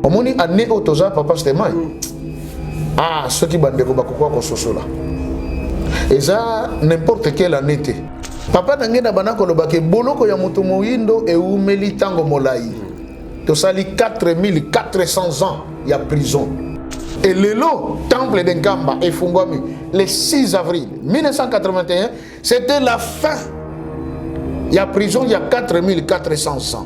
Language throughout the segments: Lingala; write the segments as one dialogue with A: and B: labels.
A: Omoni année otoza papa Stéman. Ah, ceux qui bandent bakokwa ko sosola. Et ça n'importe quelle année. Papa nangena banako lobake boloko ya moto moyindo e umeli tango molai. To sali 4400 ans ya prison. Et le lot temple d'Nkamba et Fungwami le 6 avril 1981, c'était la fin. Il y a prison, il y a 4400 ans.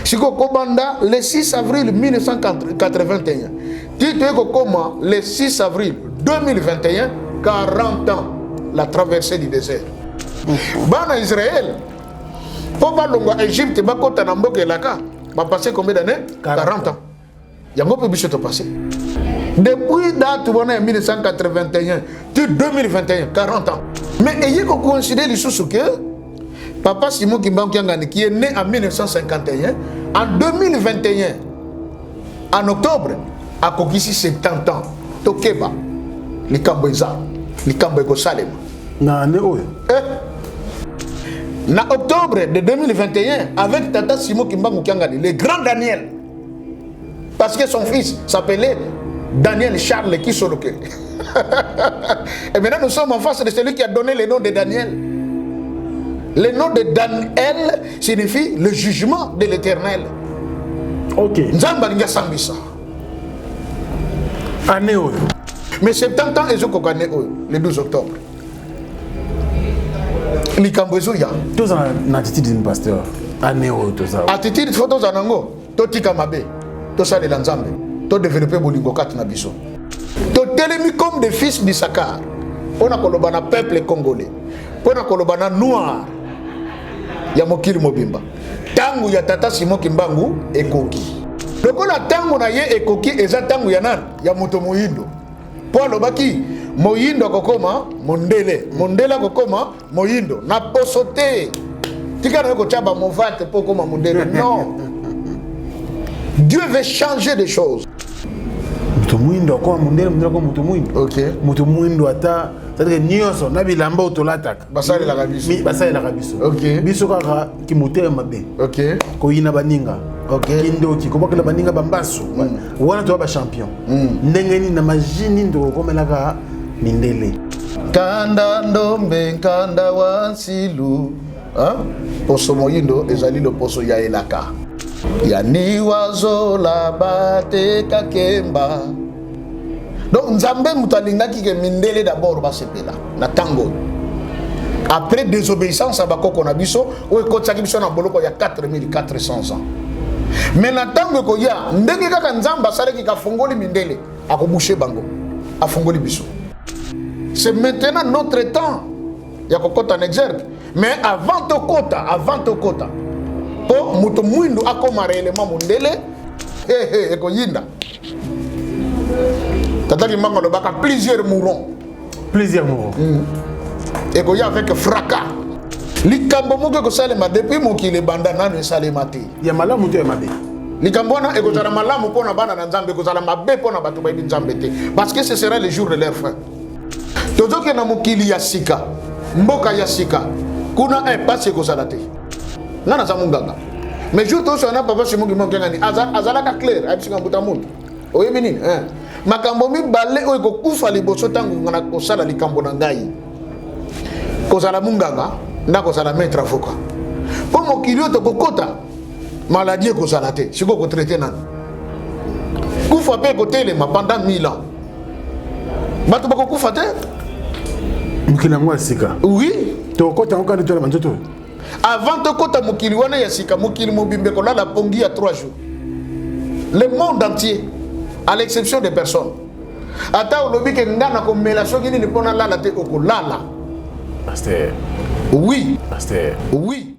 A: Siko Kobanda, le 6 avril 1981. Tito Koma, le 6 avril 2021, 40 ans, la traversée du désert. Bana Israël, pour Balongo, Égypte, Bakota Namboke Laka, va passer combien d'années? 40 ans. Il y a un peu de passé. Depuis date 1981, 2021, 40 ans. Mais ayez considéré les choses que Papa Simon Kimbangu qui est né en 1951, en 2021, en octobre, a conquis 70 ans. Tokeba, les Kamboïza, les Kamboïko Salem. En octobre de 2021, avec Tata Simon Kimbangu Kiangani, le grand Daniel, parce que son fils s'appelait Daniel Charles Kisoloke. Et maintenant nous sommes en face de celui qui a donné le nom de Daniel. Le nom de Daniel signifie le jugement de l'Éternel. Ok. Nzamba Sambisa. Année. Mais 70 ans, ils ont gagné le 12 octobre. Likambozoya. Tous en attitude d'un pasteur. Année. Attitude photos en ango. Totika mabe. Tout ça de l'Anzambe. Tout développer Bolingo Kat Nabiso. Tout télémi comme des fils d'Issachar. On a kolobana peuple congolais. On a kolobana noir. Ya mokili mobimba. Tangu ya Tata Simon Kimbangu ekoki. Lokola tangu na ye ekoki eza tangu ya nan ya moto moyindo. Po lobaki moyindo kokoma mondele. Mondela kokoma moyindo. Na posote. Tika na ko chaba movate po koma mondele. Non. Dieu veut changer des choses. Moto moyindo ko mondele mondela ko moto moyindo. OK. Moto moyindo ata c'est-à-dire nyonso na bilamba otolataka basale la kabiso basale la kabiso. OK. Biso kaka ki moteur mabe. OK. Ko yina baninga. OK. Kindoki ko bakela baninga bambasu. Wana to ba champion. Ndengeni na majini ndo komelaka mindele. Kanda ndombe kanda wansilu. Hein? Poso moyindo ezali le poso ya elaka. Yani wazola bate kakemba. Donc Nzambe mutalinga ki ke mindele d'abord ba sepela na tango. Après désobéissance à bakoko na biso o ekotsaki biso na boloko ya 4400 ans. Mais na tango ko ya ndenge kaka Nzamba salaki ka fongoli mindele akoboucher bango afongoli biso. C'est maintenant notre temps ya kokota en exergue. Mais avant tokota po muto muindo akoma réellement mondele ekoyinda. Tata Kimbangu le baka plusieurs mourons. Et qu'il y a avec fracas. Likambo moke ko salema depuis mokile banda nanu salema te. Ya malamu te mabe. Likambo na eko zala malamu pona bana na Nzambe ko zala mabe pona batu ba Nzambe te. Parce que ce sera le jour de leur fin. Tozoke na mokili ya sika. Mboka ya sika. Kuna un passe ko zala te. Ngana za munganga. Mais jour to so na papa Simon Kimbangu ngani azala ka clair abisinga mbuta mundu. Oyebi nini? Makambo mi bale oyo kokufa liboso tangu ngana kosala likambo na ngai. Kozala munganga na kozala maître avocat. Po mokili oyo tokokota maladie kozala te. Siko ko traiter nani. Kufa pe kotelema pendant 1000 ans. Bato bako kufa te? Mokili ngwa sika. Oui, tokota ngokandi to na manzoto. Avant tokota mokili wana ya sika, mokili mobimbe ko la pongi ya 3 jours. Le monde entier, à l'exception des personnes. Ata olobi ke ngana ko mela soki ni pona lala te okolala. Pasteur. Oui. Pasteur. Oui.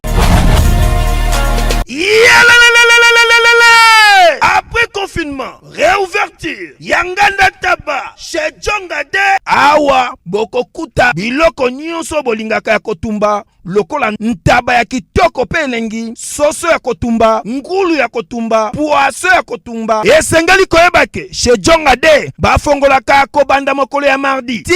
B: Après confinement, réouvert ouverture Yanganda Taba chez Djonga de awa bokokuta biloko nyonso bolingaka ya kotumba lokola ntaba ya kitoko pe elengi, soso ya kotumba, ngulu ya kotumba, poaso ya kotumba. Esengeli koyebake chez Djonga de bafongolaka kobanda mokolo ya mardi ti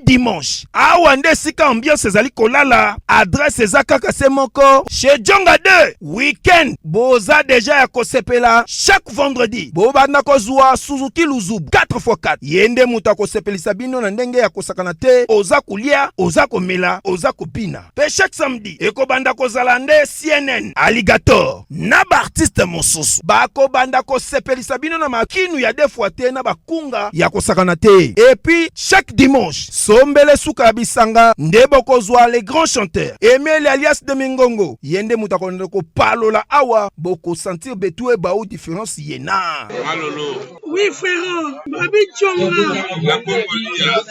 B: dimanche. Awa nde sika ambiance ezali kolala, adresse eza kaka se moko chez Djonga de. Weekend boza deja ya kosepela chaque vendredi bobanda kozwa Suzuki Luzubu 4x4 yende muta kosepelisa bino na ndenge ya kosakana te, oza kulia, oza komela, oza kopina. Pe chaque samedi ekobanda kozala nde CNN Alligator na ba artiste mosusu bakobanda kosepelisa bino na makinu ya defwa te na bakunga ya kosakana te. Et puis chaque dimanche sombele suka ya bisanga nde bokozwa les grands chanteurs Emile alias de Mingongo yende muta konde ko palola awa boko sentir betue ba ou différence yena.
C: Malolo.
D: Oui frère, Babi Djonga.
C: La Congolia.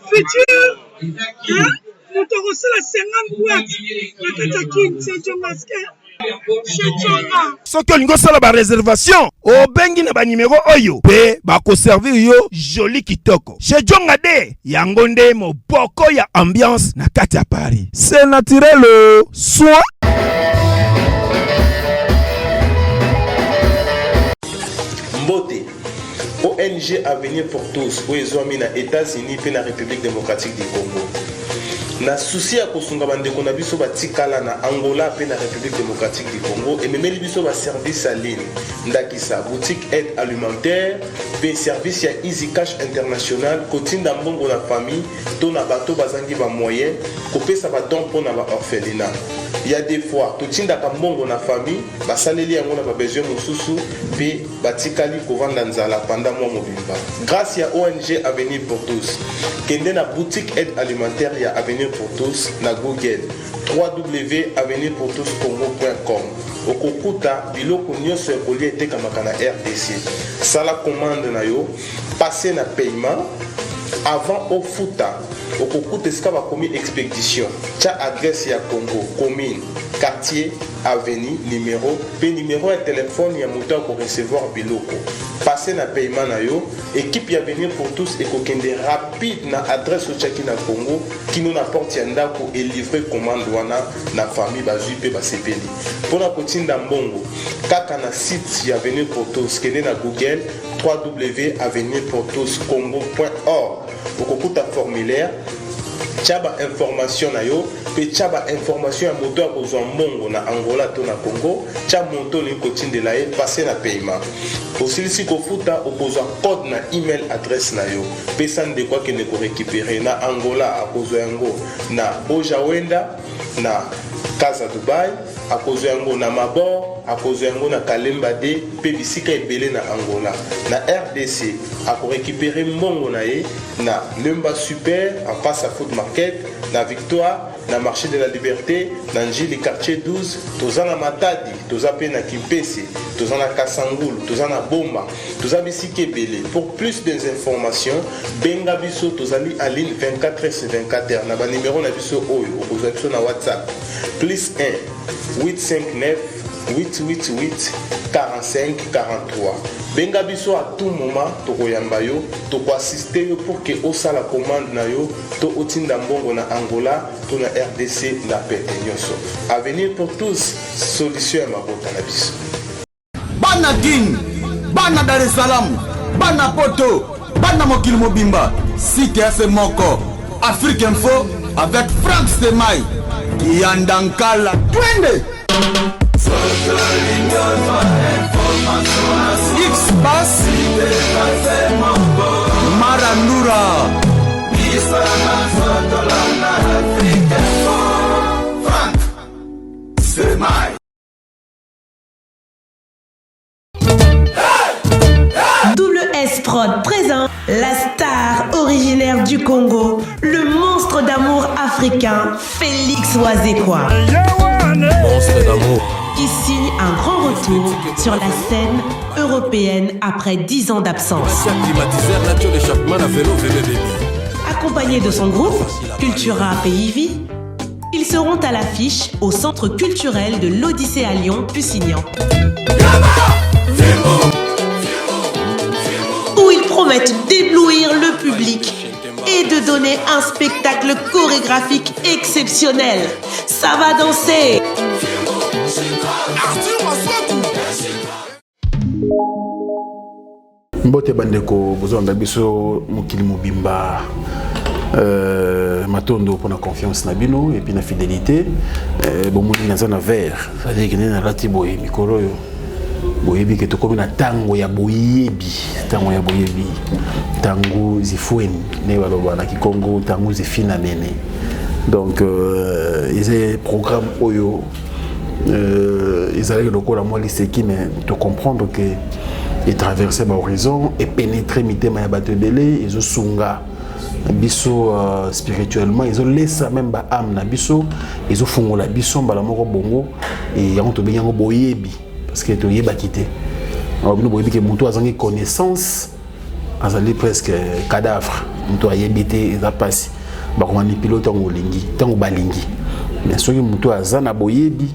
D: Futur. Hein? Nous te reçons la 50 boîtes. La Katakin, c'est Djonga.
B: Soki olingo sala ba réservation obengi na ba numéro oyo pe bako servir yo joli kitoko chez Djonga de yango nde moboko ya ambiance na kati ya Paris. C'est naturel soin.
E: Mbote ONG Avenir pour tous aux États-Unis et la République démocratique du Congo. Na souci à kosunga bandeko na biso batikala na Angola pe na République démocratique du Congo et memeli biso ba service à ligne ndakisa boutique aide alimentaire pe service ya Easy Cash International kotinda mbongo na famille to na bato bazangi ba moyen kopesa ba don pona ba orphelinat. Il y a des fois totinda ka mbongo na famille basaleli yango na ba besoin mosusu pe batikali kovanda nzala pendant mois mobimba. Grâce à ONG Avenir pour tous kende na boutique aide alimentaire ya Avenir pour tous na Google www.avenirpourtouscongo.com okokuta biloko nyonso ekoli etekamaka na RDC. Sala commande na yo, passer na paiement avant au futa okokuta esika bakomi expédition tia adresse ya Congo commune quartier avenue numéro pe numéro ya téléphone ya moto ko recevoir biloko passer na paiement na yo équipe ya Avenir pour tous ekokende rapide na adresse otiaki na Congo kino na porte ya ndako et livrer commande wana na famille bazui pe basepeli pona kotinda mbongo kaka na site ya Avenir pour tous kende na Google www.avenirpourtouscongo.org okokuta formulaire tchaba information na yo pe tchaba information ya moto ya kozwa mbongo na Angola to na Congo tcha moto li kotindela ye passer na paiement osilisi kofuta okozwa code na email adresse na yo pe sande kwa kene ko récupérer na Angola akozwa yango na Ojawenda na Casa Dubai akozwa yango na Mabor akozwa yango na Kalemba de pe bisika ebele na Angola na RDC ako récupérer mbongo na ye na Lemba Super en face à Food Market na Victoire na marché de la Liberté na Njili quartier 12 tozana Matadi tozape na Kimpese tozana Kasangulu tozana Bomba tozabi bisika ebele. Pour plus d'informations benga biso tozali en ligne 24h/24 na ba numéro na biso oyo okozwa biso na WhatsApp +1 859 888 45 43. Benga biso à tout moment tokoyamba yo toko assister yo pour que osala commande na yo to otinda mbongo na Angola to na RDC na pete nyonso. Avenir pour tous solution ya mabota na biso.
F: Bana King, bana Dar es Salaam, bana Poto, bana Mokili Mobimba, site ya Semoko, Afrique Info avec Frank Stemai, Yandankala, twende! X-Bass Marandura Frank Stemai.
G: Double S Prod présent la star originaire du Congo, le monstre d'amour africain, Félix Wazekwa.
H: Monstre d'amour.
G: Qui signe un grand retour sur la scène européenne après 10 ans d'absence. Accompagné de son groupe, Cultura Pays Vie, ils seront à l'affiche au Centre culturel de l'Odyssée à Lyon, Pusignan. donner un spectacle chorégraphique exceptionnel. Ça va danser.
A: Mbote bandeko bozonda biso mokili mobimba matondo pour la confiance na bino et puis la fidélité bomoni naza na vert c'est-à-dire que na lati boye mikolo yo boyebi que to comme na tango ya boyebi tango zifweni ne baloba na Kikongo tango zifina nene donc ils ont programme oyo ils allaient le cours à moi lycée qui mais de comprendre que ils traversaient l'horizon et pénétrer mitema ya bato belé ils ont sunga biso spirituellement ils ont laissé même ba âme na biso ils ont fongola biso mbala moko bongo et yango to benyango boyebi parce que to yeba kité alors bino boyebi que mutu azangi connaissance azali presque cadavre mutu ayebité eza pasi ba ko manipuler tango lingi tango balingi mais soki mutu azana boyebi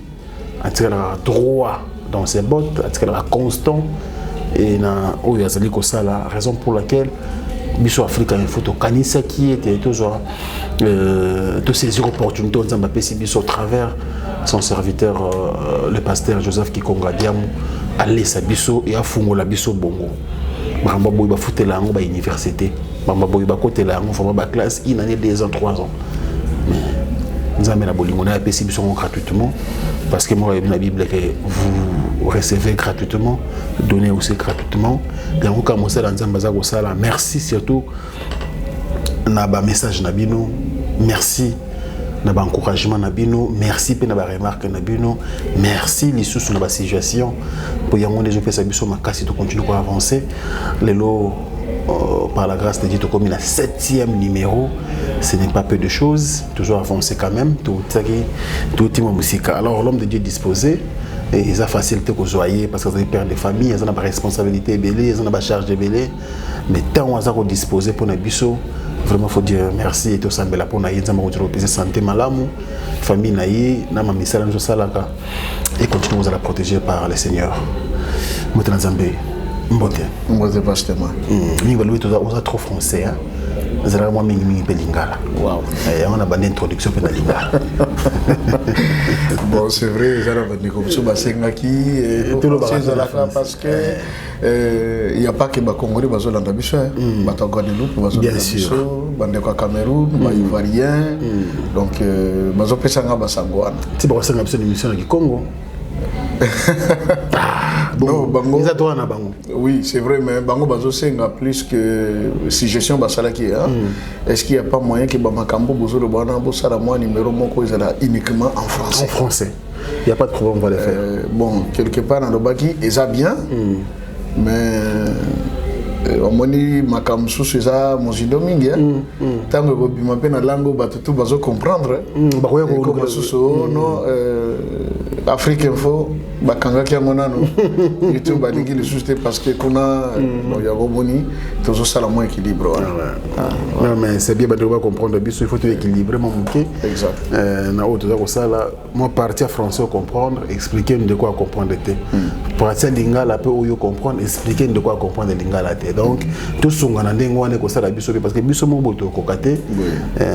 A: atikala droit dans ses bottes atikala constant et na oyo azali ko sala raison pour laquelle biso Afrique il faut to kanisa qui était toujours de saisir opportunité en Zambapé si biso au travers son serviteur le pasteur Joseph Kikonga Diamu aller sa biso et a fungola biso bongo bamba boy ba futela ngo ba université bamba boy ba kotela ngo forma ba classe une année 2 ans 3 ans Nzambe na bolingo na pesi biso gratuitement parce que moi la Bible que vous recevez gratuitement donnez aussi gratuitement et on commence à Nzambe za ko sala merci surtout na ba message na bino merci na ba encouragement na bino merci pe na ba remarque na bino merci les sous na ba situation pour yango les opesa biso makasi to continuer à avancer lelo par la grâce de Dieu comme la 7e numéro ce n'est pas peu de choses toujours avancé quand même tout musique alors l'homme de Dieu disposé et ils ont facilité que joyer parce que vous avez père de famille ils ont la responsabilité belé ils ont la charge de belé mais tant on a disposé pour nos biso vraiment faut dire merci et tout ça bela pour na yinza ma ko santé malamu famille naïe na ma misala nzo salaka et continuons à la protéger par le Seigneur Motana Nzambe mbote pastement ni balou to za trop français hein zara moi mingi pe lingala wow et on a bonne introduction pe na lingala
C: bon c'est vrai zara ba comme ça ba sengaki et tout le parce que il y a pas que ba congolais ba zolanda biso ba to Guadeloupe ba zolanda biso bande ko Cameroun ba ivoirien donc ba zo pesa nga ba sangwana
A: ti ba senga biso émission na Congo.
C: Bon, Bango,
A: Bango.
C: Oui, c'est vrai, mais Bango Bazo Senga plus que si gestion Basalaki. Est-ce qu'il n'y a pas moyen que Bamakambo Bozo le Bana Bossara moi numéro Moko uniquement en français?
A: En français. Il n'y a pas de problème, on va le faire.
C: Bon, quelque part dans le Baki, ils a bien, mais on m'a dit Makamsou c'est ça, mon Zidoming. Tant que vous m'appelez la langue, tout va comprendre. Comme Sousso, non, Afrique Info. Bakanga qui a mon anneau, YouTube balingi le juste parce que qu'on a il y a Roboni, toujours ça la moins équilibre.
A: Non mais c'est bien de comprendre il faut tout équilibrer mon bouquet.
C: Exact.
A: Na autre ça là, moi partir français comprendre, expliquer de quoi comprendre était. Partir lingala peu où comprendre, expliquer de quoi comprendre lingala était. Donc tout son ngana wana ko ça la biso parce que biso mo boto ko katé.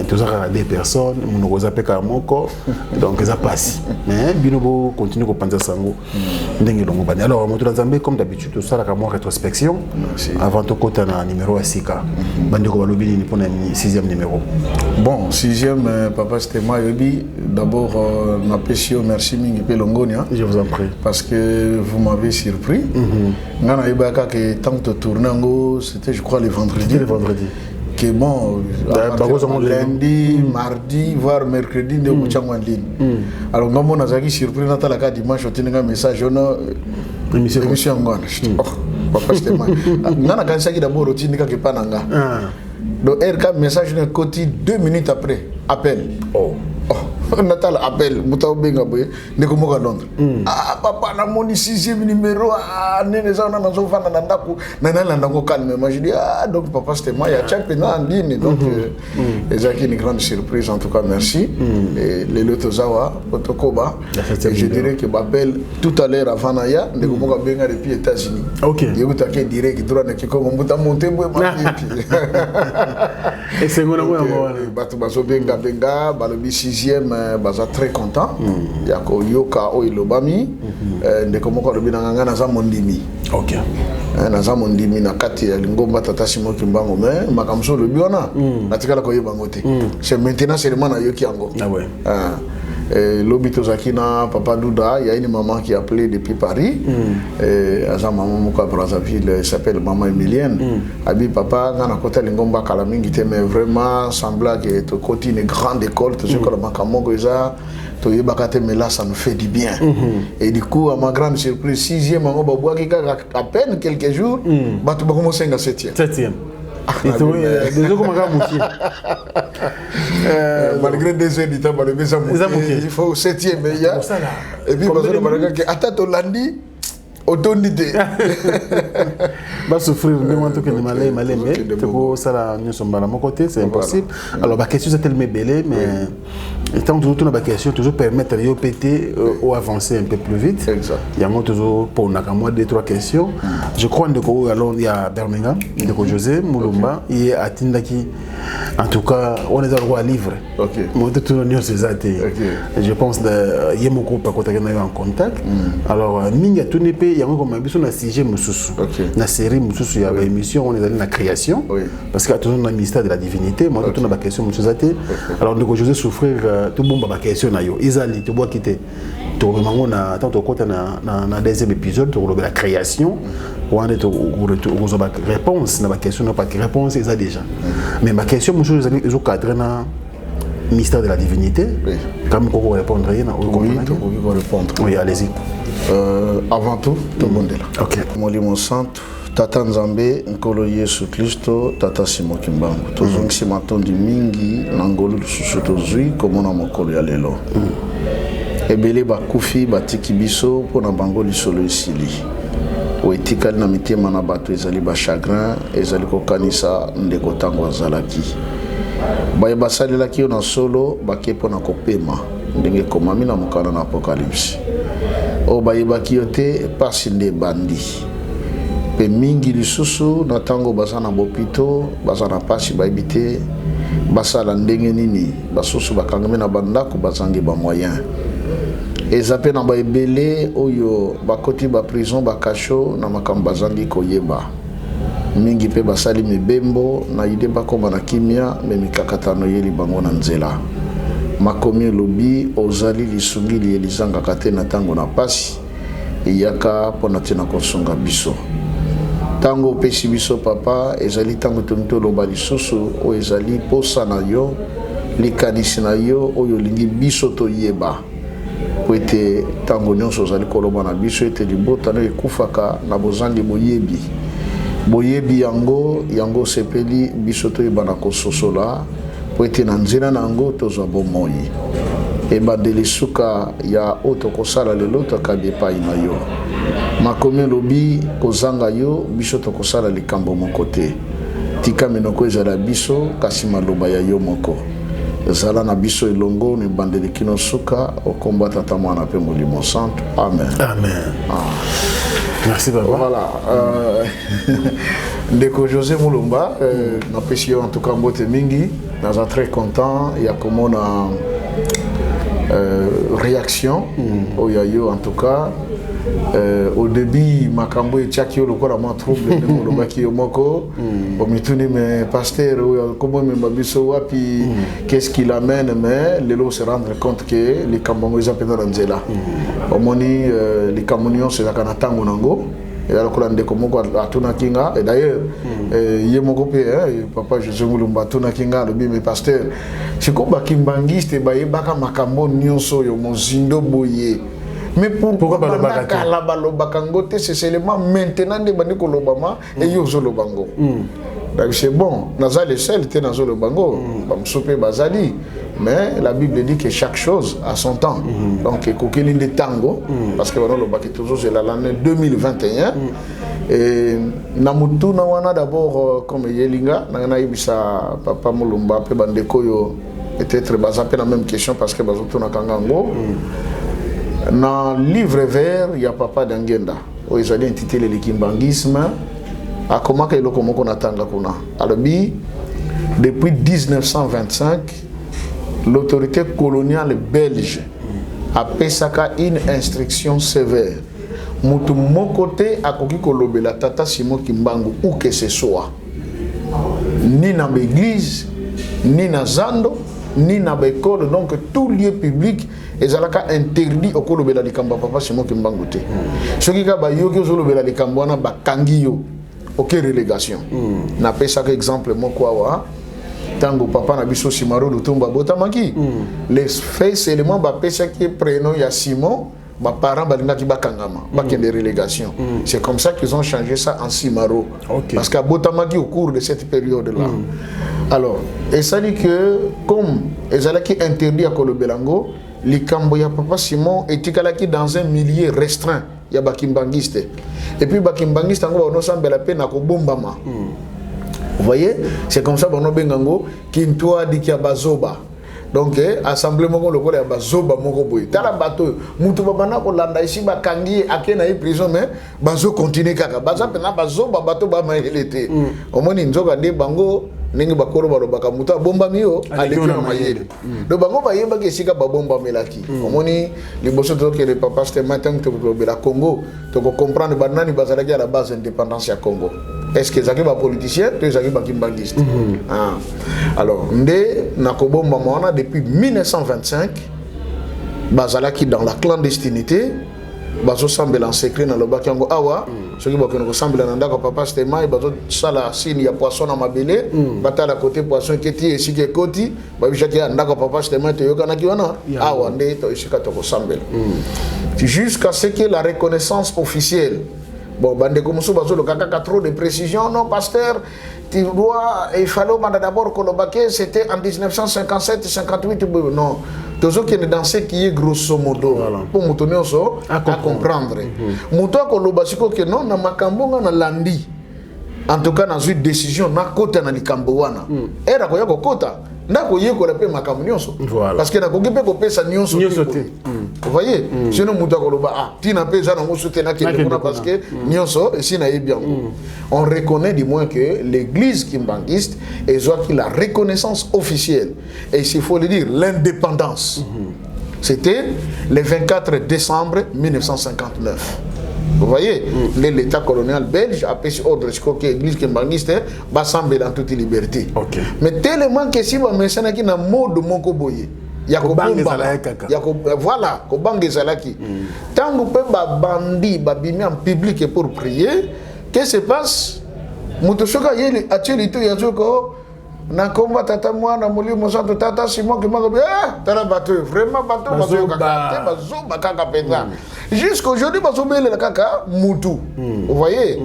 A: Tout ça des personnes, mon ko zape ka moko. Donc ça passe. Mais binobo continue ko penser sango. Alors, Moto Nzambe, comme d'habitude, tout ça, la rétrospection. Avant tout, côté un numéro à Sika. Bandeko Balobini pour le 6e numéro.
C: Bon, 6e, papa, c'était moi, Yobi. D'abord, ma pétio, merci, Mingi Pelongonia.
A: Je vous en prie.
C: Parce que vous m'avez surpris. Ngana Ibaka, que tant de tourner, c'était, je crois, le vendredi.
A: Le vendredi.
C: Que bon, lundi, mardi, voire mercredi, nous sommes en ligne. Alors, nous avons surpris Nathalie dimanche, on a un message, on a émission en Ghana. Papa, c'était moi. Nous avons un d'abord, routine qui n'est pas nanga. Donc, RK message, on a côté 2 minutes après, appel. Natal appel, Mouta Obenga Boye, Nekomoka Londres. Ah, papa, na moni 6e numéro, ah, Nénéza, on a un enfant, Nanandango calme. Moi, je dis, ah, donc papa, c'était moi, il y a Tchak en ligne. Donc, c'est une grande surprise, en tout cas, merci. Et les Lotozawa, Otokoba, et je dirais que m'appelle tout à l'heure avant Naya, Nekomoka Benga depuis les États-Unis.
A: Ok.
C: Il y a eu direct, droit, Nekiko, Mouta Monté, Et c'est moi
A: bato bazo benga balobi 6e baza très content ya ko yoka o ilobami ndeko moko lobi nanga na za mondimi.
C: OK.
A: Na za mondimi na kati ya lingomba tata Simon Kimbango mais makamso lobi wana natikala ko yeba ngote. C'est maintenant seulement na yoki yango.
C: Ah ouais.
A: L'obito Zakina, Papa Douda, il y a une maman qui a appelé depuis Paris. Sa maman Mouka Brazzaville, elle s'appelle Maman Emilienne. Abi Papa, on a côté Lingomba Kalamingi, mais vraiment semblable que tu côté une grande école, tu sais que le Makamongo mais là ça nous fait du bien. Et du coup, à ma grande surprise, 6e, à peine quelques jours, tu vas commencer à 7e.
C: 7e. Déjà comment
A: malgré 2 heures du temps, il faut 7e. Et puis, attends, Landi, autonité.
C: Va souffrir, c'est impossible. Alors, la question c'est tellement belle, mais tant que tout question, toujours permettre de péter ou avancer un peu plus vite. Il y a toujours pour moi 2-3 questions. Je crois qu'il y a Birmingham, José Moulumba, il y a Tindaki. En tout cas, on est à livre. Je pense que il y a beaucoup en contact. Alors, il y a tout il y a un sujet la série il y a une émission, on est dans la création. Parce qu'il y a toujours un ministère de la divinité. Moi, tout la question alors, nous José souffrir tout le monde a question. Ils allaient tout bois quitter. Tout le monde a tant côté dans 2e épisode pour la création. On a réponse na question n'a pas de réponse ils a déjà. Mais ma question monsieur ils ont cadré dans mystère de la divinité. Comme vous répondre rien
A: oui, répondre.
C: Oui, allez-y.
A: Avant tout le monde est là.
C: OK.
A: Molimo Santo Tata Nzambe Nkolo Yesu Kristo Tata Simon Kimbango. Tozongisi matondi mingi nangolo lususu tozui komona mokolo ya lelo. Ebele bakufi batiki biso pona bango lisolo esili. Oetikali na mitema na bato ezali ba chagrin ezali kokanisa ndeko tango azalaki. Baye basalelaki yo na solo bakepo na kopema ndenge komami na mokana na Apocalypse. O bayebaki yo te pasi nde bandi. Pe mingi lisusu na tango baza na bopito baza na pasi bayebi te basala ndenge nini basusu bakangami na bandako bazangi ba moyen. Ezape na ba ebele oyo bakoti ba prison ba kasho na makambo bazangi koyeba. Mingi pe basali mibembo na ide bakoma na kimia me mikakatano yeli bango na nzela. Makomi lobi ozali lisungi li elizanga kate na tango na pasi eyaka pona tena kosunga biso. Tango pesi biso papa ezali tango tonto loba lisusu o ezali posa na yo likanisi na yo oyo lingi biso to yeba. Kwete tango nyonso ozali koloba na biso ete libota na ekufaka na bozangi boyebi. Boyebi yango sepeli biso to yeba na kososola kwete na nzela na yango tozwa bomoi. Ebandeli suka ya oto kosala lelo takabi epai na yo. Makomi lobi kozanga yo biso to kosala likambo moko te. Tika minoko ezala biso kasi maloba ya yo moko. Zala na biso elongo ni bandeli kino suka okomba tata mwana pe Molimo Santo. Amen.
C: Amen. Merci papa.
A: Voilà. Ndeko José Moulumba, na pesi en tout cas mbote mingi, naza très content ya komona réaction au yayo en tout cas. Au début makambo etiaki lokola ma trouble de kolobaki yomoko omituni me pasteur comment me babiso wapi qu'est-ce qu'il amène mais lelo se rendre compte que les kambongo ils appellent dans nzela omoni les kambonions c'est la kanatango nango et alors que ndeko moko atuna kinga et d'ailleurs yemoko pe papa José Moulumba atuna kinga le bi me pasteur c'est comme bakimbangiste bayebaka makambo nyonso yo mozindo boye. Mais pourquoi c'est seulement maintenant que bandi kolobama et yozo lobango. Donc c'est bon, naza le seul était nazo lobango, bamsope bazali, mais la Bible dit que chaque chose a son temps. Donc kokeli de tango parce que voilà le baki toujours c'est l'année 2021 et namutu na wana d'abord comme yelinga na ibisa papa Moulumba pe bandeko yo peut-être bazape la même question parce que bazoto na kangango. Dans le livre vert, il y a papa d'Angenda. Où ils ont intitulé le kimbangisme. À comment que l'on attend là kuna. Alors bi
C: depuis 1925, l'autorité coloniale belge a pesaka une instruction sévère. Mutu mon côté a koki kolobela Tata Simon Kimbangu où que ce soit. Ni dans l'église, ni dans Zando, ni dans l'école, donc tout lieu public ils ont interdit au kolobela likamba Papa Simon Kimbangu te. Ce qui ka ba yo ki kolobela likamba na ba kangiyo aucune relégation. Na pesaka exemple moko wa tango papa na biso Simaro Lutumba botamaki. Les faits seulement ba pesaki prénom ya Simon. Mes parents ont des relégations. C'est comme ça qu'ils ont changé ça en Simaro. Parce qu'à Botamaki, au cours de cette période-là. Alors, et ça dit que, comme ils ont interdit à Kolobelango, les Camboya Papa Simon étaient dans un milieu restreint. Il y a Bakimbangiste. Et puis Bakimbangiste, on a ensemble la peine à Kobombama. Vous voyez? C'est comme ça qu'on a Bengango, Kintoa Dikiabazoba. Donc, assemblée moko le ya bazoba moko boy. Tala bato, mutu babana ko landa ici ba kangi akena e prison mais bazo continuer kaka. Baza pena bazoba bato ba maelete. Omoni nzoka de bango ningi bakoro balo baka mutu bomba miyo aleki na mayele. Do bango ba yeba ke sika ba bomba melaki. Omoni liboso to ke le papa c'était matin to la Congo to comprendre banani bazalaki à la base indépendance ya Congo. Est-ce que Zaki va politicien, tu Zaki va kimbangiste. Alors, Ndé Nakobomba Moana depuis 1925, Bazalaki dans la clandestinité, Bazo semble en secret dans le Bakiango Awa, ce qui va semble en Andako Papa Stémaï, Bazo Sala Sini, il y a poisson à ma belé, Batala côté poisson qui est ici qui est côté, Babijaki Andako Papa Stémaï, Yokanaki-wana, Awa, Ndé, Toishikatoko Sambel. Jusqu'à ce que la reconnaissance officielle. Bon, bande comme ça, le caca trop de précision. Non, pasteur, tu dois, il fallait d'abord que le baquet, c'était en 1957-58. Non, tout ce qui est dans ce qui est grosso modo, pour nous tenir à comprendre. Mouton que le basiko que non, na makambonga na landi. En tout cas, dans une décision, na kota na likambowana. Era koya kota. Ndako yeko la pe makambo nyonso parce que na kokipe ko pesa nyonso vous voyez sinon muta ko loba ah tina pesa na ngosote na kende parce que nyonso et si na bien on reconnaît du moins que l'église kimbangiste est qui la reconnaissance officielle et s'il faut le dire l'indépendance c'était le 24 décembre 1959. Vous voyez, l'État colonial belge a pris ordre que l'église kimbangiste va sembler dans toute liberté. Mais tellement que si vous mentionne qui na mode moko boye, ya ko bomba, ya ko voilà, ko bange zalaki. Tant que peut ba bandi ba bimi en public pour prier, qu'est-ce qui se passe? Mutosoka yeli ateli to yazoko na komba tata mwana mulimo santo tata Simon Kimbangu tala bato vraiment bato bazoba kaka penda jusqu'aujourd'hui bazobele la kaka mutu vous voyez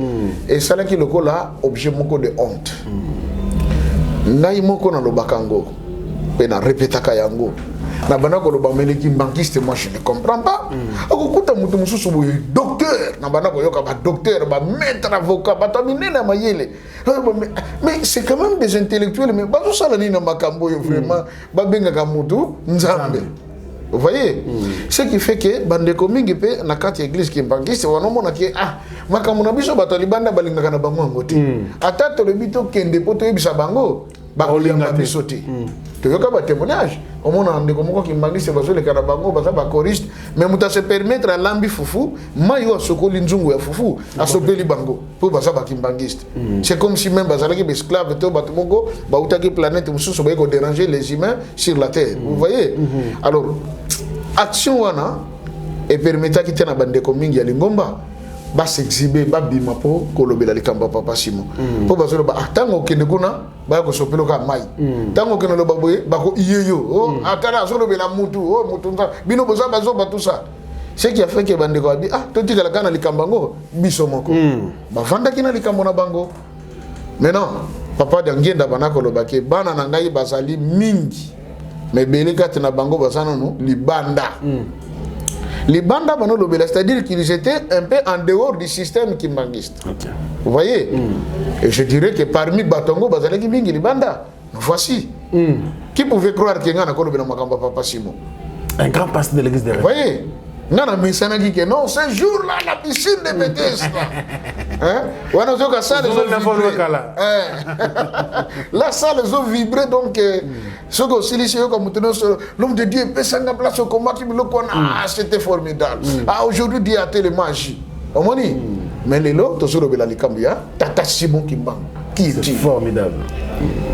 C: et ça là qui le là objet moko de honte ngai moko na lobakango pe na répétaka yango na bana ko loba mele kimbangiste moi je ne comprends pas akukuta mutu mususu boye docteur na bana ko yoka ba docteur ba maître avocat ba tamine na mayele mais c'est quand même des intellectuels mais bazo sala ni na makambo yo vraiment ba benga ka mutu nzambe vous voyez ce qui fait que bande komingi pe na kati église kimbangiste wanomona ke ah makambo na biso bato libanda balinga kana bango ngote atata le bito kende poto yebisa bango ba olinga bisote tu veux que témoignage au monde en décomment qui m'a dit c'est parce que les carabango basa ba choriste mais muta se permettre à lambi foufou mayo sokoli nzungu ya foufou a sopeli bango pour basa ba kimbangiste c'est comme si même basa qui esclave to batumongo ba utaki planète mususu ba ko déranger les humains sur la terre vous voyez alors action wana et permettre qui tena bande komingi ya lingomba ba s'exhiber ba bima po kolobela likamba Papa Simon po bazolo ba tango kende kuna ba ko sopelo ka mai tango kende lo baboye ba ko iyeyo oh atala solo bela mutu oh mutu bino boza bazo ba tout ça ce qui a fait que bande ko bi ah to tika la kana likamba ngo biso moko ba vanda kina likambo na bango maintenant papa d'angenda bana ko lo ba ke bana na ngai bazali mingi mais belika tena bango bazana no libanda les bandes c'est-à-dire qu'ils étaient un peu en dehors du système kimbangiste. Vous voyez et je dirais que parmi Batongo, Bazalaki Bingi, les bandes, voici. Qui pouvait croire qu'il y a un Papa Simon?
A: Un grand pasteur de l'église de
C: Vous voyez
A: Nana mesana qui que non, ce jour-là, la piscine de BTS. Hein? La salle, ils ont vibré, donc, ce que aussi, comme l'homme de Dieu, peut s'en place au combat, c'était formidable. Ah, aujourd'hui, Dieu a tellement magie. Mais les lots, tous les la Likambia, Tata Simon Kimba, qui est
C: formidable.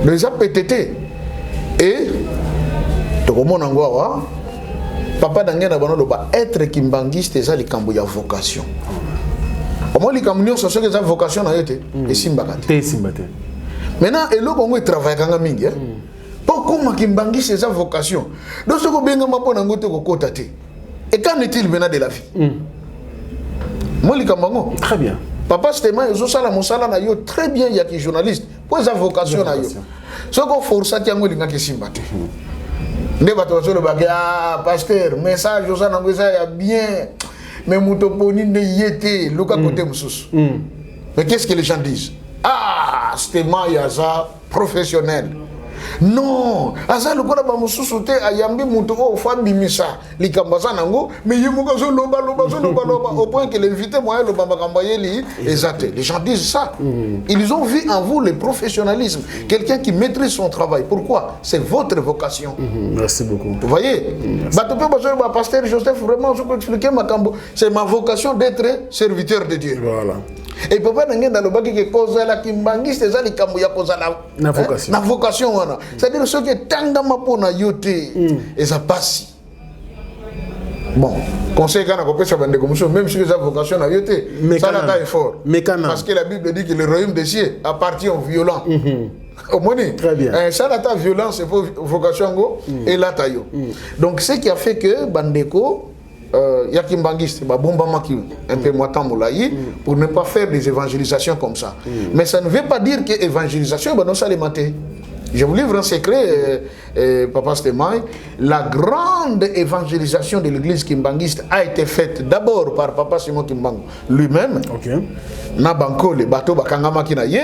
A: Les a pété. Et, tout le monde en voit, papa d'Angena Banoba, être kimbangiste, c'est la vocation. Comment les camions sont ceux qui ont vocation à être et Simbakate. Maintenant, et là, on travaille quand même. Pourquoi kimbangiste, c'est sa vocation? Donc, ce que bien ma bonne angote au côté. Et qu'en est-il maintenant de la vie? Moi, les Kambango.
C: Très bien.
A: Papa, c'était moi, je suis très bien, il y a qui journaliste. Pour sa vocation, ce qu'on force à Tiango, il y a qui Simbate. Ne va pas le bagage, pasteur, message, je sais bien. Mais Moutoponi ne y était, Luka côté Moussous. Mais qu'est-ce que les gens disent? Ah, c'était Mayaza professionnel. Non, Asa le quoi Moussous sauté à Yambi Moutovo, Fambi Missa, Likambaza Nango, mais Yumugazo Loba, au point que l'invité moyen le Bambakambayeli, exact. Les gens disent ça. Ils ont vu en vous le professionnalisme, quelqu'un qui maîtrise son travail. Pourquoi? C'est votre vocation.
C: Merci beaucoup.
A: Vous voyez? Pasteur Joseph, vraiment, je peux expliquer ma cambo. C'est ma vocation d'être serviteur de Dieu.
C: Voilà.
A: Et papa n'a dans le bac qui cause la kimbangi, c'est ça les camboya cause la vocation. La vocation, c'est-à-dire ceux qui tangama pour na yote et ça passe. Bon, conseil quand on peut se vendre comme ça, même si les vocation na yote, ça n'a est fort. Parce que la Bible dit que le royaume des cieux appartient aux violents. Au moins,
C: très bien.
A: Ça n'a pas violence, c'est vocation et la taille. Donc, ce qui a fait que Bandeko Yakimbangiste, un peu pour ne pas faire des évangélisations comme ça. Mais ça ne veut pas dire que l'évangélisation, non, ça les mater. Je vous livre un secret, Papa Stemay. La grande évangélisation de l'église kimbangiste a été faite d'abord par Papa Simon Kimbangu lui-même. Na Banco, les bateaux Bakangama Kinaye,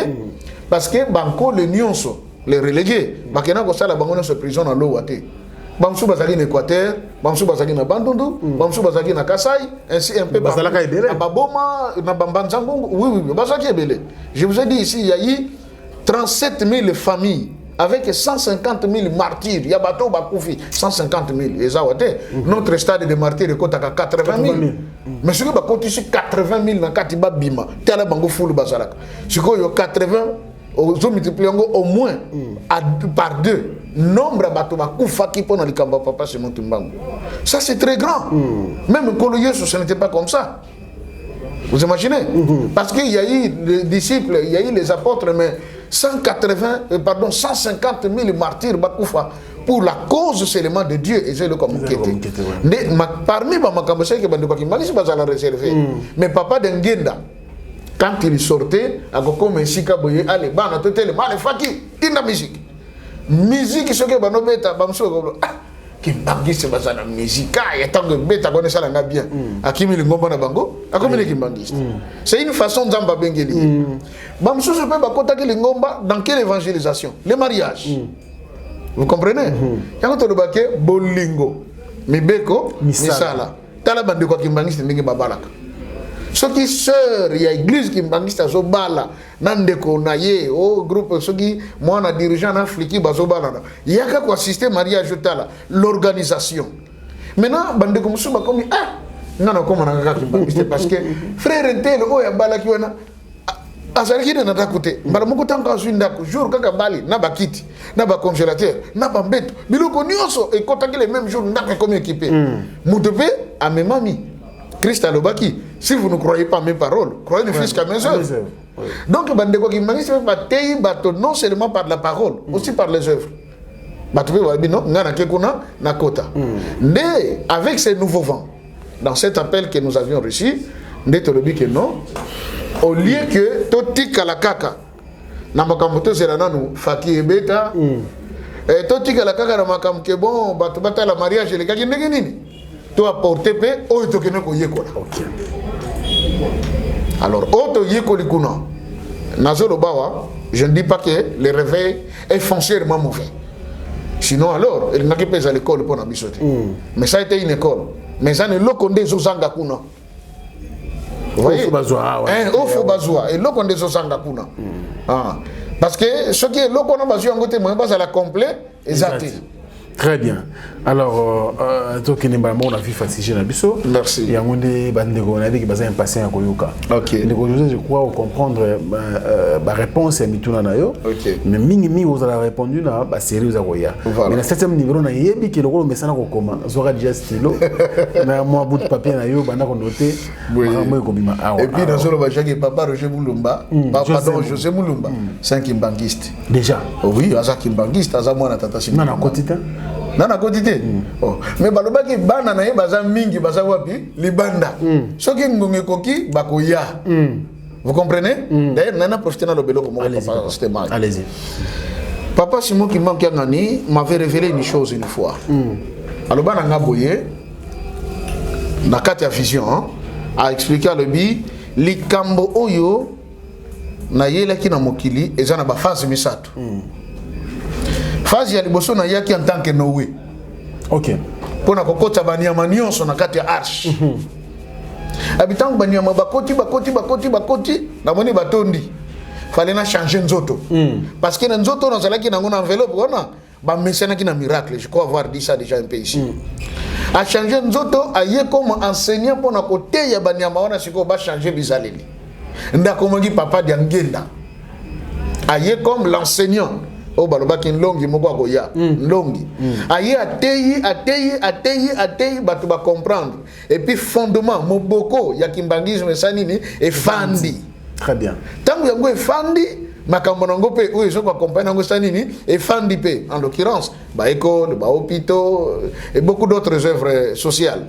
A: parce que Banco, les Nyonso, les relégués, Bakena Kosa la Bango se prison dans l'eau. Bamsou Bazaki en Équateur, Bamsou Bazaki en Bandundu, Bamsou Bazaki en Kassai, ainsi un peu partout. À Baboma, à Bambanzangongo, oui, Bazaki est belé. Je vous ai dit ici, il y a eu 37 000 familles avec 150 000 martyrs. Il y a bateau Bakoufi, 150 000. Et ça, notre stade de martyrs est à 80 000. Mais ce que vous ici 80 000 dans Katiba Bima, tel est Bango Foul Bazalak. Ce qu'il y a 80 au moins par deux. Nombre de bateaux qui pendant les Kamba Papa c'est Montumbango. Ça c'est très grand. Même Koloyos, ce n'était pas comme ça. Vous imaginez? Parce qu'il y a eu les disciples, il y a eu les apôtres, mais 150 000 martyrs Bakoufa pour la cause seulement de Dieu et c'est le comme parmi les Makambosé qui sont réservé. Mais Papa d'Engenda, quand il sortait, à Goko Messika Boye, allez, Bana, Totel, Male Faki, Tinda musique. Musique, ce que Bano Beta, Bamso, qui bangiste la musique, et tant que Beta connaît ça bien. À qui me le Ngomba Bango, à combien de bangiste. C'est une façon d'Amba Bengeli. Bamso se peut pas contacter les Ngomba dans quelle évangélisation? Les mariages. Vous comprenez? Quand on le baquet, Bolingo, Mibeko, Misala. Talaban de quoi qui bangiste, Ningi Babalaka. Ce qui sœur, il y a l'église qui bangiste à Zobala, Nandeko, Naye, au groupe, ce qui, moi, on a dirigeant en Afrique, Bazobala. Il y a qu'à assister mariage l'organisation. Maintenant, Bandeko Moussouba, comme non, comme on a dit, parce que frère Ntel, oh, il y a Bala qui a Azariki n'a pas coûté. Madame Moukotan, quand je suis d'accord, jour, quand Bali, n'a pas quitté, n'a pas congélateur, n'a pas bête, mais le conioso, et quand les mêmes jours, n'a pas comme équipé. Moutopé, à mes mamies. Christ Alobaki, si vous ne croyez pas mes paroles, croyez le fils qu'à mes œuvres. Donc, non seulement par la parole, aussi par les œuvres. Avec ces nouveaux vents, dans cet appel que nous avions reçu, au lieu que Toti Kalakaka, Namakamoto Zerananu, Faki et Beta, Toti Kalakaka, Namakamke, bon, Batubata la mariage, et les gars qui n'est toi porter paix, oh tu connais quoi yéko. Alors auto yéko likuna. Nazolo bawa, je ne dis pas que le réveil est foncièrement mauvais. Sinon alors, il n'a qu'à pas à l'école pour n'abisoter. Mais ça a été une école. mais ça ne lokonde zozanga kuna. Vous voyez? Ofo bazwa et lokonde zozanga kuna. Parce que ce qui est lokonde bazwa ngote moi pas à la complet exact.
C: Très bien. Alors, toi qui n'es pas on a vu fatigué na biso.
A: Merci.
C: Il y a un des bandego on a dit que bazin impatient à koyoka.
A: OK.
C: Je crois comprendre ma réponse à mituna na yo.
A: OK.
C: Mais mingi vous avez répondu na ba série za koya. Mais na 7e niveau na yebi ki lokolo mesana ko koma. Zora déjà stylo. Na moi bout de papier na yo banda ko noter.
A: Et puis dans le bachaki papa Roger Moulumba, pardon José Moulumba, c'est un kimbangiste.
C: Déjà.
A: Oui, aza kimbangiste, aza moi na tata Simon.
C: Na quotidien.
A: Nana quotidien. Oh, mais balobaki bana na ye baza mingi baza wapi libanda. Soki ngonge koki bakoya. Vous comprenez? D'ailleurs nana profiter na lobelo comme papa c'était mal.
C: Allez-y.
A: Papa Simon Kimbangu Ngani m'avait révélé une chose une fois. Alors bana ngaboye na kati ya vision a expliqué à lebi likambo oyo na yelaki na mokili eza na ba phase misato. Phase ya liboso na yaki en tant que Noé.
C: OK.
A: Pona kokota banyama nyonso na kati ya arche. Habitant banyama bakoti na moni batondi. Fallait na changer nzoto. Parce que nzoto na zalaki na ngona enveloppe ona ba messena ki na miracle, je crois avoir dit ça déjà un peu ici. A changer nzoto aye comme enseignant pona kote ya banyama ona siko ba changer bizaleli. Ndako mongi papa dia ngenda. Aye comme l'enseignant. Oh balobaki nlongi moko akoya nlongi aye ateyi batu ba comprendre et puis fondement moboko ya kimbangisme sanini e fandi
C: très bien
A: tangu yango e fandi makambo nango pe oyo ezoko accompagner nango sanini e fandi pe en l'occurrence ba école ba hôpitaux et beaucoup d'autres œuvres sociales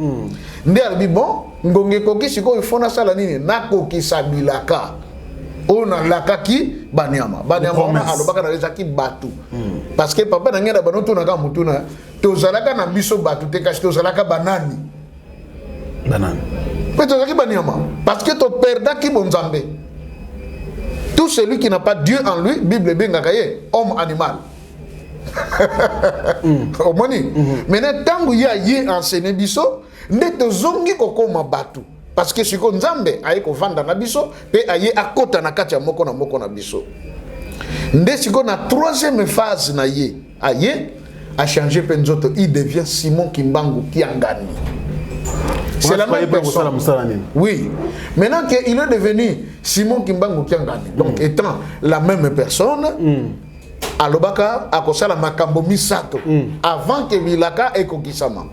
A: nde albi bon ngonge koki siko ifona sala nini nakoki sabilaka on a lakaki banyama on alobaka na lezaki batu parce que papa na ngenda banoto na ka mutuna tozalaka na biso batu te kasi tozalaka banani mais tozalaki banyama parce que to perdaki bonzambe tout celui qui n'a pas Dieu en lui Bible bengaka ye homme animal omoni maintenant tangu ya ye enseigner biso nde tozongi kokoma batu. Parce que si on Nzambe aye ko vanda na biso pe aye akota na kati ya moko na biso. Nde si na troisième phase na ye aye a changé penzoto il devient Simon Kimbangu Kiangani. C'est la même personne. Oui. Maintenant qu'il est devenu Simon Kimbangu Kiangani, donc étant la même personne, alobaka akosala makambo misato avant que bilaka ekokisama.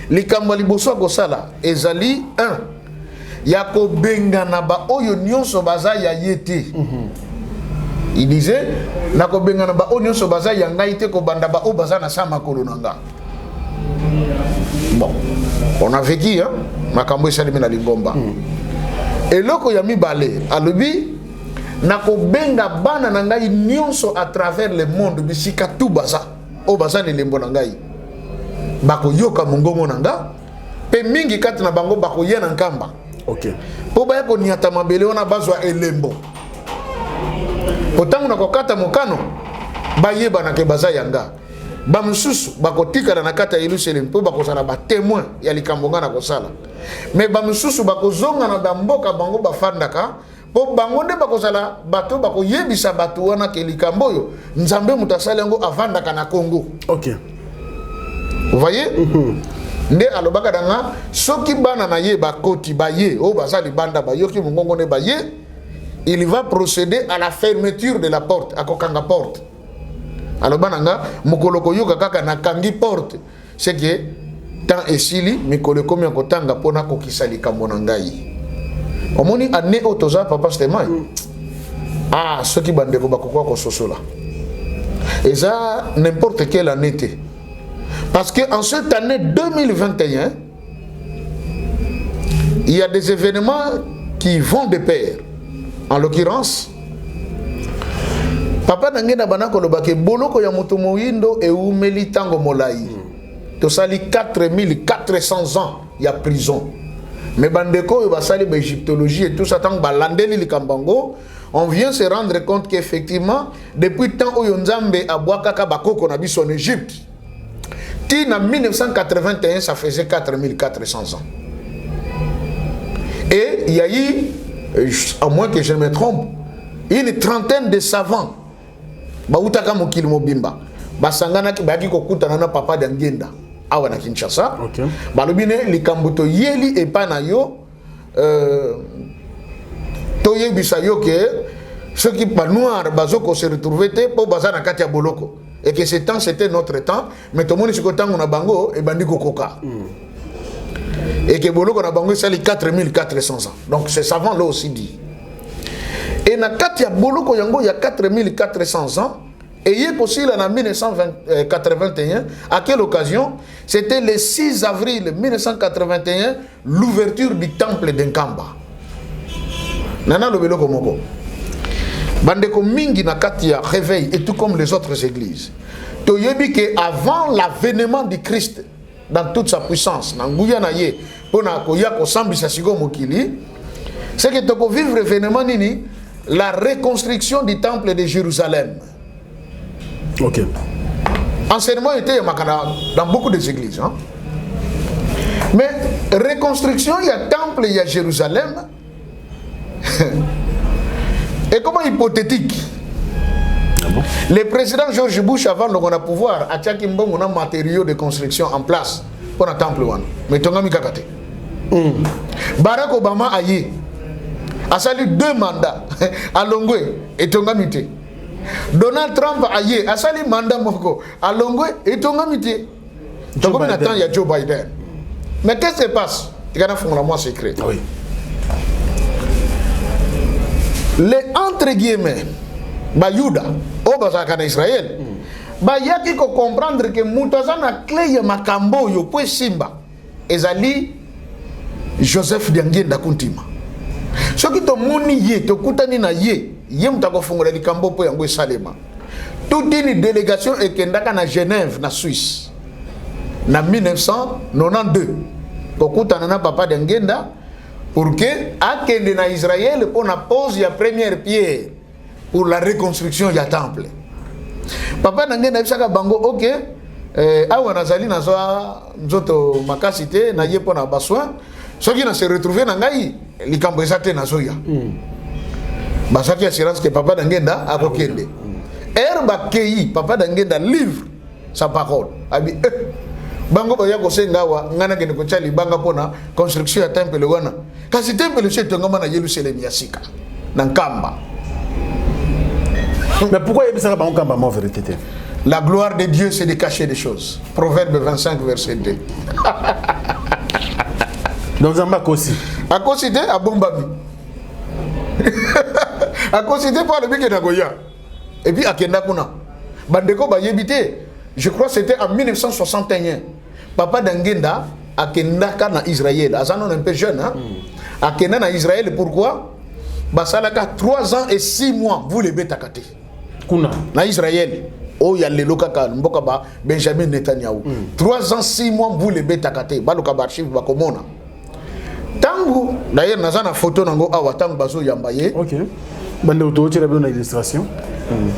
A: Likambo liboso akosala ezali 1 Yako benga na ba oyo nyonso baza ya yete. Il disait nako benga na ba oyo nyonso baza ya ngai te ko banda ba o baza na sama kolonanga. Bon, on a vécu makambo esalemi na lingomba. Eloko ya mibale alobi nako benga bana na ngai nyonso à travers le monde bisika tout baza o baza ni lembo na ngai. Bako yoka mongongo na nga pe mingi kati na bango bako yena nkamba.
C: OK.
A: Po ba ko niata mabele ona bazwa elembo. Potangu na kokata mokano bayeba na ke baza yanga. Ba mususu bakotika na kata Yerusalem po bakozala ba témoin ya likambo ngana kosala. Mais ba mususu bakozonga na damboka bango bafandaka po bango nde bakozala bato bakoyebisa bato wana ke likambo yo Nzambe mutasali yango avandaka na Congo.
C: OK.
A: Vous voyez? Nde alobaka danga soki bana na ye bakoti baye o bazali banda bayoki mongongo ne baye il va procéder à la fermeture de la porte akokanga porte alobana nga mokoloko yoka kaka na kangi porte c'est que tant esili mikolo komi akotanga pona kokisa likambo na ngai omoni ane otoza papa Stémai soki bandeko bakokwa ko sosola eza n'importe quelle année te. Parce qu'en cette année 2021, il y a des événements qui vont de pair. En l'occurrence, Papa Nangena Banako Lobake, Boloko Yamoto Moindo et Oumeli Tango Molai. Tout ça, 4400 ans, il y a prison. Mais Bandeko, il va salir l'égyptologie et tout ça, tant Balandeli Likambango, on vient se rendre compte qu'effectivement, depuis le temps où Yonzambe a Boakaka Bakoko Nabis en Égypte, Qui en 1981, ça faisait 4400 ans. Et il y a eu, à moins que je me trompe, une trentaine de savants. Bautaka Mokili Mobimba. Basangana ki baki kokuta na papa de Ngenda. Awa na Kinshasa.
C: Okay.
A: Balobine likambuto yeli epana yo toye bisayo ke ceux qui pas noirs bazoko se retrouver te pour bazana katia boloko. Et que ce temps c'était notre temps, mais tout le monde se kotango na bango et bandiko koka. Et que boloko na bango c'est les 4400 ans. Donc ces savants là aussi dit. Et na katia boloko yango il y a 4400 ans. Et il est possible en 1981, à quelle occasion? C'était le 6 avril 1981, l'ouverture du temple d'Nkamba. Nana lobelo komoko. Bandeko mingi na katia réveil et tout comme les autres églises. Toyebi que avant l'avènement du Christ dans toute sa puissance, nanguya na ye pona koya ko sambisa sigo mokili, c'est que toko vivre événement nini la reconstruction du temple de Jérusalem.
C: Ok.
A: Enseignement était dans beaucoup des églises. Hein? Mais reconstruction, il y a temple, il y a Jérusalem. Et comment hypothétique? Ah bon? Le président George Bush, avant le pouvoir, a tchaki mbongo na matériaux de construction en place pour un temple. Mais tongami kakate. Barack Obama a eu. A salué 2 mandats à Longwe et Tongamite. Donald Trump a eu a salué mandat moko à Longwe et Tongamite. Donc on attend il y a Joe Biden. Mais qu'est-ce qui se passe? Il y a un moi secret.
C: Oui.
A: Les entre guillemets Bayuda au bazaka na Israël. Ba yaki ko comprendre que mutazana clé ya makambo yo po simba ezali Joseph Diangenda Kuntima. Ce qui to moni ye to kutani na ye mutako fungola likambo po yango esalema. Toute une délégation ekendaka na Genève na Suisse. Na 1992 ko kutana na papa Diangenda pour que akende na Israël pour na pose la première pierre pour la reconstruction du temple. Papa Diangenda bisaka bango OK awa nazali na nzoto makasite na ye pona baswa soki na se retrouver na ngai likambo ezate na zoya basaki assurance que papa Diangenda akokende herba kei papa Diangenda livre sa parole abi bango ba yako senga wa ngana ke ko chali banga pona construction ya temple wana kasi temple chez tongoma na Yerusalem ya sika na Nkamba.
C: Mais pourquoi il y a bango Nkamba en vérité?
A: La gloire de Dieu c'est de cacher des choses. Proverbe 25 verset 2.
C: Donc Zamba aussi.
A: A considérer à Bombabi. A considérer par le mec de Goya. Et puis à Kendakuna. Bandeko ba yebité. Je crois que c'était en 1961. Papa Diangenda a Kendaka na Israël. Azanon un peu jeune hein. A Kendaka na Israël pourquoi? Basalaka 3 ans et 6 mois vous les betakate.
C: Kuna
A: na Israël. Oh ya le lokaka mboka ba Benjamin Netanyahu. 3 ans 6 mois vous les betakate. Baloka ba archive ba komona. Tangu d'ailleurs nazana photo nango awa tangu bazo yambaye.
C: OK. Bande auto tira bien illustration.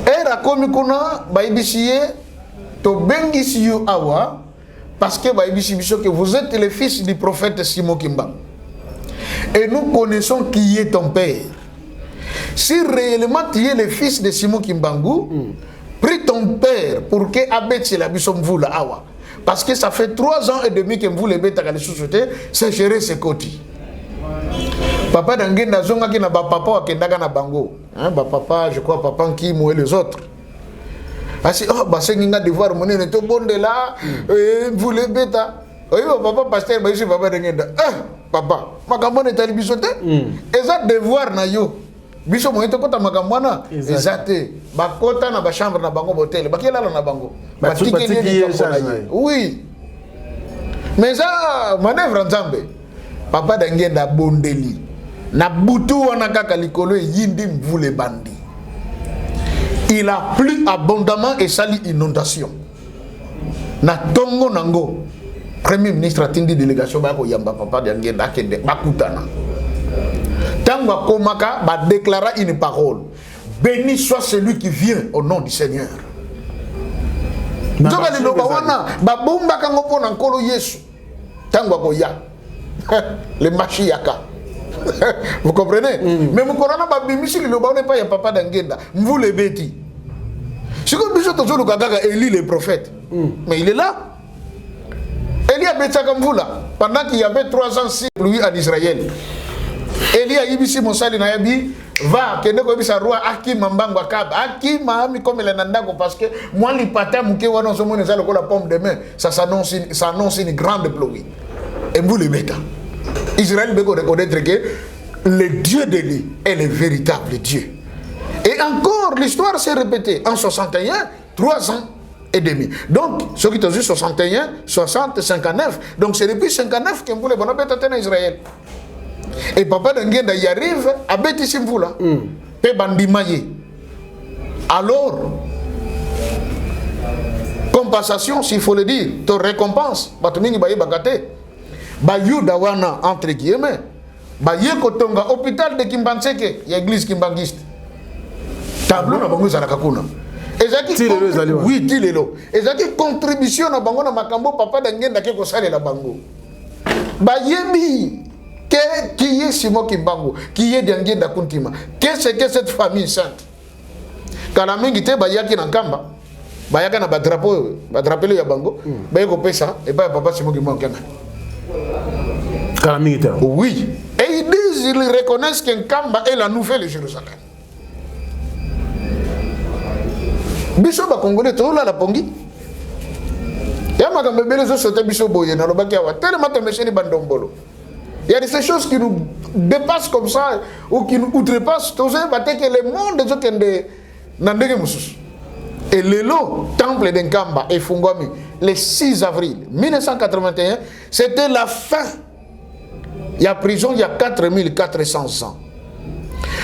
A: Era komi kuna ba ibisiye to bengisi yo awa parce que ba ibisi biso que vous êtes le fils du prophète Simon Kimba. Et nous connaissons qui est ton père. Si réellement tu es le fils de Simon Kimbangu, prie ton père pour que abeti la biso mvula awa. Parce que ça fait 3 ans et demi que vous les bêtes à la société, c'est gérer ses côtés. Papa Diangenda zonga ki na ba papa akendaka na bango. Hein, ba papa, je crois papa Nkimo et les autres. Asi oh ba senginga devoir monene to bonde là, vous les bêtes. Oui, papa pasteur ba ici papa Diangenda. Papa, makambo ne tali bisote. Eza devoir na yo. Biso mo eto kota makambo na ezate. Ba kota na ba chambre na bango hotel. Ba kiela na bango. Ba tikeli oui. Mais ça manœuvre nzambe. Papa Diangenda bondeli. Na butu wana kaka likolo yindi mvule bandi. Il a plu abondamment et sali inondation. Na tongo nango. Premier ministre a tindi délégation ba ko yamba papa Diangenda kende bakutana. Tango komaka ba déclara une parole. Béni soit celui qui vient au nom du Seigneur. nzoka liloba wana babombaka ngo mpona nkolo Yesu tango akoya le Mashiach. Vous comprenez? Mais mon corona babimisi liloba on pas ya papa d'Angenda vous le bêtis. C'est comme biso tozo lukaga Élie le prophète. Mais il est là. Élie a bêta comme vous là pendant qu'il y avait 3 ans si lui en Israël. Élie a yibisi mosali na yabi va kende ko bisa roi Akima mbango akaba Akima mi comme le nandako parce que moi li pata muke wana so mona za la pomme de main ça s'annonce une grande pluie. Et vous le mettez. Israël veut reconnaître que le Dieu d'Élie est le véritable Dieu. Et encore, l'histoire s'est répétée en 61, 3 ans et demi. Donc, ceux qui ont dit 61, 60, 59. Donc, c'est depuis 59 qu'on voulait en Israël. Et papa d'Angenda y arrive à Bétissimvoula. Pe bandimaye. Alors, compensation, s'il faut le dire, ton récompense, batumingi baye bagate. Bayuda wana entre guillemets baye kotonga hôpital de Kimbanseke ya église kimbangiste tableau na bango zalaka kuna ezaki oui tilelo ezaki contribution na bango na makambo papa d'Angenda ke ko salela bango bayebi que qui est Simon Kimbangu qui est d'Angenda Kuntima qu'est-ce que cette famille sainte kala mingi te bayaki na nkamba bayaka na badrapeau ya bango baye ko pesa et ba papa Simon Kimbangu kana. Oui. Et ils disent, ils reconnaissent qu'un Kamba est la nouvelle Jérusalem. Biso ba Congolais to la pongi. Ya makambe bele zo sote biso boye na lobaki awa. Tellement te mecheni bandombolo. Il y a des choses qui nous dépassent comme ça ou qui nous outrepassent. Tous ces batailles que le monde de kende nandege musus. Et le temple d'Enkamba et Fungwami le 6 avril 1981, c'était la fin. Il y a prison, il y a 4400 ans.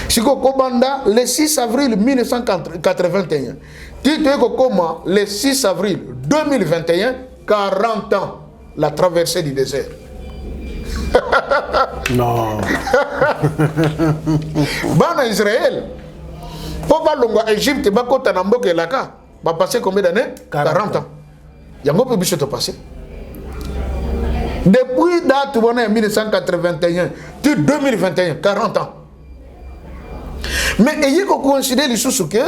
A: Siko Kobanda, le 6 avril 1981. Tito Koma, le 6 avril 2021, 40 ans, la traversée du désert.
C: Non.
A: Bana Israël. Pour pas Égypte, Bakota Namboke et Laka, va passer combien d'années? 40 ans. Il y a un peu de passé. Depuis date 1981, 2021, 40 ans. Mais ayez considéré les choses que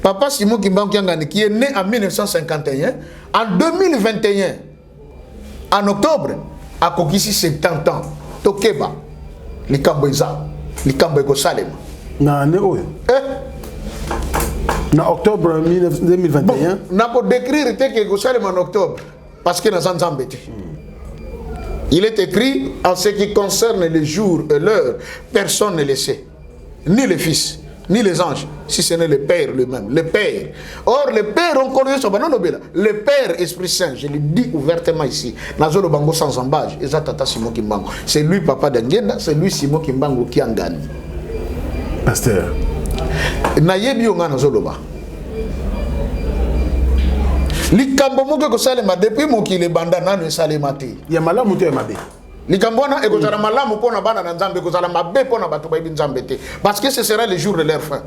A: Papa Simon Kimbangu qui est né en 1951, en 2021, en octobre, a conquis 70 ans. Tokeba, les Kamboïza, les Kamboïgo Salem.
C: En octobre 2021.
A: Bon, on a pour décrire que Gosalem en octobre, parce que nous sommes embêtés. Il est écrit en ce qui concerne les jours et l'heure, personne ne le sait, ni les fils, ni les anges, si ce n'est le Père lui-même, le Père. Or, le Père, on connaît son nom, le Père Esprit Saint, je le dis ouvertement ici, Nazolo Bango sans embâche, et ça, Tata Simon Kimbangu. C'est lui, Papa d'Angenda, c'est lui, Simon Kimbangu, qui en gagne.
C: Pasteur.
A: Nayebi onga nazoloba. Likambo moke ko salema depuis mokile banda nanu salema te.
C: Ya malamu te mabe.
A: Likambo na ekozala malamu pona bana na Nzambe ekozala mabe pona bato ba Nzambe te parce que ce sera le jour de leur fin.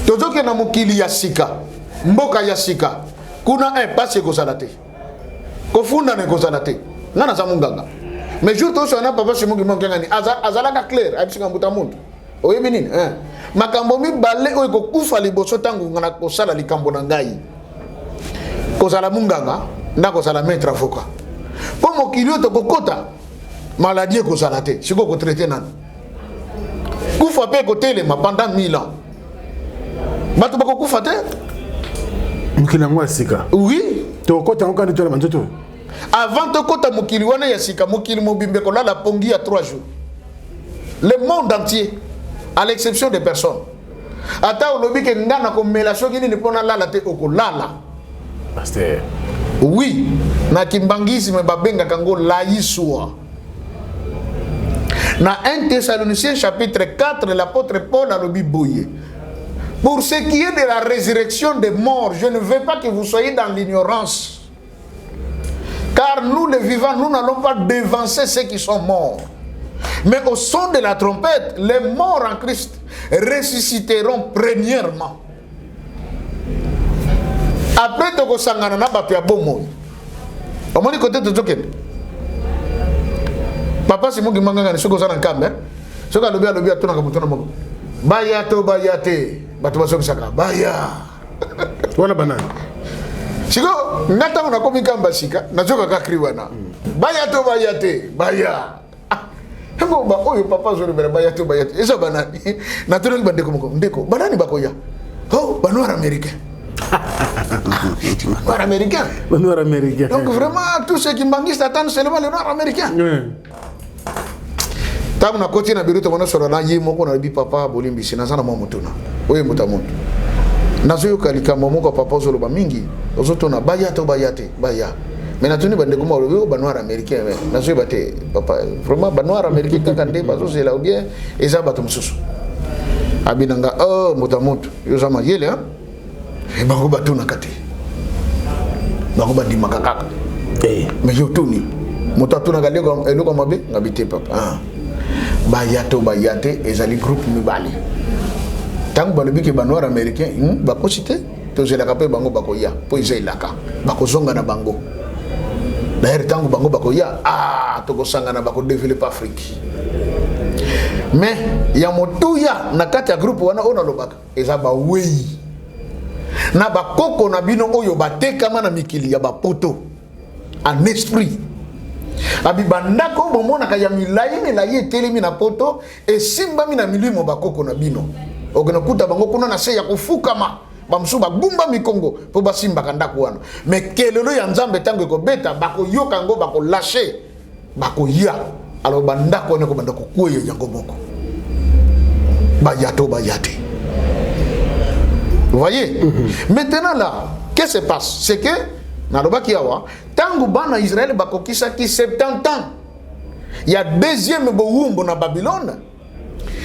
A: Tozoke na mokili ya sika, mboka ya sika. Kuna passe ekozala te. Kofunda ne kozala te. Ngana za munganga. Mais jour to so na papa Simon Kimbangu ngani azala ka clair abisinga mbuta muntu. Oyebi nini makambo mibale oyo kokufa liboso tango ngana kosala likambo na ngai kozala munganga na kozala maître avocat po mokili oyo tokokota maladie kozala te siko kotraite nani kufa mpe kotelema pendant 1000 ans bato bakokufa te
C: mokili yango ya sika
A: oui
C: tokokota yango kandi tola banzoto
A: avant tokota mokili wana ya sika mokili mobimbe kolala pongi ya 3 jours le monde entier à l'exception des personnes. Ata olobi ke ngana ko melasho kini ni pona lala te okolala.
C: Pasteur.
A: Oui, na kimbangisme babenga kango laïswa. Na 1 Thessaloniciens chapitre 4, l'apôtre Paul a lobi boye. Pour ce qui est de la résurrection des morts, je ne veux pas que vous soyez dans l'ignorance. Car nous les vivants, nous n'allons pas devancer ceux qui sont morts. Mais au son de la trompette, les morts en Christ ressusciteront premièrement. Après toko sangana na bato ya bomo. Omoni côté de token. Papa si mongi manganga ni soko sana nkambe. Soka lobi atuna ka mutuna moko. Baya to bayate. Bato baso saka. Baya.
C: Wana banana.
A: Siko ngata na komi kamba sika na joka ka kriwana. Baya to bayate. Baya. Hemo ba oyo papa zori bera baya to bayate. Esa banani. Na tuna bandeko moko. Ndeko. Banani bakoya. Oh, Banoir américain. Noir américain.
C: Noir américain.
A: Donc vraiment, tous ceux qui manguisent attendent seulement le noir américain. Tamu na koti na biruto mwana soro na ye moko na bi papa bolimbi sina sana mwa mutuna. Oye mutamuntu. Nazo yo kalika momoko papa zolo ba mingi. Ozoto na baya to bayate, baya. Mais na tuni bande kuma lo ba noir américain. Nazo yo bate papa vraiment ba noir américain kakande bazo c'est là ou bien eza bato mususu. Abinanga oh mutamuntu. Yo zama yele hein. Bango batuna kati. Bango bandima kakaka. Mais yo tuni. Moto atuna galego eloko mabe ngabite papa. Bayato bayate ezali groupe mibali. Tango balobi ke ba noir américain, bako cité to zela kapé bango bako ya, po izelaka. Bako zonga na bango. D'ailleurs tango bango bako ya, to ko sanga na bako développer Afrique. Mais ya motuya na kati ya groupe wana ona lobaka ezaba wei. Na bakoko na bino oyo batekama na mikili ya bapoto en esprit abibandako bomona ka ya milayi telemi na poto esimbami na milimo bakoko na bino ogena kuta bango kuna na se ya kufukama bamsu bagumba mikongo po basimba kandako wana mais kelelo ya nzambe tango ko beta bako yoka ngo bako lâcher bako ya alors bandako ne ko bandako kuye yango moko bayato bayate. Vous voyez? Maintenant là, qu'est-ce qui se passe? C'est que, tangu bana Israël bakokisa ki 70 ans. Il y a deuxième boumbo na Babylone.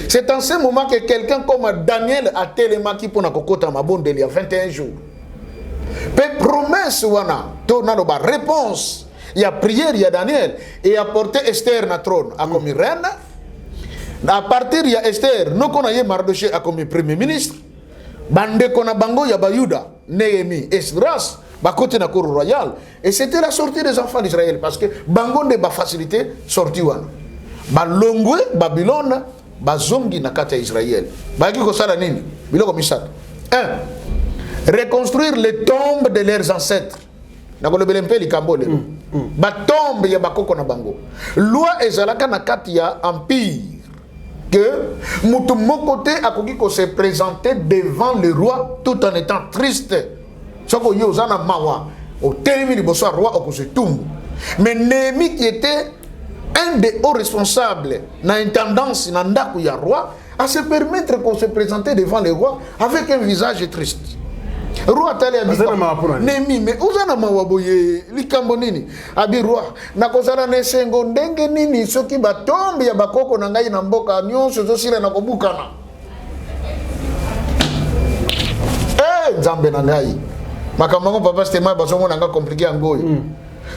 A: C'est en ce moment que quelqu'un comme Daniel a télémaki pour na kokota mabonde il y a 21 jours. Pe promesse wana, to na ba réponse. Il y a prière, il y a Daniel et apporté Esther na trône a comme reine. À partir il y a Esther, nous connaissons Mardoché a comme premier ministre. Bande kona bango ya Bayuda, Néhémie, Esdras, bakote na cour royale. Et c'était la sortie des enfants d'Israël parce que bango ne ba facilité sorti wana. Ba longwe Babylone, ba zongi na kata Israël. Ba ki ko sala nini? Biloko misat. 1. Reconstruire les tombes de leurs ancêtres. Na ko lebele mpe likambo le. Ba tombe ya bakoko na bango. Loi ezalaka na kati ya empire. Que Moutoumoko a se présenter devant le roi tout en étant triste. Soko yozana mawa au terme du bonsoir roi au se tombe. Mais Néhémie qui était un des hauts responsables na intendance na ndaku ya roi à se permettre qu'on se présenter devant le roi avec un visage triste. Roi tali abika Néhémie mais uzana mawaboye likambo nini abi roi nakozala nesengo ndenge nini soki batombe ya bakoko na ngai na mboka nyonso zosila na kobukana nzambe na ngai makambo papa stema basomo na nga compliqué ngoyo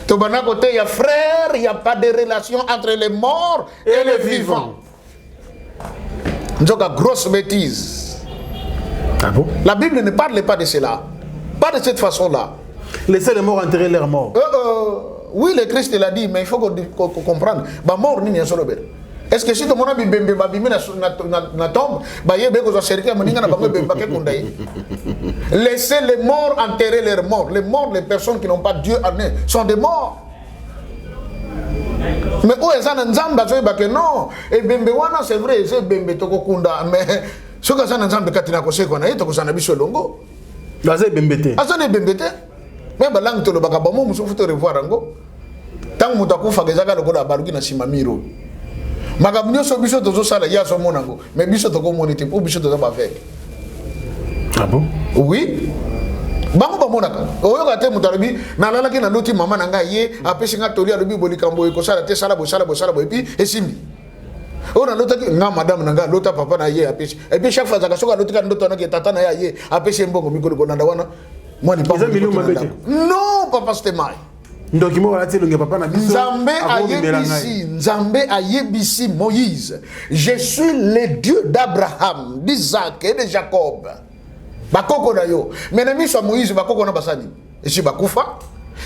A: to banako te ya frère il y a pas de relation entre les morts et les vivants nzoka grosse bêtise. Ah bon? La Bible ne parle pas de cela. Pas de cette façon-là.
C: Laissez les morts enterrer leurs morts.
A: Oui, le Christ l'a dit, mais il faut qu'on comprenne. Ba mort ni ya solo bel. Est-ce que si tout le monde bimbe babimi na tombe, ba yebe ko serika moninga na bango bemba ke kundai. Laissez les morts enterrer leurs morts. Les morts, les personnes qui n'ont pas Dieu en eux, sont des morts. Mais où est-ce que nzamba zo ba que non? Et bembe wana c'est vrai, c'est bembe to kunda mais soka sana nzambe katina kosekwa na yeto kozana biso longo
C: gaze bembete
A: azone bembete même balang to lobaka bamo musufu to revoir ngo tangu mutakufa gezaka lokola baluki na simamiro makamnyo so biso tozo sala ya so monango mais biso to ko moniter pour biso to ba avec.
C: Ah bon?
A: Oui. Bango ba monaka oyoka te mutalobi na lalaki na loti mama na ngai ye apesi nga toli alobi bolikambo ko sala te sala bo et puis esimbi. On a l'autre nga madame nanga l'autre papa na ye apesi et puis chaque fois zaka soka l'autre kan l'autre na ke tata na ya ye apesi mbongo mikolo bonanda wana moi ni pas non papa Stemai
C: ndoki mo wala telo nge papa na biso
A: Nzambe ayebisi Moïse je suis le Dieu d'Abraham d'Isaac et de Jacob bakoko na yo mais na miso Moïse bakoko na basani et si bakufa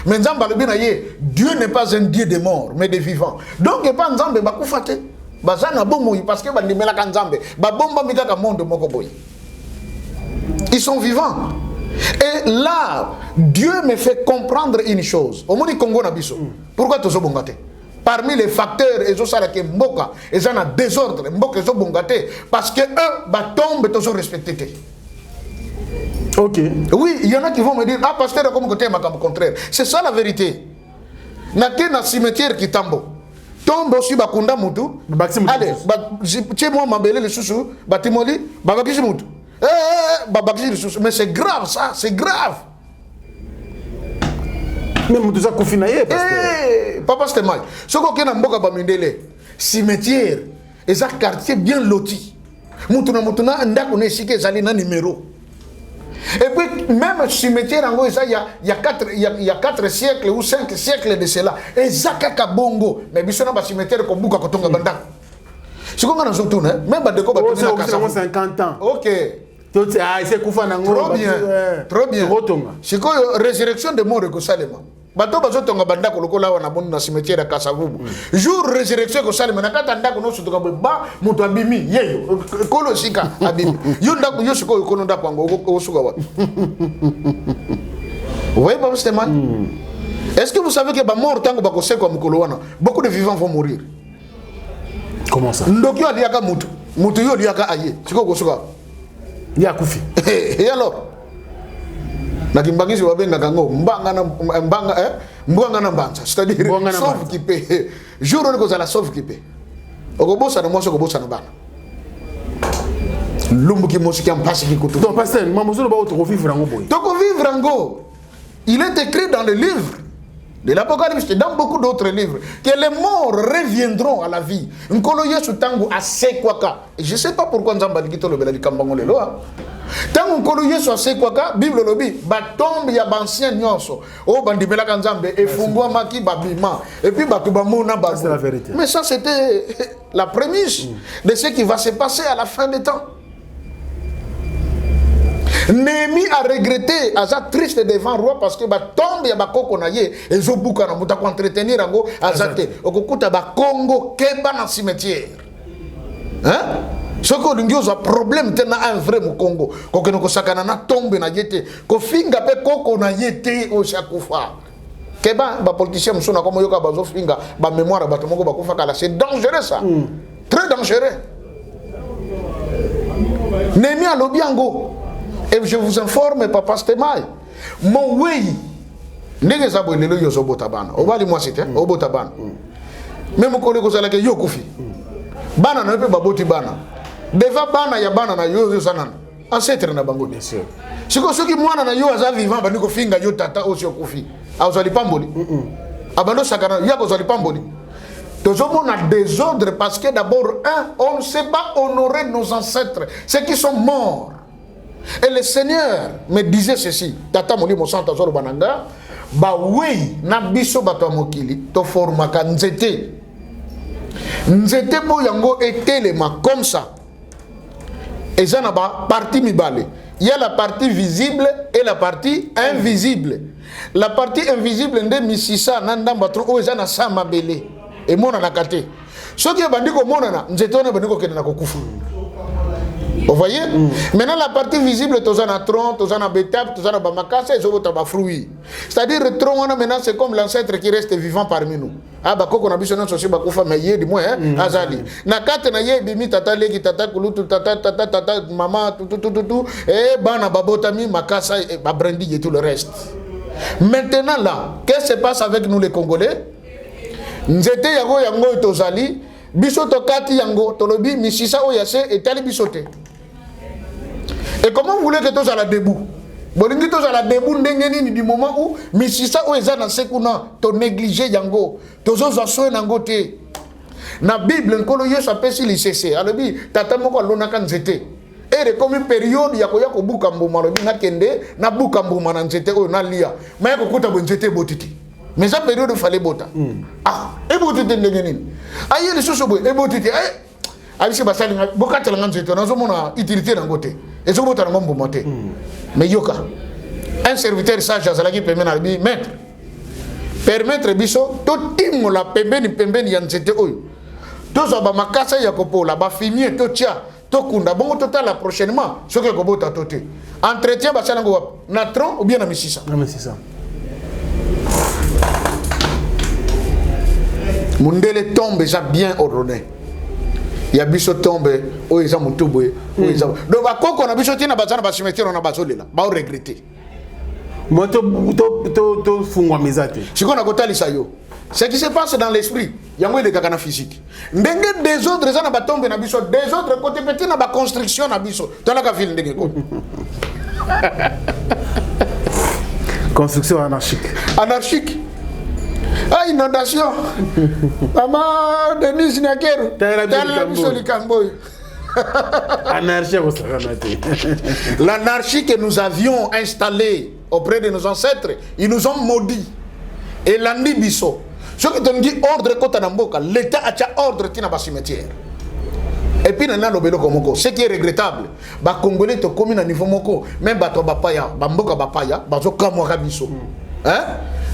A: mais nzambe alobi na ye Dieu n'est pas un Dieu des morts mais des vivants donc et pas nzambe bakufa te bazana bomo parce que bandimela ka nzambe babomba mikaka monde moko boy ils sont vivants. Et là, Dieu me fait comprendre une chose. Au monde Congo na biso. Pourquoi tu es bongate? Parmi les facteurs, ils ont ça que mboka, ils ont un désordre, mboka ils ont bongate parce que eux ba tombe ils ont respecté.
C: OK.
A: Oui, il y en a qui vont me dire ah pasteur comme côté ma contraire. C'est ça la vérité. Na ke na cimetière qui tambo. Tombe aussi bakunda mutu. Allez, tiens moi mabele le chouchou, batimoli, babakisi mutu. Mais c'est grave ça, c'est grave.
C: Mais tout ça confinaye
A: papa c'était mal. Ce qu'on a mboka bamindele, cimetière, et un quartier bien loti. Mutuna ndako ne sike zali na numéro. Et puis même cimetière en gros il y a 4 siècles ou 5 siècles de cela. Et zakaka bongo, mais bisona ba cimetière ko buka ko tonga bandako. Ce qu'on a surtout même ba deko ba
C: tonga 50 ans.
A: OK.
C: C'est
A: trop bien, trop bien. C'est quoi résurrection de mort que Salema. Bato bazo tonga banda ko lokola wana bonu na cimetière ya Kasavubu. Jour résurrection ko Salema na kata ndako no sutuka ba mutu abimi yeyo kolo sika abimi. Yo ndako yo siko ko ndako ngo ko suka wa. Vous voyez pas ce man? Est-ce que vous savez que ba mort tango ba ko seko mukolo wana beaucoup de vivants vont mourir.
C: Comment ça?
A: Ndokyo aliaka mutu yo aliaka aye. Siko ko suka.
C: Ya kufi.
A: Et alors na kimbangisi wabenga kango mbanga na mbanga c'est-à-dire sauve qui paie jour on ko za la sauve qui paie okobosa na moso kobosa na bana lumbu ki mosi ki ampasi ki kutu
C: donc pasteur mamozolo ba to vivre ngo boy
A: to vivre ngo il est écrit dans le livre de l'Apocalypse et dans beaucoup d'autres livres que les morts reviendront à la vie. Nkolo yesu tangu asekwaka. Je sais pas pourquoi nzamba likito lobela likambango lelo. Tangu nkolo yesu asekwaka, Bible lobi ba tombe ya bancien nyonso. O bandibela ka nzambe efungwa maki babima et puis ba tubamona ba.
C: C'est la vérité.
A: Mais ça c'était la prémisse de ce qui va se passer à la fin des temps. Néhémie a regretté, a triste devant le roi parce que ba tombe ya bakoko na ye ezobuka na muta ko entretenir ngo azate okukuta ba Congo keba na cimetière. Hein? Soko lingioza problème tena un vrai mu Congo. Ko keno ko sakana na tombe na yete, ko finga pe koko na yete o shakufa. Keba ba politicien musona comme yoka bazo finga ba mémoire ba tomoko ba kufa kala, c'est dangereux ça. Très dangereux. Néhémie a lobiango. Et je vous informe, papa Stemai, mon oui, n'est-ce pas le yo zobotabana. On va les moi c'était, au botabana. Même mon collègue aux que yo kufi. Bana ne peut pas boti bana. Deva bana ya bana na yo sanan. Ancêtre na bango bien sûr. C'est que ceux qui moi na yo aza vivant bani ko finga yo tata aussi kufi. A ozali pamboli. Abando sakana ya kozali pamboli. Toujours on a désordre parce que d'abord on ne sait pas honorer nos ancêtres, ceux qui sont morts. Et le Seigneur me disait ceci, tata moli mo santa zolo bananga, ba oui na biso bato mokili to forma ka nzete. Nzete bo yango etelema comme ça. Et ça na ba partie mibale. Il y a la partie visible et la partie invisible. La partie invisible nde misisa na ndamba tro o ezana sa mabele. Et mona na kate. Soki bandiko mona na nzete ona bandiko kene na kokufu. Vous voyez? Maintenant, la partie visible, tu as un tronc, tu as un bétap, tu as un bamakasa, et tu as un fruit. C'est-à-dire, le tronc, maintenant, c'est comme l'ancêtre qui reste vivant parmi nous. Ah, bah, quand on a besoin de se faire, mais il y a du moins, Azali. Nakate na ye, bimi, tata, legi, tata, kulutu, tata, maman, tout, et bana, babotami, makasa, et babrandi, et tout le reste. Maintenant, là, qu'est-ce qui se passe avec nous, les Congolais? Nzete yango yango tozali, bisoto kati yango, tolobi, misisa oyase, et tali bisote. Et comment vous voulez que tous à la debout? Bolingi tous à la debout ndengeni du moment où misisa o eza na sekuna to négliger yango tozo za soe nango te. Na Bible nkolo yesu apesi lisese alobi tata moko alonaka nzete. Et comme une période ya ko buka mbuma lobi na kende na buka mbuma na nzete o na lia. Mais ko kuta bo nzete botiti. Mais ça période fallait bota. Ah, e botiti ndengeni. Aye le soso bo e botiti. Alisi basali bokatela nzete na zo mona utilité nango te. Et ce que vous avez monté. Mais yoka, un serviteur sage azalaki pembeni albi maître. Permettre biso to timo la pembeni ya nzete oyo. To zo ba makasa ya kopola ba fumier to tia to kunda bongo total prochainement ce que kobota toté. Entretien ba salango wap na tron ou bien na misisa.
C: Na misisa.
A: Mundele tombe ça bien ordonné. Ya biso tombe o eza mutuboye o eza. Donc ba koko na biso tina bazana ba cimetière na bazolela ba regretter.
C: Moi to fungwa mezate.
A: Siko na kotalisa yo. Ce qui se passe dans l'esprit, yango ile kaka na physique. Ndenge des autres za na ba tombe na biso, des autres côté petit na ba construction na biso. Tala ka ville ndenge ko.
C: Construction anarchique.
A: Anarchique. Ah, inondation. Maman Denise Nakeru. Tala biso likamboy. L'anarchie que nous avions installée auprès de nos ancêtres, ils nous ont maudits. Et l'andi biso. Ce qui te dit ordre kota namboka, l'État a ordre tina ba cimetière. Et puis nana lobelo komoko, ce qui est regrettable, ba Congolais to komi na niveau moko, même bato bapaya, ba mboka bapaya, bazo kamwa biso. Hein?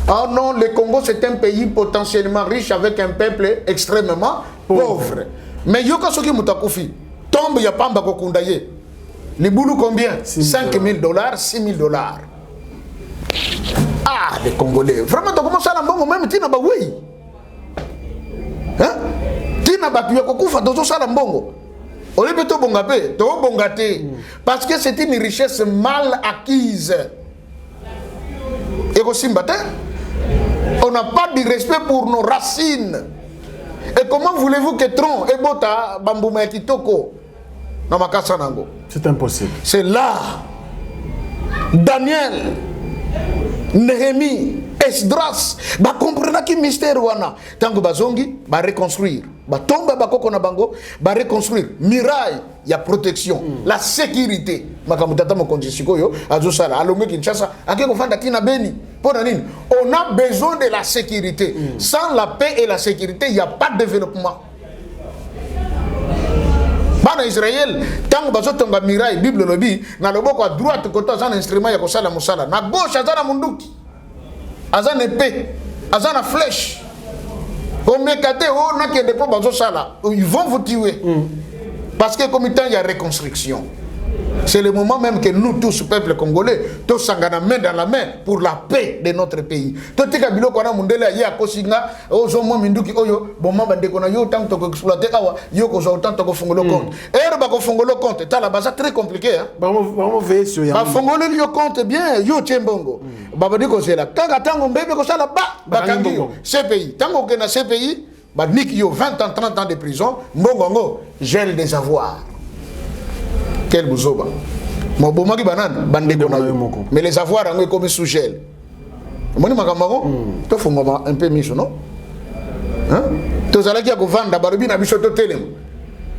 A: Oh non, le Congo c'est un pays potentiellement riche avec un peuple extrêmement pauvre. Mais yoka soki mutakufi, tombe ya pamba kokundaye. Les boulous combien? 5 000 $, 6 000 $. Ah, les Congolais. Vraiment, tu commences à l'embongo même, tu n'as pas oui. Hein? Tu n'as pas pu faire tout ça l'embongo. On est plutôt bongapé, tu bongate. Parce que c'est une richesse mal acquise. Et aussi, on n'a pas de respect pour nos racines. Et comment voulez-vous que Tron et Bota Bambouma Kitoko dans ma casa nango?
C: C'est impossible.
A: C'est là. Daniel, Néhémie, Esdras, ba comprendre qui mystère wana. Tango bazongi, ba reconstruire. Ba tomba ba koko na bango, ba reconstruire. Miraille, il y a protection, la sécurité. Makamutata mo konjisiko yo, azosala, alongo Kinshasa, akeko fanda tina beni. On a besoin de la sécurité. Sans la paix et la sécurité, il n'y a pas de développement. Bana Israël, tant que bazotonga miraille, Bible lobi, na loboko à droite côté un instrument ya kosala musala, na gauche azana munduki, azana épée, azana flèche. Au mekate o na ke depo bazosala, ils vont vous tuer. Parce que comme temps il y a reconstruction. C'est le moment même que nous tous, peuple congolais, tous s'engagons main dans la main pour la paix de notre pays. Tout ce que nous avons dit, il y a Kosinga, Ozomo Minduki Oyo, Bomba Bandekona, yo tant que exploiter Awa, yo Kozo tant que Fongolo compte. Et Bako Fongolo compte, t'as la base très compliqué.
C: Vamos ver sur
A: Yambo. Fongolo yo compte bien, yo Tchembongo. Babadiko c'est là. Quand Tango Mbebe Kosala Ba, Bakangio, CPI. Tango Kena CPI, Badnik yo 20 ans, 30 ans de prison, Mbongo, gèle des avoirs. Quel bouzoba. Mais les avoirs ont comme sous gel. Moni makamako, to fonga un peu miso non? Hein? To zalaki ya kovanda barubi na biso to telem.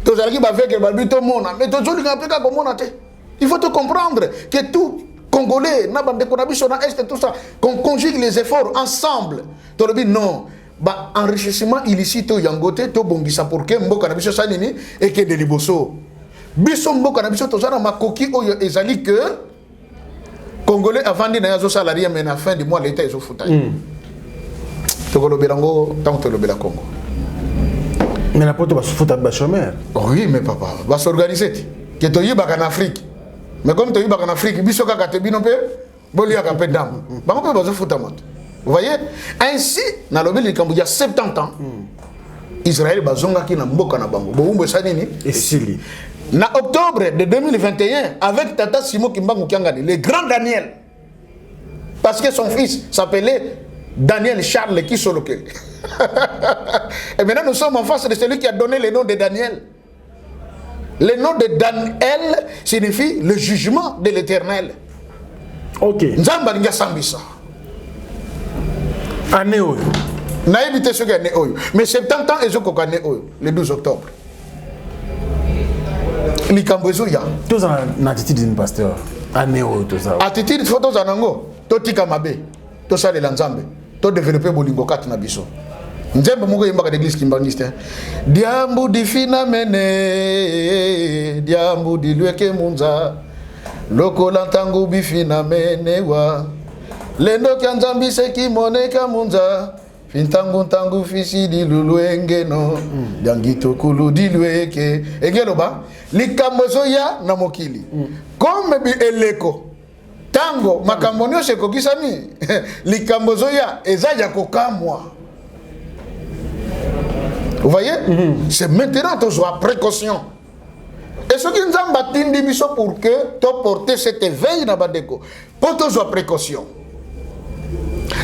A: To zalaki ba veke barubi to mona, mais to zoli na peka ko mona te. Il faut te comprendre que tout Congolais na bande ko na biso na est tout ça, qu'on conjugue les efforts ensemble. To rebi non. Ba enrichissement illicite to yangote to bongisa pour que mboka na biso sanini et que de liboso. Bisombo kana biso tozana makoki oyo ezali que Congolais avant de nazo salarié mais à fin du mois l'état ezo futa. Tokolo belango tant que le bela Congo.
C: Mais la poto va se foutre à chômeur.
A: Oui mais papa, va s'organiser. Que to yiba en Afrique. Mais comme to yiba en Afrique, biso ka te bino pe bolia ka pe dam. Ba ko va se foutre mot. Vous voyez? Ainsi na lobeli kambu ya 70 ans. Israël bazonga ki na mboka na bango. Bo umbo sanini
C: et sili.
A: En octobre de 2021, avec Tata Simo Kimbangu Kiangani, le grand Daniel, parce que son fils s'appelait Daniel Charles Kisoloke. Et maintenant, nous sommes en face de celui qui a donné le nom de Daniel. Le nom de Daniel signifie le jugement de l'Éternel.
C: Ok.
A: Nzamba Nga Sambisa.
C: Année oyo.
A: Na évité ce qu'il y a oyo. Mais 70 ans, ils ont kokané oyo, le 12 octobre. Likambozo ya.
C: Tous en attitude d'un pasteur. Année oyo tout ça.
A: Attitude photo zanango. To tika mabe. To sale la nzambe. To développer bolingo kat na biso. Nzembe moko yembaka d'église kimbangiste. Diambu difina mene. Diambu dilweke munza. lokola ntango bifina menewa lendo kyanzambi seki moneka munza fintangu fisi dilulu engeno yangito kulu dilweke engelo ba likambo zoya na mokili comme bi eleko tango makambo nyonso ekokisami likambo zoya eza ya kokamwa. Vous voyez? C'est maintenant que tu as précaution. Et ce qui nous a battu pour que tu portes cet éveil dans Badeko. Pour que tu aies précaution.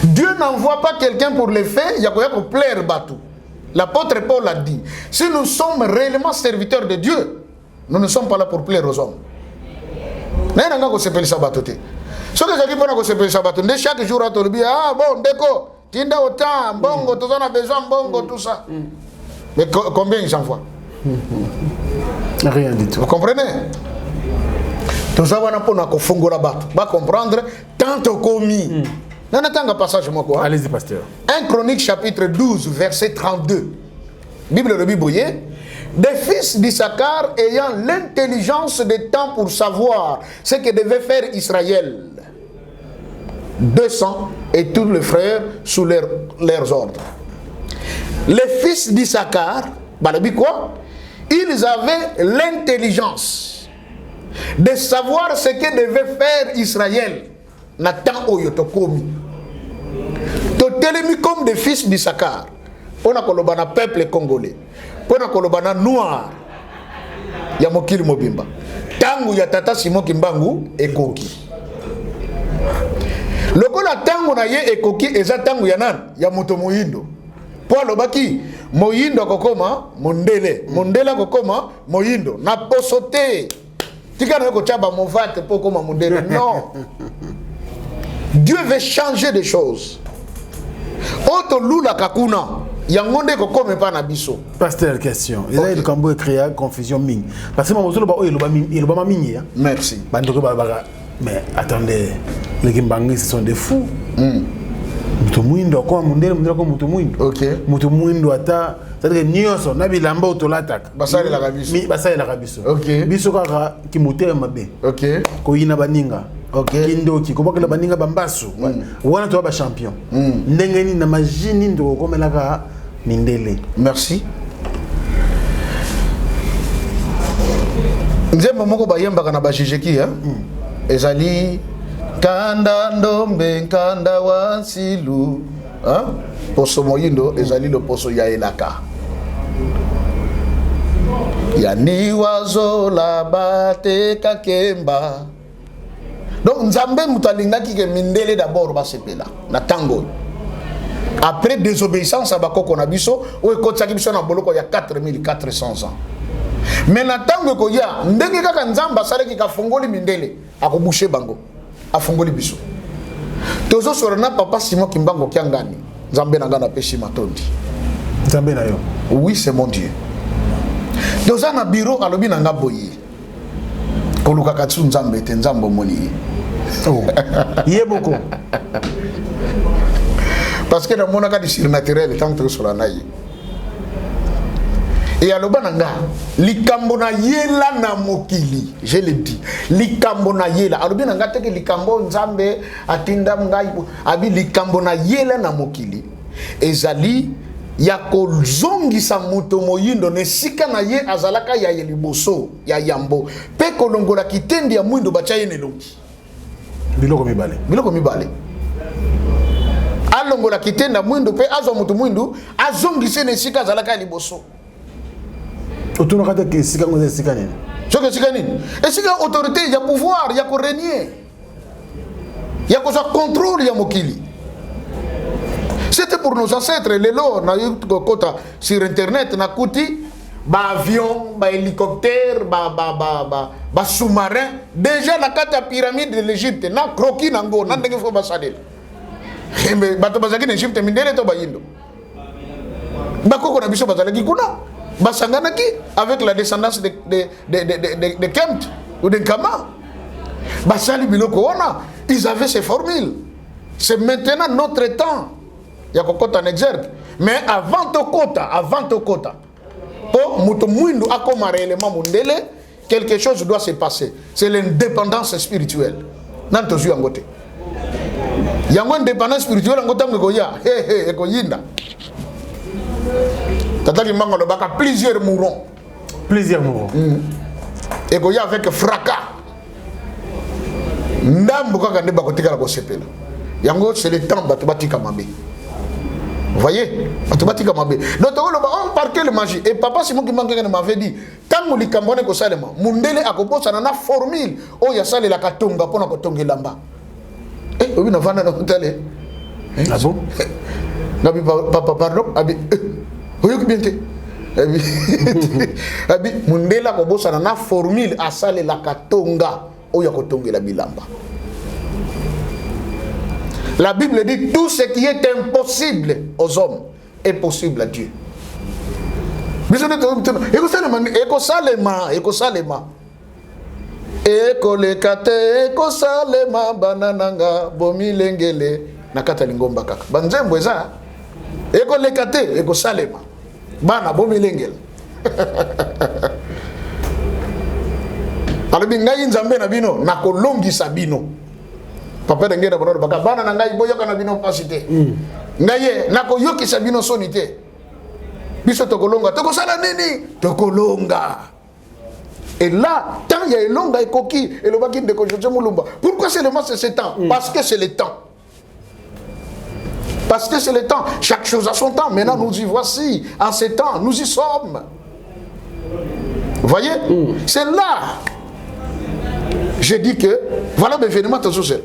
A: Dieu n'envoie pas quelqu'un pour les faire, il y a pour plaire Batou. L'apôtre Paul a dit, si nous sommes réellement serviteurs de Dieu, nous ne sommes pas là pour plaire aux hommes. Mais il y a un s'appelle Sabatoté. Ce que j'ai dit pour s'appelle Sabatoté, chaque jour à Tolbi, ah bon, déco, tinda autant, bongo, tout ça on a besoin, bongo, tout ça. Mais combien ils envoient?
C: Rien du tout.
A: Vous comprenez? Tout ça on a pas comprendre tant commis. Non, attends un passage moi quoi.
C: Allez-y pasteur.
A: 1 Chronique chapitre 12 verset 32. Bible de Bibouye. Des fils d'Issachar ayant l'intelligence des temps pour savoir ce que devait faire Israël. 200 et tous les frères sous leurs ordres. Les fils d'Issachar, quoi? Ils avaient l'intelligence de savoir ce que devait faire Israël. Nathan Oyotokomi. Totelemi comme des fils d'Issachar. On a kolobana peuple congolais. On a kolobana noir. Ya mokili mobimba. Tangu ya tata Simon Kimbangu ekoki. Lokola tangu na ye ekoki eza tangu ya nan ya moto moyindo. Po lobaki moyindo kokoma mondele. Mondele kokoma moyindo. Na posote. Tika na ko chaba movate po koma mondele. Non. Dieu veut changer des choses. Auto lula kakuna. Yangonde ko comme pas na biso.
C: Pasteur, question. Il a le cambo créé confusion ming. Parce que moi il ba ming.
A: Merci.
C: Bandoko ba. Mais attendez, les Kimbangi ce sont des fous. Mutu muindo kwa mundele mundele mutu muindo.
A: OK.
C: Mutu muindo ata c'est-à-dire nyonso na bilamba otolata.
A: Basale la kabiso.
C: Mi basale la kabiso.
A: OK.
C: Biso kaka kimutema mabe.
A: OK.
C: Ko yina baninga.
A: OK.
C: Kindoki ko bakela baninga bambasu. Wana to ba champion. Ndengeni na majini ndo komelaka mindele.
A: Merci. Nzembo moko bayemba kana ba jijeki hein. Ezali kanda ndombe kanda wansilu hein? Poso moyindo ezali le poso ya elaka. Yani wazo la bate kakemba. Donc nzambe mutalingaki ke mindele d'abord ba sepela na tango. Après désobéissance à bakoko na biso o ekotsaki biso na boloko ya 4400 ans. Mais na tango ko ya ndenge kaka nzamba saleki ka fongoli mindele akobushe bango afongoli biso. Tozo sorona papa Simon Kimbango kiangani nzambe na ngana peshi matondi.
C: Nzambe na yo.
A: Oui, c'est mon Dieu. Tozo na bureau alobi na ngaboyi. Koluka katsu nzambe te nzambo moni.
C: Oh. Yeboko.
A: Parce que dans mon cas de surnaturel tant que sur la naïe. Et aloba nanga likambo na yela na mokili, je le dis. Likambo na yela alobi nanga teke likambo nzambe atinda ngai abi likambo na yela na mokili. Ezali ya kozongisa muto moyindo ne sika na ye azalaka ya liboso ya yambo pe kolongola kitendi ya mwindo bacha ye nelongi.
C: Biloko mibale.
A: Biloko mibale. Alongola kitenda mwindo pe azo mutu mwindo azongise ne sika azalaka ya liboso.
C: Otuno kata ke sika ngoze sika nini?
A: Choke sika nini? Et sika autorité, il y a pouvoir, il y a ko régner. Il y a ko sa contrôle ya mokili. C'était pour nos ancêtres les lots na kota sur internet na kuti ba avion, ba hélicoptère, ba sous-marin. Déjà la carte pyramide de l'Égypte na croquis nango na ndenge fo ba sadel. Mais bato bazaki na Égypte mindele to ba yindo. Ba koko na biso bazalaki kuna. Basanganaki avec la descendance de Kempt ou de Kama. Basali biloko wana, ils avaient ces formules. C'est maintenant notre temps. Il y a kokota en exergue. Mais avant to kota, po muto mwindo akoma réellement mundele, quelque chose doit se passer. C'est l'indépendance spirituelle. Nan tozu angote. Yango indépendance spirituelle angota ngoya. Ekoyinda. Tataki mango le baka plusieurs mourront.
C: Plusieurs mourront.
A: Ekoya avec fracas. Ndambo kaka ndeba kotika la kosepela. Yango c'est le temps batubatika mabe. Vous voyez? Batubatika mabe. Donc on parle que le magie. Et papa Simon qui m'avait dit, tant que likambone ko salema, mundele akobosa na formule o ya sale la katonga pona kotonga lamba. Oui, na vana na hotele.
C: Ah bon?
A: Nabi papa pardon, abi oyo kibiente. Abi mundele akobosa na formule a sale la katonga o ya kotonga la bilamba. La Bible dit tout ce qui est impossible aux hommes est possible à Dieu. Ekosalema banananga bomilengele nakata lingomba kaka. Banzembo eza ekolekate ekosalema bana bomilengele. Alobi ngai nzambe na bino nakolongisa bino. Papa ngenda bono baka bana na ngai boyoka na bino pasite. Ngaye nakoyokisa bino sonite. Biso tokolonga tokosala nini? Tokolonga. Et là, tant il y a une longue coquille et le bakin de Kojoje Moulumba. Pourquoi seulement c'est ce temps? Parce que c'est le temps. Parce que c'est le temps. Chaque chose a son temps. Maintenant, nous y voici. En ce temps, nous y sommes. Vous voyez? C'est là. J'ai dit que, voilà l'événement de Joseph.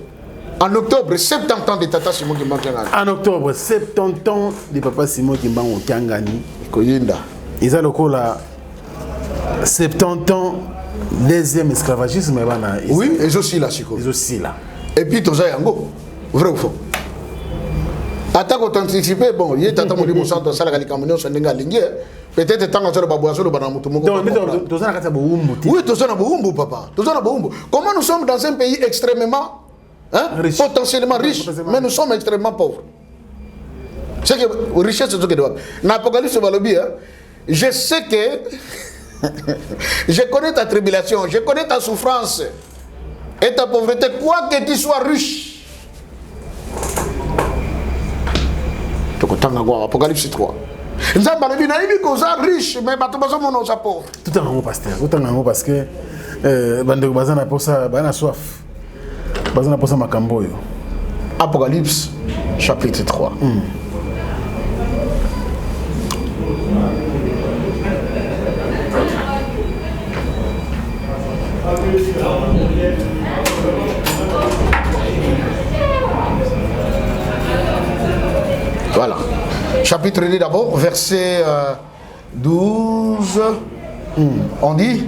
A: En octobre, 70 ans de Tata Simon Kimba Kangani.
C: En octobre, 70 ans de Papa Simon Kimba Kangani.
A: Koyinda.
C: Ils ont le coup là. 70 ans, deuxième esclavagisme.
A: Oui, et aussi là, Chico.
C: Ils aussi là.
A: Et puis, Toza Yango. Vrai ou faux? Attaque authenticité, bon, il y a Tata Moudi Moussanto, Salakali Kamounion, Sandenga Lingue. Peut-être tant que le Babouazo, le Banamoutou. Oui, Toza Naboumbu, papa. Toza Naboumbu. Comment nous sommes dans un pays extrêmement riche, potentiellement riche, mais nous sommes extrêmement pauvres. C'est que richesse, c'est ce que doit. L'Apocalypse va le dire. Je sais que je connais ta tribulation, je connais ta souffrance et ta pauvreté, quoi que tu sois riche. Apocalypse 3. Nous avons riche, mais nous sommes pauvres.
C: Tout en haut, pasteur. Tout en haut, parce que Bazana pour ça, Bazana soif. Bazana pour ça, Makamboyo.
A: Apocalypse chapitre 3. Voilà. Chapitre 2 d'abord, verset 12. On dit.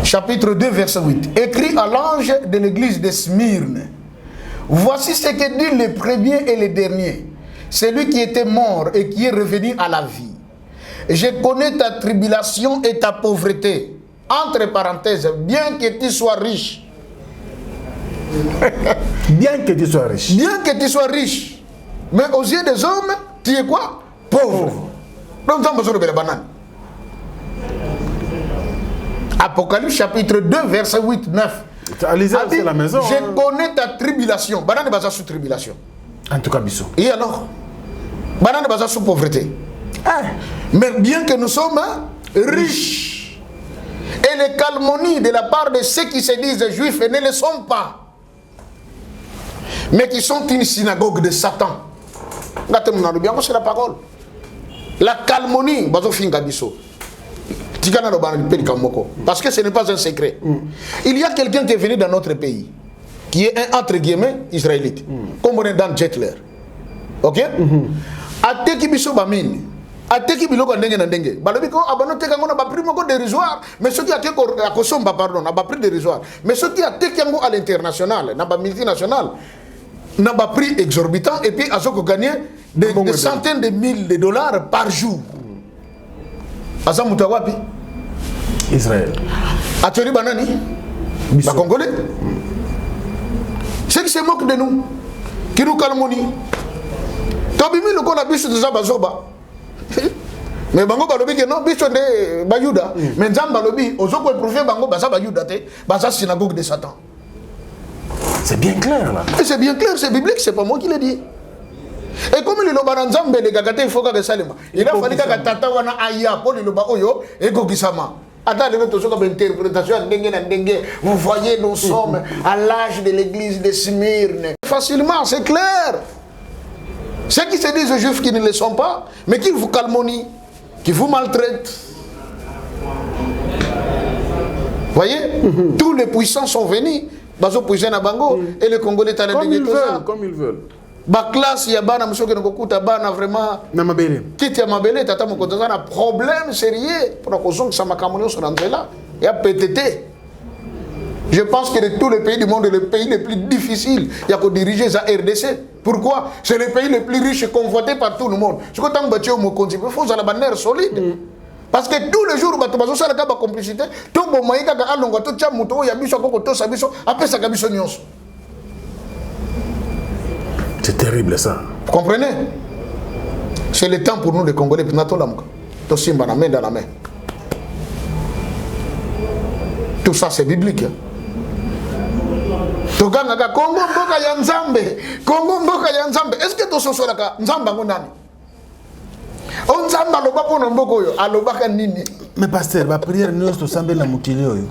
A: Chapitre 2, verset 8. Écrit à l'ange de l'église de Smyrne. Voici ce que dit le premier et le dernier. Celui qui était mort et qui est revenu à la vie. Je connais ta tribulation et ta pauvreté. Entre parenthèses, bien que tu sois riche.
C: Bien que tu sois riche.
A: Bien que tu sois riche. Mais aux yeux des hommes, tu es quoi? Pauvre. Donc, tu as besoin de la banane. Apocalypse chapitre 2, verset 8, 9.
C: C'est la maison.
A: Je connais ta tribulation. Banane est sous tribulation.
C: En tout cas, Bissot.
A: Et alors? Banane est sous pauvreté. Mais bien que nous sommes riches. Et les calomnies de la part de ceux qui se disent juifs ne le sont pas. Mais qui sont une synagogue de Satan. C'est la parole. La calomnie, parce que ce n'est pas un secret. Il y a quelqu'un qui est venu dans notre pays, qui est un entre guillemets israélite, comme on est dans Jetler. Ok? Ateki biso bamini. Ateki biloko ndenge na ndenge. Balobi ko abanote kango na ba prix moko dérisoire, mais ceux qui a kosomba pardon, na ba prix dérisoire. Mais ceux qui a teki yango à l'international, na ba multinational, na ba prix exorbitant et puis azoko gagner des centaines de mille de dollars par jour. Asa muta wapi?
C: Israël.
A: Ateli banani? Ba Congolais. Ceux qui se moquent de nous, qui nous calomnient. tobimi lokola biso toza bazoba mais bango balobi que non biso nde bayuda mais nzambe alobi ozoko éprouver bango baza bayuda te baza synagogue de Satan.
C: C'est bien clair là.
A: Et c'est bien clair, c'est biblique, c'est pas moi qui l'ai dit. Et comme le loba nzambe le gagate il faut que salema. Il a fallu que tata wana aya pour le loba oyo et kokisama. Attends, l'interprétation ndenge. Vous voyez, nous sommes à l'âge de l'église de Smyrne. Facilement, c'est clair. Ceux qui se disent aux juifs qui ne le sont pas, mais qui vous calmonient, qui vous maltraitent. Voyez, tous les puissants sont venus. Bazo puissant à Bango et les Congolais t'as
C: comme ils veulent.
A: Ba classe ya bana monsieur que nokuta bana vraiment
C: na mabele.
A: Kiti ya mabele tata mokoza na problème sérieux pour la cause que ça m'a camoné sur là. Il y a PTT. Je pense que de tous les pays du monde, le pays le plus difficile, il y a que diriger sa RDC. Pourquoi? C'est le pays le plus riche et convoité par tout le monde. Je crois que tu il faut la bannière solide. Parce que tous les jours, tu vas faire la complicité. Tout le monde a alonga tout ça, muto ya biso ko to sa biso, après ça biso nyonso.
C: C'est terrible ça.
A: Vous comprenez? C'est le temps pour nous les Congolais pour nato lamka. To simba na main dans la main. Tout ça c'est biblique. Toganga ka Congo mboka ya Nzambe. Congo mboka ya Nzambe. Est-ce que to sosola ka Nzamba ngonani? On Nzamba loba pona mboko yo, alobaka nini?
C: Mais pasteur, ba prière nous to sambe na mukili oyo.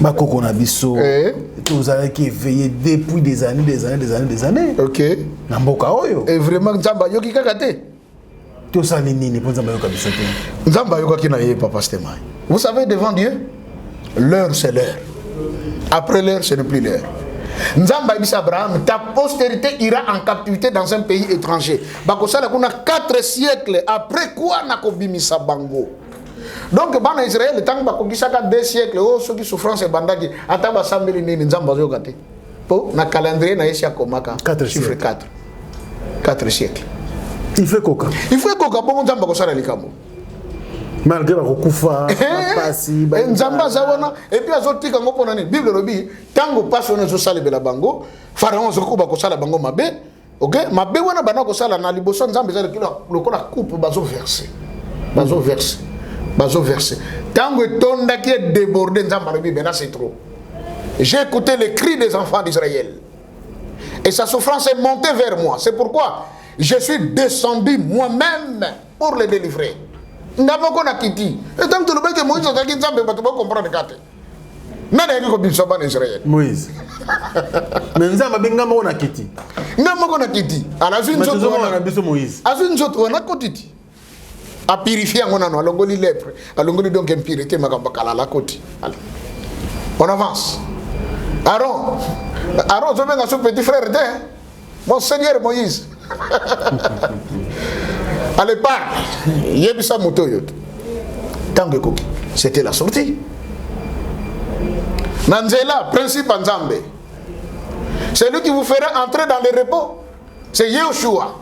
C: Ba koko na biso. Que vous avez qui éveillé depuis des années.
A: OK.
C: Na mboka oyo.
A: Et vraiment Nzamba yoki kaka te.
C: To sali nini pour Nzamba yoka biso te.
A: Nzamba yoka ki na ye papa Stéman. Vous savez devant Dieu, l'heure c'est l'heure. Après l'heure ce n'est plus l'heure. Nzamba dit Abraham, ta postérité ira en captivité dans un pays étranger. Bakosala kuna 4 siècles après quoi nakobimisa bango. Donc bana Israël tant bakokisaka 2 siècles oh ceux qui souffrance bandaki ata basambeli nini Nzamba zokate. Po na calendrier na yesia komaka
C: 4
A: chiffre 4. 4 siècles.
C: Il fait coca.
A: Il fait coca bon Nzamba kosala likambo.
C: Malgré la Rokufa, Passi,
A: Nzamba Zawana, et puis Azotika Ngoponani, Bible Robi, Tango Passion Zosale Bela Bango, Pharaon Zokuba Kosala Bango Mabe, ok, Mabe Wana Banako Sala Naliboson Zambé, le cola coupe Bazo versé. Bazo versé. Bazo versé. Tango Tonda qui est débordé Nzamba Robi, ben là c'est trop. J'ai écouté les cris des enfants d'Israël. Et sa souffrance est montée vers moi. C'est pourquoi je suis descendu moi-même pour les délivrer. N'avons na kiti. Et tant que le mec Moïse a dit Nzambe bato ba comprendre kate. Nana yaki ko biso ba Israël.
C: Moïse. Mais Nzambe benga mo na kiti.
A: Ngamo ko na kiti. Ala zin zo
C: na biso Moïse.
A: Azin zo to na kotiti. A purifier ngona no alongoli lèpre. Alongoli donc impurité makamba kala la koti. On avance. Aaron zo benga son petit frère de mon Seigneur Moïse. Allez, parle. Yebisa Moutoyot. Tango c'était la sortie. Nanzela, principe Nzambe. C'est lui qui vous fera entrer dans le repos. C'est Yeshua.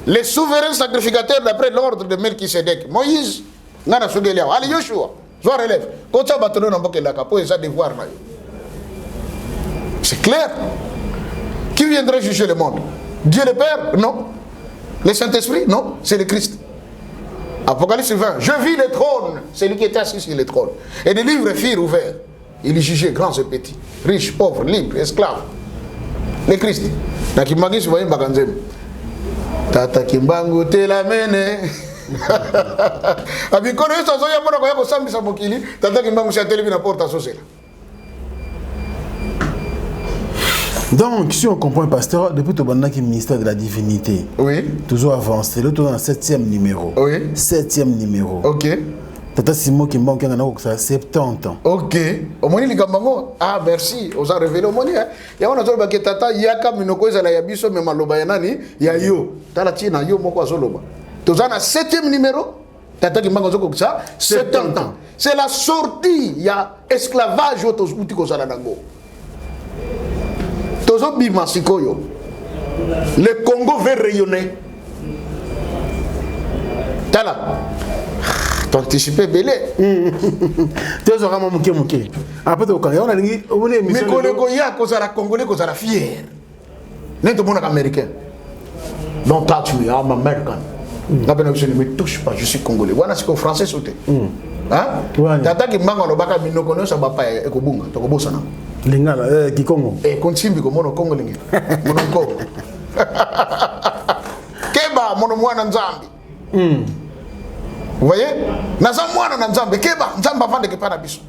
A: Le souverain sacrificateur d'après l'ordre de Melchisedec. Moïse, Nana Sugelia. Allez, Yeshua. Sois relève. Quand ça va te donner un peu de la capo et ça devoir. C'est clair. Qui viendrait juger le monde? Dieu le Père? Non. Le Saint-Esprit? Non, c'est le Christ. Apocalypse 20. Je vis le trône, c'est lui qui était assis sur le trône. Et des livres firent ouverts. Il jugeait grands et petits, riches, pauvres, libres, esclaves. Le Christ. Nakimbangi, vous voyez, Baganzem. Tata Kimbangu te la mene. Abikono yeso azoya mona kwa yako sambi sa mokili. Tata Kimbangu si atelevi na porte asosela.
C: Donc, si on comprend, pasteur, depuis le ministère de la Divinité,
A: oui,
C: toujours avancé, là, dans le 7e numéro.
A: Oui.
C: 7e numéro.
A: Ok.
C: Tata Simo qui manque un 70 ans.
A: Ok. Omoni likambango. Ah, merci. On a révélé omoni. Il y a un autre qui tata yaka minoko ezala yabiso me maloba yanani ya yo. Tala tina yo moko azoloba. Tozana 7e numéro. Tata kimbango zoko ça 70 ans. C'est la sortie, il y a esclavage autos outiko zala nango. Tozo bima sikoyo. Le Congo veut rayonner. Tala. T'anticipes belé.
C: Tu as vraiment mouké. Après tu on a dit on est
A: mais Congolais cause la Congolais cause la fier. N'est tout monde américain. Don't touch me, I'm American. Ne me touche pas, je suis congolais. Voilà ce que le français sauté. Hein? Tata qui m'a baka minokono sa bapa ekobunga to kobosana.
C: Lingala Kikongo.
A: Et konsimbi ko mono Congo lingi. Mono Congo. Keba mono mwana nzambi. Vous voyez? Naza mwana na nzambe keba nzamba vande ke para biso.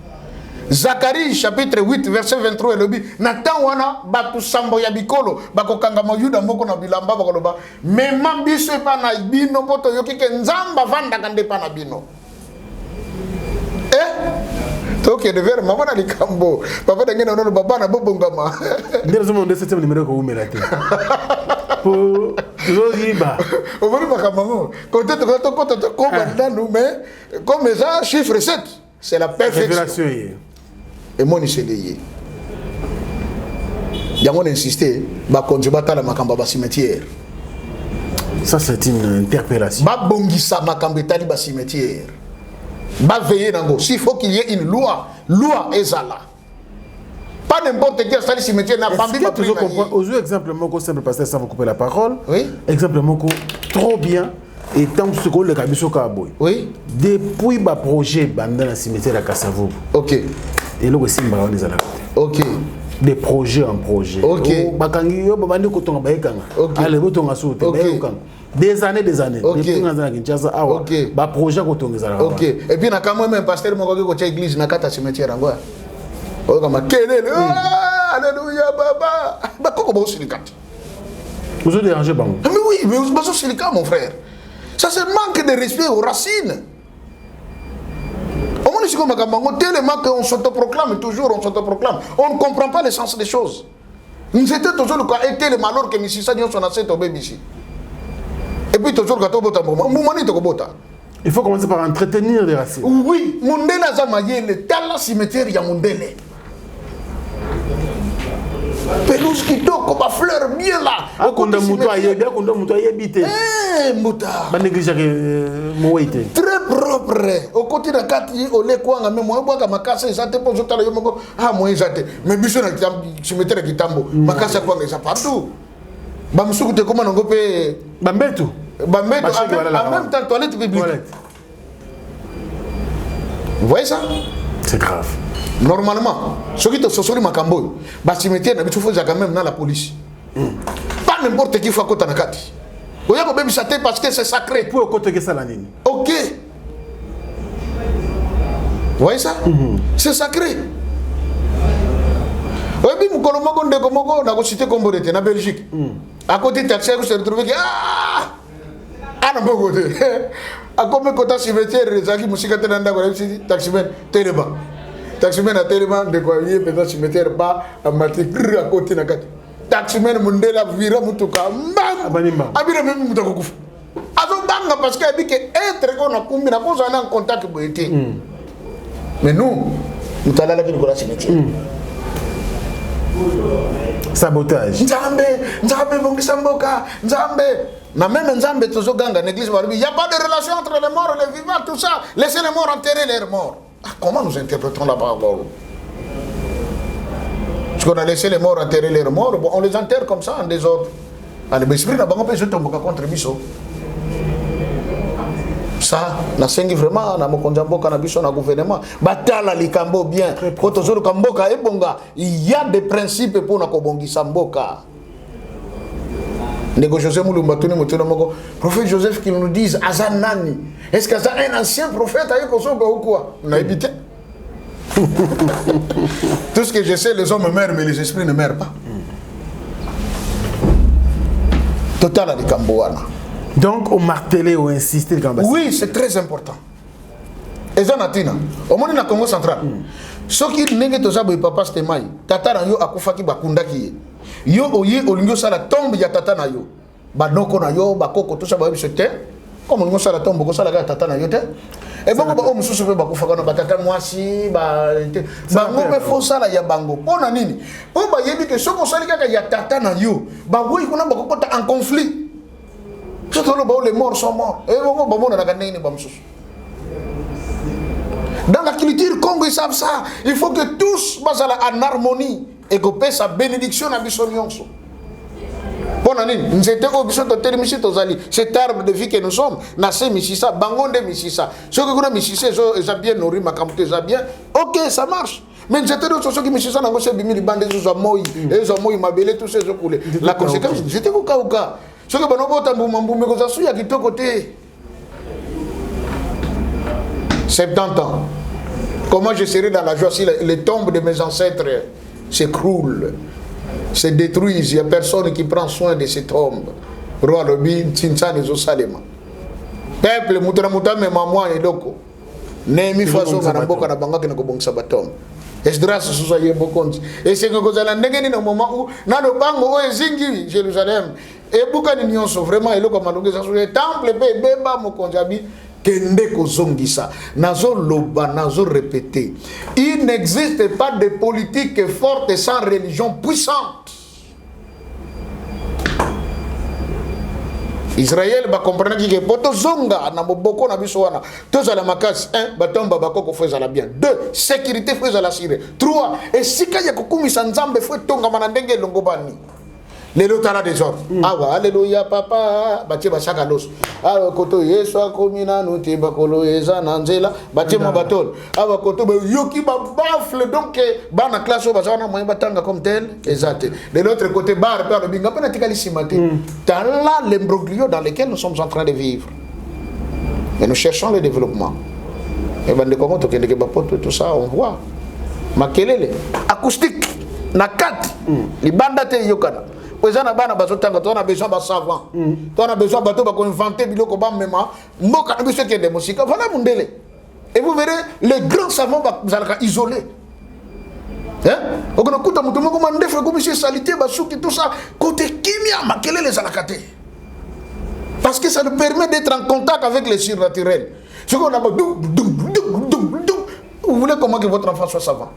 A: Zacharie chapitre 8 verset 23 elobi natan wana batu sambo ya bikolo bakokanga moyuda moko na bilamba bakoloba mema biso epa na bino poto yoki ke nzamba vanda kande pa na bino. Ok, de verre, maman a dit Cambo. Papa n'a pas de papa n'a pas bon gamin.
C: Nous sommes dans le 7e numéro que vous mettez. Pour Zoliba.
A: On va dire que maman, quand tu as combien nous mais comme ça chiffre 7, c'est la perfection. Et moi ni c'est lié. Yango insisté, ba konje batala makamba ba cimetière.
C: Ça c'est une interpellation.
A: Ba bongisa makamba tali ba cimetière. Va veiller dans s'il faut qu'il y ait une loi ezala. Pas n'importe quel salle cimetière n'a pas
C: bien toujours comprendre. Aux yeux exemple moko simple pasteur sans vous couper la parole.
A: Oui.
C: Exemple moko trop bien et tant ce que le kabiso kaboy.
A: Oui.
C: Depuis ba projet banda na cimetière à Kassavoub.
A: OK.
C: Et là aussi mba on les ala.
A: OK.
C: Des projets en projet.
A: OK.
C: Bakangi yo babandi ko tonga baekanga.
A: OK.
C: Allez bo tonga soute baekanga. Des années.
A: OK.
C: Depuis dans la Kinshasa awa.
A: OK.
C: Ba projet ko tonga zala.
A: OK. Et puis na kama même pasteur moko ko tia église na kata cimetière ngoya. O kama kelele. Alléluia baba. Ba koko ba osilikati.
C: Vous avez dérangé bango.
A: Mais oui, mais vous avez osilikati mon frère. Ça c'est manque de respect aux racines. Tellement qu'on s'autoproclame toujours, on s'autoproclame. On ne comprend pas l'essence des choses. Nous étions toujours le cas, était le malheur que nous sommes son ancêtre au bébé ici. Et puis toujours quand on bota.
C: Il faut commencer par entretenir les racines.
A: Oui, Mundela Zamaye, le talent cimetière ya Mundele. Pelouse qui toque comme ma fleur bien là.
C: Ah, quand on moutoie, bien quand on moutoie, habité.
A: Mouta.
C: Pas négliger que
A: très propre. Au côté de Kati, au lait quoi, même moi, moi, ma casse, ça te pose au talent, ah, moi, ça te. Mais bichon, tu mettais qui tambo. Ma casse, quoi, mais ça partout. Bamsou, tu comment on peut.
C: Bambetu.
A: Bambetu, en même temps, toilette publique. Vous voyez ça?
C: C'est grave.
A: Normalement, ceux qui te sont sur le Macambo, bah cimetière, il faut quand même dans la police. Pas n'importe qui faut à côté de Nakati. Vous voyez que ça parce que c'est sacré.
C: Pour côté que ça la ligne.
A: Ok. Vous voyez ça? C'est sacré. Oui, puis nous on a cité comme Borete, en Belgique. À côté de taxi, vous se retrouvez que ah non, pas côté. À combien de côté cimetière, les amis, musique à Tenanda, taximen, Téléba. Taximen à Téléba, de quoi il y a maintenant cimetière bas, à matricule à côté de Nakati. Taximen, Mundela, Vira, Mutuka, Mam, Abira, même Mutakouf. Azobanga, parce qu'il dit que être qu'on a combien de choses en contact avec Borete. Mais nous allons aller dans la cimetière.
C: Sabotage.
A: Nzambe bongisa mboka, Nzambe. Na même Nzambe toujours ganga l'église il n'y a pas de relation entre les morts et les vivants, tout ça. Laissez les morts enterrer leurs morts. Comment nous interprétons la parole? Parce qu'on a laissé les morts enterrer leurs morts, bon, on les enterre comme ça en désordre. Allez, mais c'est vrai, on peut se tomber contre Bisso. Ça, na sengi vraiment na mokonjambo kana biso na gouvernement batala likambo bien ko tozolo kamboka ebonga il y a des principes pour na kobongisa mboka Nego Joseph Mulumba tuni mutuna moko prophète Joseph qui nous dise azanani est-ce que ça un ancien prophète ayo kosoba ou quoi on a évité tout ce que je sais les hommes meurent mais les esprits ne meurent pas total likambo wana.
C: Donc, on martelait ou insistait quand même.
A: Oui, c'est très important. Et ça, Natina, au monde de la Congo central, ce qui n'est pas ça, papa, c'était maï. Tata na yo akufaki bakunda ki. Yo oye olingo sa la tombe ya tata na yo. Ba noko na yo, ba koko tout ça ba bisete. Comme olingo sa la tombe ko sa la tata na yo te. Et bon ba o mususu pe bakufaka na batata mwasi ba ngombe fo sala ya bango. Pona nini? Po ba yebi ke soko sali kaka ya tata na yo. Ba woi kuna ba kokota en conflit. Les morts sont morts. Dans la culture Congo, ils savent ça. Il faut que tous soient en harmonie et que sa bénédiction à Bissonion. Pour nani nzete ko biso to telemisi tozali cet arbre de vie que nous sommes na se misisa bangonde misisa ce que kuna misisa ça bien nourri makamto ça bien OK ça marche mais nzete do soso ki misisa nango se bimi libande zo moi et zo moi mabele tout ces coulé la conséquence j'étais ko kauka ce que bano bota mbumbe ko za suya kitoko te 70 ans. Comment je serai dans la joie si les tombes de mes ancêtres s'écroulent, se détruisent, il n'y a personne qui prend soin de ces tombes. Roi Lobi, Tinsan et Zosalema. Peuple, Moutramouta, mais maman et loko. Nemi façon à la boca na banga qui n'a pas bon sabatom. Esdras sous aïe bokonzi. Et c'est que vous allez n'engagez au moment où, dans le bango, Zingi, Jérusalem, et Boukani Nyonso, vraiment, et loko malongé, ça sur les temples, beba, mokonjabi. Nazo loba, nazo répété. Il n'existe pas de politique forte sans religion puissante. Israël va comprendre que poto zonga na boko na biso wana tous à la makas 1 batomba bakoko feza la bien 2 sécurité feza la sire 3 et sika ya kukumisa nzambe fwe tonga manandenge longobani. Les lotara des ordres. Awa, alléluia, papa. Batie bachaka los. Awa, koto yeso akomina nuti bakolo eza nanzela. Batie mo batol. Awa, koto yoki ba bafle donc bana classe bazana moyen batanga comme tel. Exact. De l'autre côté bar par le binga pena tikali simate. Dans là l'imbroglio dans lequel nous sommes en train de vivre. Et nous cherchons le développement. Et ben de comment to kende ke bapoto tout ça on voit. Makelele acoustique na 4. Libanda te yokana. On a besoin de savants. On a besoin de inventer biloko ba mema. Mboka na biso qui de musique. Voilà mundele. Et vous verrez les grands savants vous allez isoler. Hein? On a kuta mutu moko mandefe ko monsieur salité basuki tout ça côté kimia makele les alakate. Parce que ça nous permet d'être en contact avec les surnaturels. Ce qu'on a vous voulez comment que votre enfant soit savant?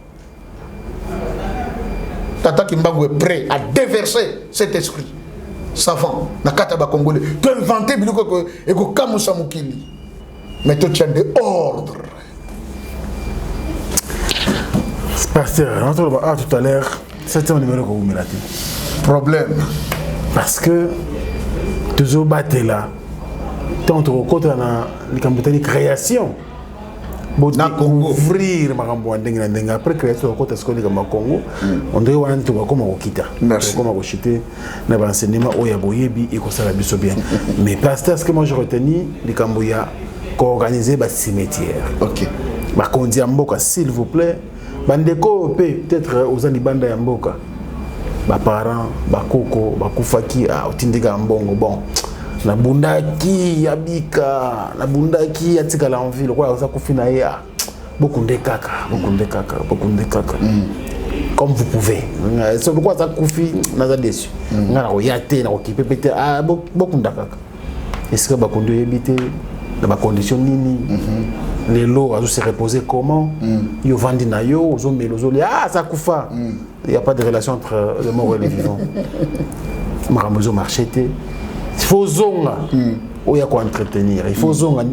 A: Tata Kimbangu est prêt à déverser cet esprit savant. Nakataba Congolais. Tu as inventé Biloko et que Kamusa Mukili. Mais tu tiens de ordre.
C: Pasteur, on a tout à l'heure, c'est un numéro que vous me ratez.
A: Problème.
C: Parce que toujours battre là, tant que côté dans la création. Bon, ouvrir makambo ndenge ndenge après création ko taskoli kama Congo on doit wana to comme okita comme okité na ba enseignement oya boyebi et ko sala biso bien mais pasteur ce que moi je retenu les kamboya ko organiser ba cimetière
A: OK
C: ba kondi mboka s'il vous plaît bandeko peut-être aux alibanda ya mboka ba parents ba koko ba kufaki otindika mbongo bon na bundaki yabika na bundaki yatika la envie quoi ça kufina ya beaucoup de kaka comme vous pouvez c'est pourquoi ça kufi na déçu ngana ko yate na ko kipepete beaucoup de kaka est-ce que ba kondo yebite na ba condition nini les lots à se reposer comment yo vandi na yo zo melozo ça kufa il y a pas de relation entre le mort et le vivant maramozo marchete. Il faut zonga. Il faut entretenir. Il faut zonga.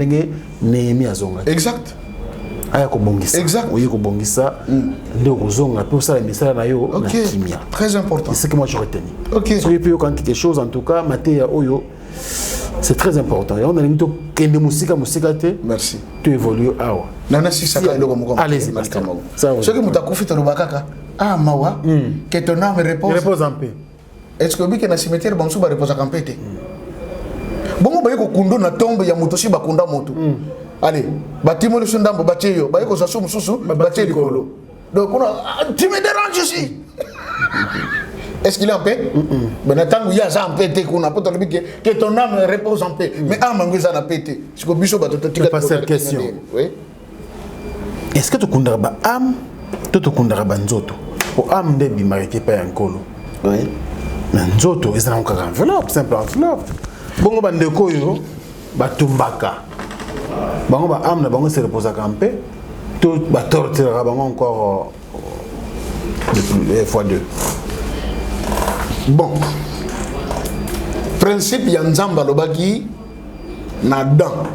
A: Exact.
C: Exact. Oui, ko bongisa. Ndeko zonga pour ça les messages na yo na kimia.
A: Très important.
C: C'est ce que moi je retenu.
A: OK.
C: Si vous pouvez quelque chose en tout cas, maté oyo c'est très important. Et on a limité kende musika te.
A: Merci.
C: Tu évolues awa.
A: Nana si ça ka ndoko moko.
C: Allez-y.
A: Ça. Ce que mutakufita lobakaka. Ah mawa. Que ton âme repose
C: en paix.
A: Est-ce que vous avez un cimetière qui repose en paix? Bon, bah, il y a na tombe ya motosi bakunda moto. Allez, batimo le sondambo bateyo, ba ko sasu mususu bateyo likolo. Donc on a tu me déranges ici. Est-ce qu'il est en paix? Ben attends, il y a ça en paix qu'on a pas que ton âme repose en paix. Mais âme en ça na pété. Ce que biso ba to
C: tika passer question.
A: Oui.
C: Est-ce que tu kundara ba âme, tu kundara ba nzoto? O âme de bimarike pa yankolo.
A: Oui.
C: Nzoto is na encore enveloppe, simple enveloppe. Bongo bandeko yo batumbaka. Bango ba amna bango se reposa campé. Tout ba tortera bango encore fois deux.
A: Bon. Principe ya nzamba lobaki na dan.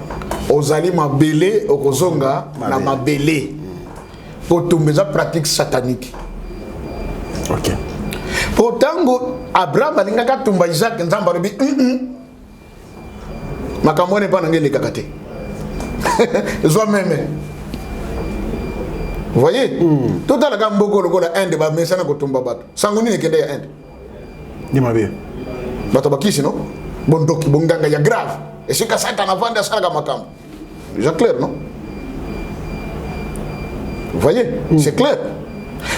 A: Ozali mabele okozonga na mabele. Pour tumeza pratique satanique.
C: OK.
A: Potango Abraham alingaka tumba Isaac nzamba robi makambo ne pas ngeli kakate. Zo même. Vous voyez? Tout à la gamme beaucoup le Inde ba mesana ko tumba bato. Sanguni ne kende ya Inde. Ni mabe. Bato bakisi no? Bondoki bonganga ya grave. Et c'est que ça t'en avant de ça la makambo. C'est clair non? Vous voyez? C'est clair.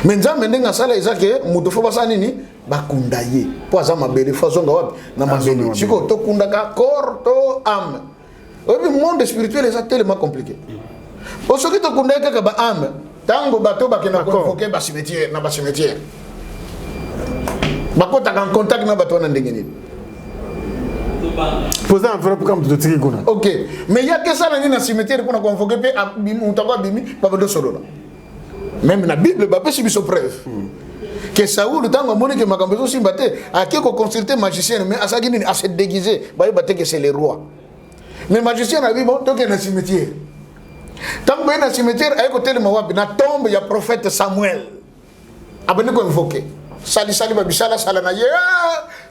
A: Mais nzambe ndenga sala Isaac muto fo basani ni bakundaye. Po azama bele fazonga wapi na mabele. Siko to kundaka corps to âme. Le monde spirituel est tellement compliqué. Au ce qui te connaît que ba âme, tango bateau ba kena convoquer ba cimetière na ba cimetière. Ba ko ta en contact na bateau na ndengeni.
C: Poser un vrai comme de tiki kuna.
A: OK, mais il y a que ça na cimetière qu'on a convoqué pe mutaka bimi ba do solo. Même na Bible ba pe sibiso preuve. Que Saoul tango moni que makambezo simbate a qui ko consulter magicien mais asaki ni a se déguiser ba bate que c'est les rois. Mais magicien a dit bon donc il y a un cimetière. Tant qu'il y a un cimetière, à côté de moi, il y a une tombe, il y a le prophète Samuel. Après, nous invoqué. Sali babisala salana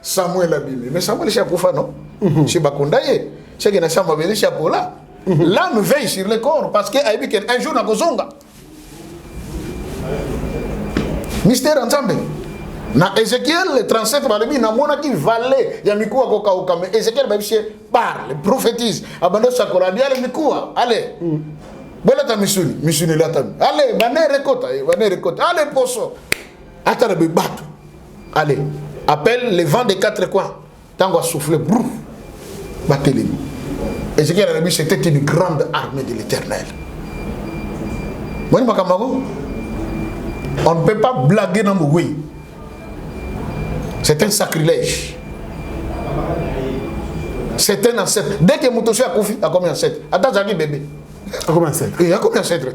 A: Samuel a bimé. Mais Samuel est chapeau non? C'est Bakondaye. C'est que Samuel est chapeau là. L'âme veille sur le corps parce qu'un jour n'a pas mystère ensemble. Na Ézéchiel 37 balobi na mona ki valé ya mikuwa ko kauka mais Ézéchiel parle prophétise abando sakola dia le mikuwa allez bola ta misuni la ta allez bané rekota allez poso atala be batu allez appelle les vents des quatre coins tango a souffler brou bateli Ézéchiel a dit c'était une grande armée de l'Éternel. Moi makamago on ne peut pas blaguer dans le oui. C'est un sacrilège. C'est un ancêtre. Dès que Moutouché a confié, à combien d'ancêtres? Attends, j'ai bébé.
C: À combien d'ancêtres?
A: Il y a combien d'ancêtres?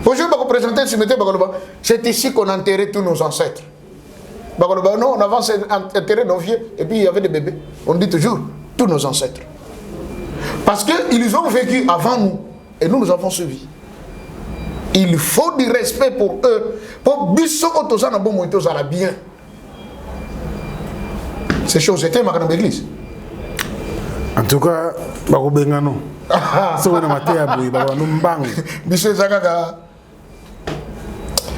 A: Bonjour, je vais vous présenter le cimetière. C'est ici qu'on enterrait tous nos ancêtres. Non, on avance enterrer nos vieux et puis il y avait des bébés. On dit toujours tous nos ancêtres. Parce qu'ils ont vécu avant nous et nous avons suivi. Il faut du respect pour eux. Pour biso otozana bon moitozala bien. Ces choses étaient dans l'église.
C: En tout cas, bakobengano. C'est on a maté à boui, bakano mbang.
A: Monsieur Zagaga.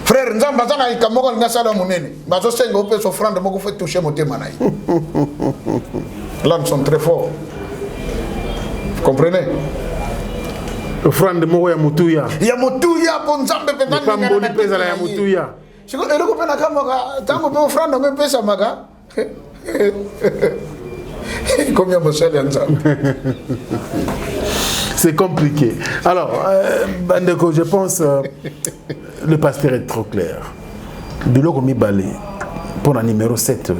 A: Frère, nzamba zana ikamoko ngasala munene. Bazo sengo pe s'offrande moko fait toucher mon thème naï. Là nous sommes très forts. Vous comprenez?
C: Offrande moko ya mutuya.
A: Ya mutuya pour nzambe pendant
C: pas mboni pesa la ya mutuya.
A: Siko eloko pena kama tango pe offrande me pesa maga. Combien de choses
C: c'est compliqué. Alors, Bandeko, je pense le pasteur est trop clair. Biloko Mibale, pour le numéro 7,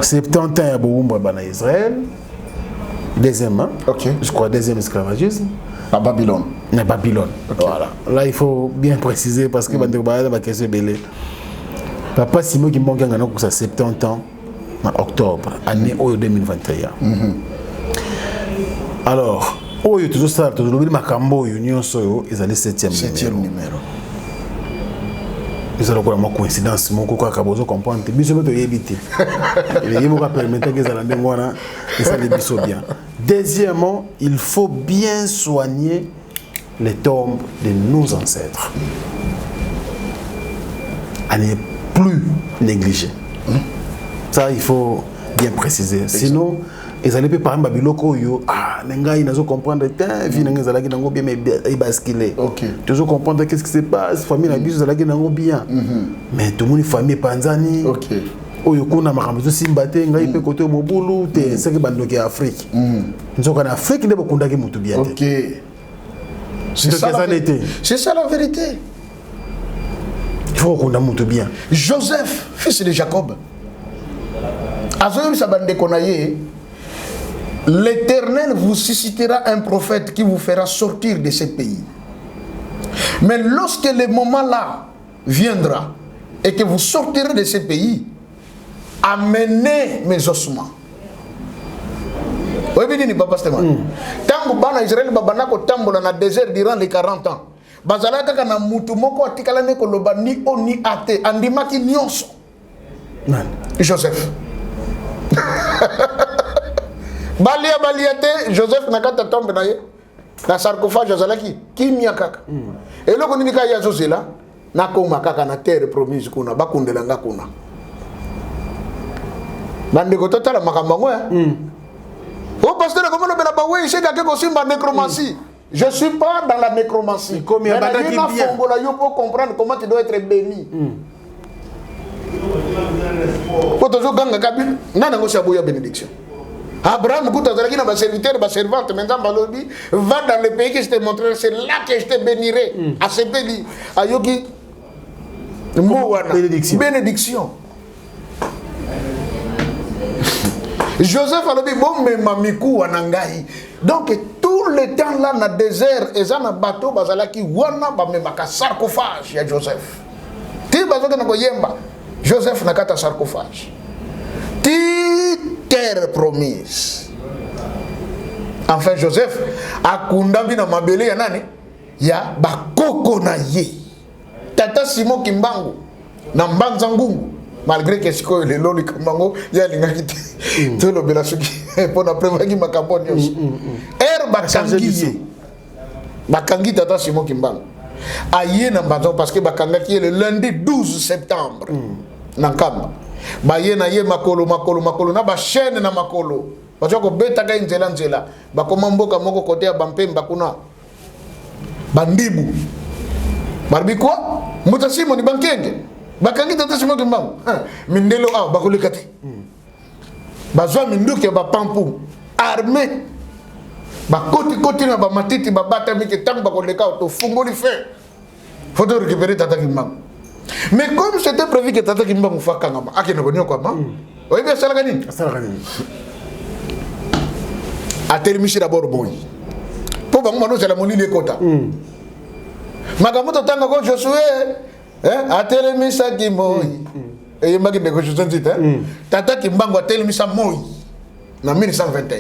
C: 70 ans à Boumba Bana Israël, deuxième, je crois, deuxième esclavagisme.
A: À Babylone.
C: À Babylone. Voilà. Là, il faut bien préciser parce que Bandeko Bana va question belé. Papa Simon qui manque un an pour 70 ans en octobre, année 2021. Alors, il y a toujours ça, il y a Makambo, Union Soyo, ils allaient 7e numéro. Ils allaient avoir une coïncidence, mon coco a comprendre. Mais je vais te éviter. Il faut permettre qu'ils allaient bien. Deuxièmement, il faut bien soigner les tombes de nos ancêtres. Allez plus négligé. Ça, il faut bien préciser. Sinon, ils allaient par exemple Babiloko yo les gars ils n'ont comprendre bien mais basculer. Toujours comprendre qu'est-ce qui se passe, famille la biso zalaki nango bien. Mais tout le monde famille panzani. Oyo kuna makambo simbate ngai pe côté mobulu te c'est que bandoki Afrique. Nous en Afrique ne bakunda ki mutu bien. C'est ça la vérité. C'est ça la vérité. Il faut qu'on a monté bien. Joseph, fils de Jacob. L'Éternel vous suscitera un prophète qui vous fera sortir de ce pays. Mais lorsque le moment là viendra et que vous sortirez de ce pays, amenez mes ossements. Vous avez dit, papa Stéphane, tant que Israël, dans le désert durant les 40 ans.
A: bazala kaka na mutu moko atikala ne koloba ni o ni ate andimaki nyonso Joseph balia te Joseph nakata tombe na ye na sarcophage azalaki kimia kaka eloko nini ka ya zozela nakoma kaka na terre promise kuna bakundelanga kuna bandeko totala makambo ngo oh pasteur comment on appelle oui c'est quelqu'un qui simba nécromancie je suis pas dans la nécromancie comme il y a badaki bien fongola yo pour comprendre comment tu dois être béni Poto zo ganga kabi nana ngo saboya bénédiction Abraham kuta zalaki na ba serviteur ba servante maintenant balobi va dans le pays que je te montrerai c'est là que je te bénirai à ce pays ayoki bénédiction Joseph a dit bon mais mamikou wanangai donc tout le temps là na désert et ça na bateau bazalaki wana ba memaka sarcophage ya Joseph ti bazoka na koyemba Joseph nakata sarcophage ti terre promise enfin Joseph akunda bina mabele ya nani ya bakoko na ye tata Simon Kimbangu na Mbanza Ngungu malgré que siko le loli Kimbangu ya lingaki te lo bela suki pona prevaki makaboni bakangi tata Simon Kimbangu aye na Mbanza parce que bakangaki le lundi 12 septembre nankamba baye na ye makolo na ba chaîne na makolo bachoko beta ka nzela bakoma mboka moko kote ya bampemba kuna bandibu barbi quoi muta Simon bankenge bakangi tata Simon Kimbangu mindelo bakolekate bazwa minduke ba pampu armée bakoti na ba matiti babata mike tango bakoleka to fungoli fait faut de récupérer tata Kimbangu mais comme c'était prévu que tata Kimbangu fakanga akena bonyo kwa ma oyebi asala kanini atermishi d'abord boy po bango mano c'est la monile kota magamoto tanga ko Josué atelemisa Kimoi et magi de ko Josué tata Kimbangu atelemisa moi na 1921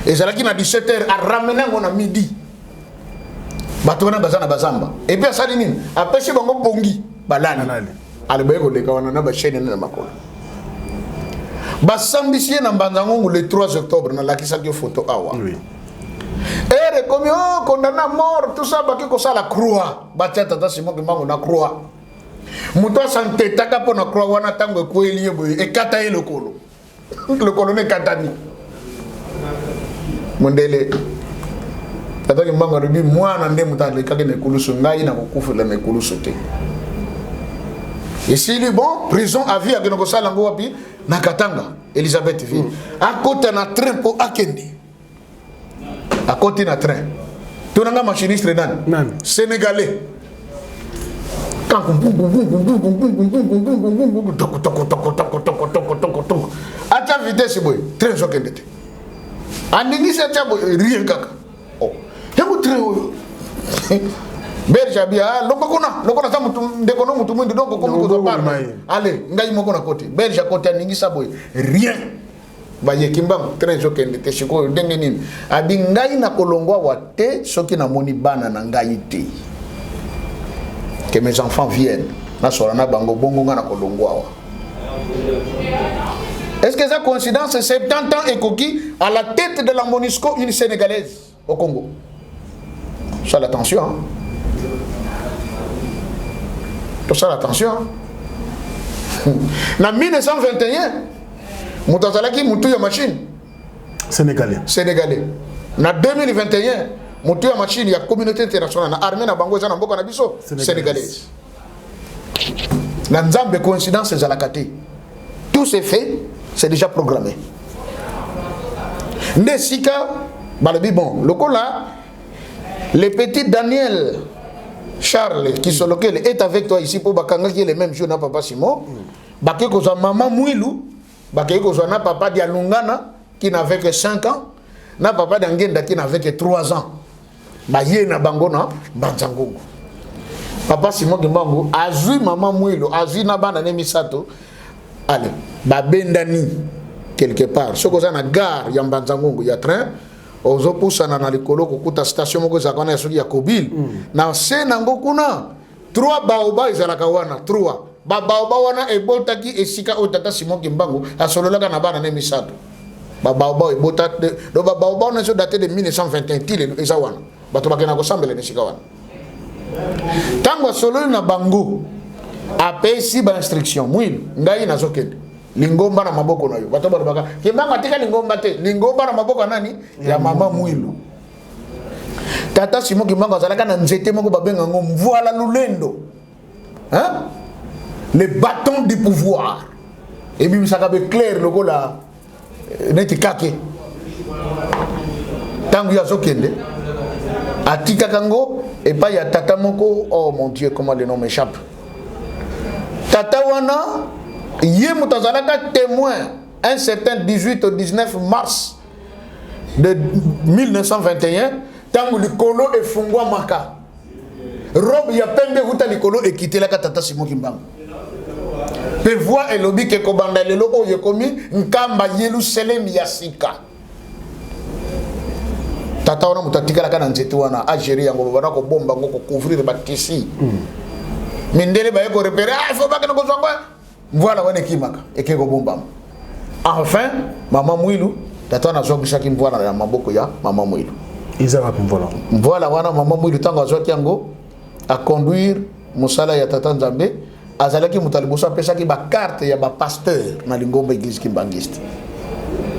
A: et zalaki na 17h a ramener ngo na midi batona bazana bazamba et puis asali nini apesi bango bongi balani alibeye ko leka wana na ba chaîne na makolo basambisie na Mbanza Ngungu le 3 octobre na lakisa ki photo awa et comme condamné à mort tout ça baki ko sala croix batia tata Simon Kimbangu na croix muto santé taka pona croix wana tango ko elie boy e kata ye le colonel katani mondele tata Kimbangu rubi mwana nde mutale kake ne kulusu ngai na kokufela ne kulusu te et si lui bon prison à vie avec nos salango wapi na Katanga Elisabeth ville à côté na train pour akende à côté na train tonanga machiniste nan sénégalais quand à ta vitesse boy train sokende te andingi sa tabo rien kaka oh hebu train berja bia lokona sa mutu ndekono mutu mwindi donc ko mutu parma allez ngai moko na côté berja côté ningi sa boy rien baye Kimbangu train sokende te shiko ndenge nini abi ngai na kolongwa wa te soki na moni bana na ngai te que mes enfants viennent na sora na bango bongo nga na kolongwa wa est-ce que ça coïncidence 70 ans et Koki à la tête de la MONUSCO une sénégalaise au Congo ça l'attention hein? Tout ça l'attention en 1921 Moutazalaki Moutou ya machine sénégalais en 2021 Moutou ya machine ya communauté internationale na armée na bango za na mboka na biso sénégalaise la nzambe coïncidence ezalakate tout c'est fait c'est déjà programmé Nesika balobi bon lokola le petit Daniel Charles qui sont lequel est avec toi ici pour bakanga qui est le même jour na papa Simon baké ko maman Mouilou baké ko na papa Dialungana qui n'avait que 5 ans na papa Dangenda qui n'avait que 3 ans ba yé na bango na Mbanza Ngungu papa Simon Kimbangu azui maman Mouilou azui na bana ne misato allez ba bendani quelque part ce que ça na gare ya Mbanza Ngungu ya train ozo pusana na likolo kokuta station moko za kana soki ya Kobil na se nango kuna 3 baoba ezalaka wana 3 baoba wana ebotaki esika o tata Simon Kimbangu asololaka na bana ne misato baoba ebota do baoba wana so daté de 1921 tile eza wana bato bakena ko sambela ne sika wana tango sololi na bango apesi ba instruction mwini ngai nazokende lingomba na maboko na yo bato baka Kimbanga tika lingomba te lingomba na maboko nani ya mama Mwilu tata Simon Kimbanga azalaka na nzete moko babenga ngo mvoila lulendo hein le bâton du pouvoir et puis ça be clair lokola neti kake tangu ya zokende atika kango et pas ya tata moko oh mon Dieu comment le nom m'échappe tata wana yé mutazalaka témoin un certain 18 au 19 mars de 1921 tangu likolo efungwa maka robe ya pembe huta likolo ekitelaka tata Simon Kimbangu pe voix elobi ke kobanda lelo oyo komi nkamba Yerusalem ya sika tata wana mutatikala kana nzete wana Algérie yango bana ko bomba ngo ko couvrir ba kisi mindele ba ko repérer il faut pas que nous zongo voilà wana kimaka ekeko bomba enfin mama Mwilu tata na zongisha kimvwana na maboko ya mama Mwilu
C: izaka kumvola
A: voilà wana mama Mwilu tango azwaki yango a conduire musala ya tata Nzambe azalaki mutaliboso apesaki ba carte ya ba pasteur na lingomba église kimbangiste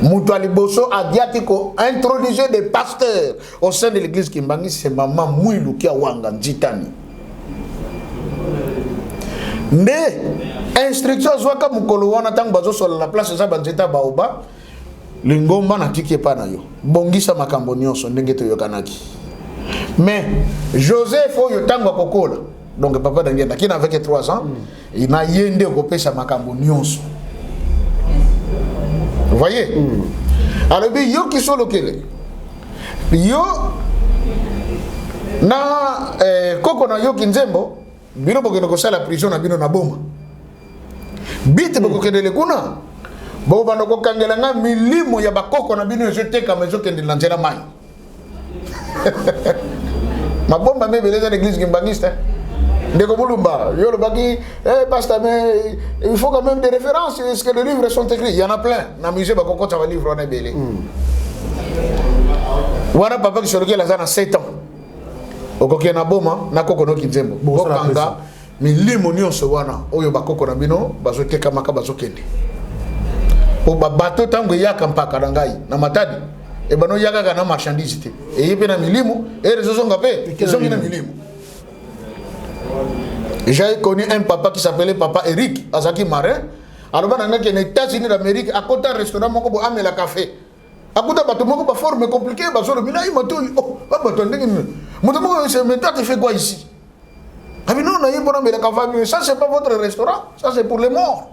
A: mutaliboso adiati ko introduire des pasteurs au sein de l'église kimbangiste c'est mama Mwilu qui a wanga njitani nde instruction zwaka mukolo wana tango bazo sola la place za banzeta baoba lingomba na tiki pa na yo bongisa makambo nyonso ndenge to yokanaki mais Joseph oyo tango kokola donc papa d'Angenda qui n'avait que 3 ans il n'a yende kopesa makambo nyonso vous voyez alors bi yo ki solo kele yo na koko na yo kinzembo bino bokeno kosala prison na bino na boma bite bokokedele kuna bo bando kokangela nga milimo ya bakoko na bino ezoteka mezo kende na nzela mai mabomba mebeleza l'église kimbangiste ndeko bulumba yo le baki pasteur mais il faut quand même des références est-ce que les livres sont écrits il y en a plein na musée bakoko ça va livre on est belé wana papa qui soroki la zana 7 ans okoki na boma na koko no kinzembo bokanga milimo nyonso wana oyo bakoko na bino bazoteka maka bazokende o babato tango yaka mpaka na ngai na matadi e bano yaka na marchandise te e yepe na milimo e rezonga pe ezongi na milimo. J'ai connu un papa qui s'appelait papa Eric azaki marin alors bana ngaki na États-Unis d'Amérique à côté un restaurant moko bo amela café akuta bato moko ba forme compliquée ba zolo mina imato oh bato ndenge moto moko se mais toi tu fais quoi ici? Ah mais non, ça c'est pas votre restaurant, ça c'est pour les morts.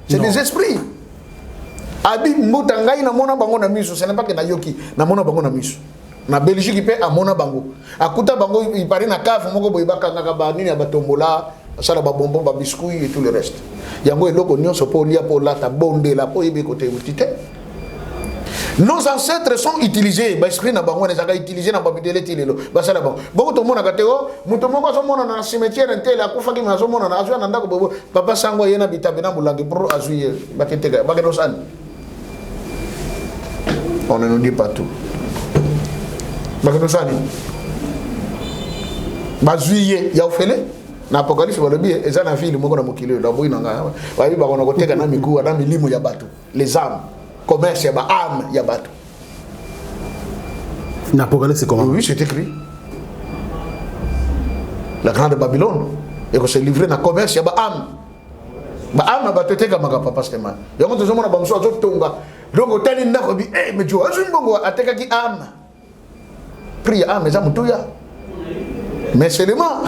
A: C'est des esprits. Abi mutangai na mona bango na miso, ce n'est pas que na yoki, na mona bango na miso. Na Belgique pe a mona bango. Akuta bango il paraît na cave moko boyebaka ngaka ba nini ya batombola, sala ba bonbon ba biscuit et tout le reste. Yango eloko nyonso po lia po lata bonde la po yebe côté utite. Nos ancêtres sont utilisés, l'esprit n'a pas utilisé dans Babylone tilelo. Basala bon. Beaucoup de monde a gateo, mutomoko so mona na cimetière entel la kufa ki mazo mona na azwa na ndako bobo. Papa sango yena bitabena bulangi pour azuye baketeka. Bakeno san. On ne nous dit pas tout. Bakeno san. Bazuye ya ofele. Na apocalypse balobi ezana fili moko na mokili na boyi nanga. Bayi bakona koteka na miku na milimo ya batu. Les âmes. Commerce, il y a âme, il y a bateau.
C: L'Apocalypse, c'est comment?
A: Oui, c'est écrit. La grande Babylone. Et que c'est livré dans le commerce, il y a âme. Âme, il y a bateau, papa, c'est mal. Il y a un peu de choses qui sont donc, au tel n'a pas dit, mais tu vois, je ne sais pas, attaque qui âme. Prie âme, mais ça me mais seulement,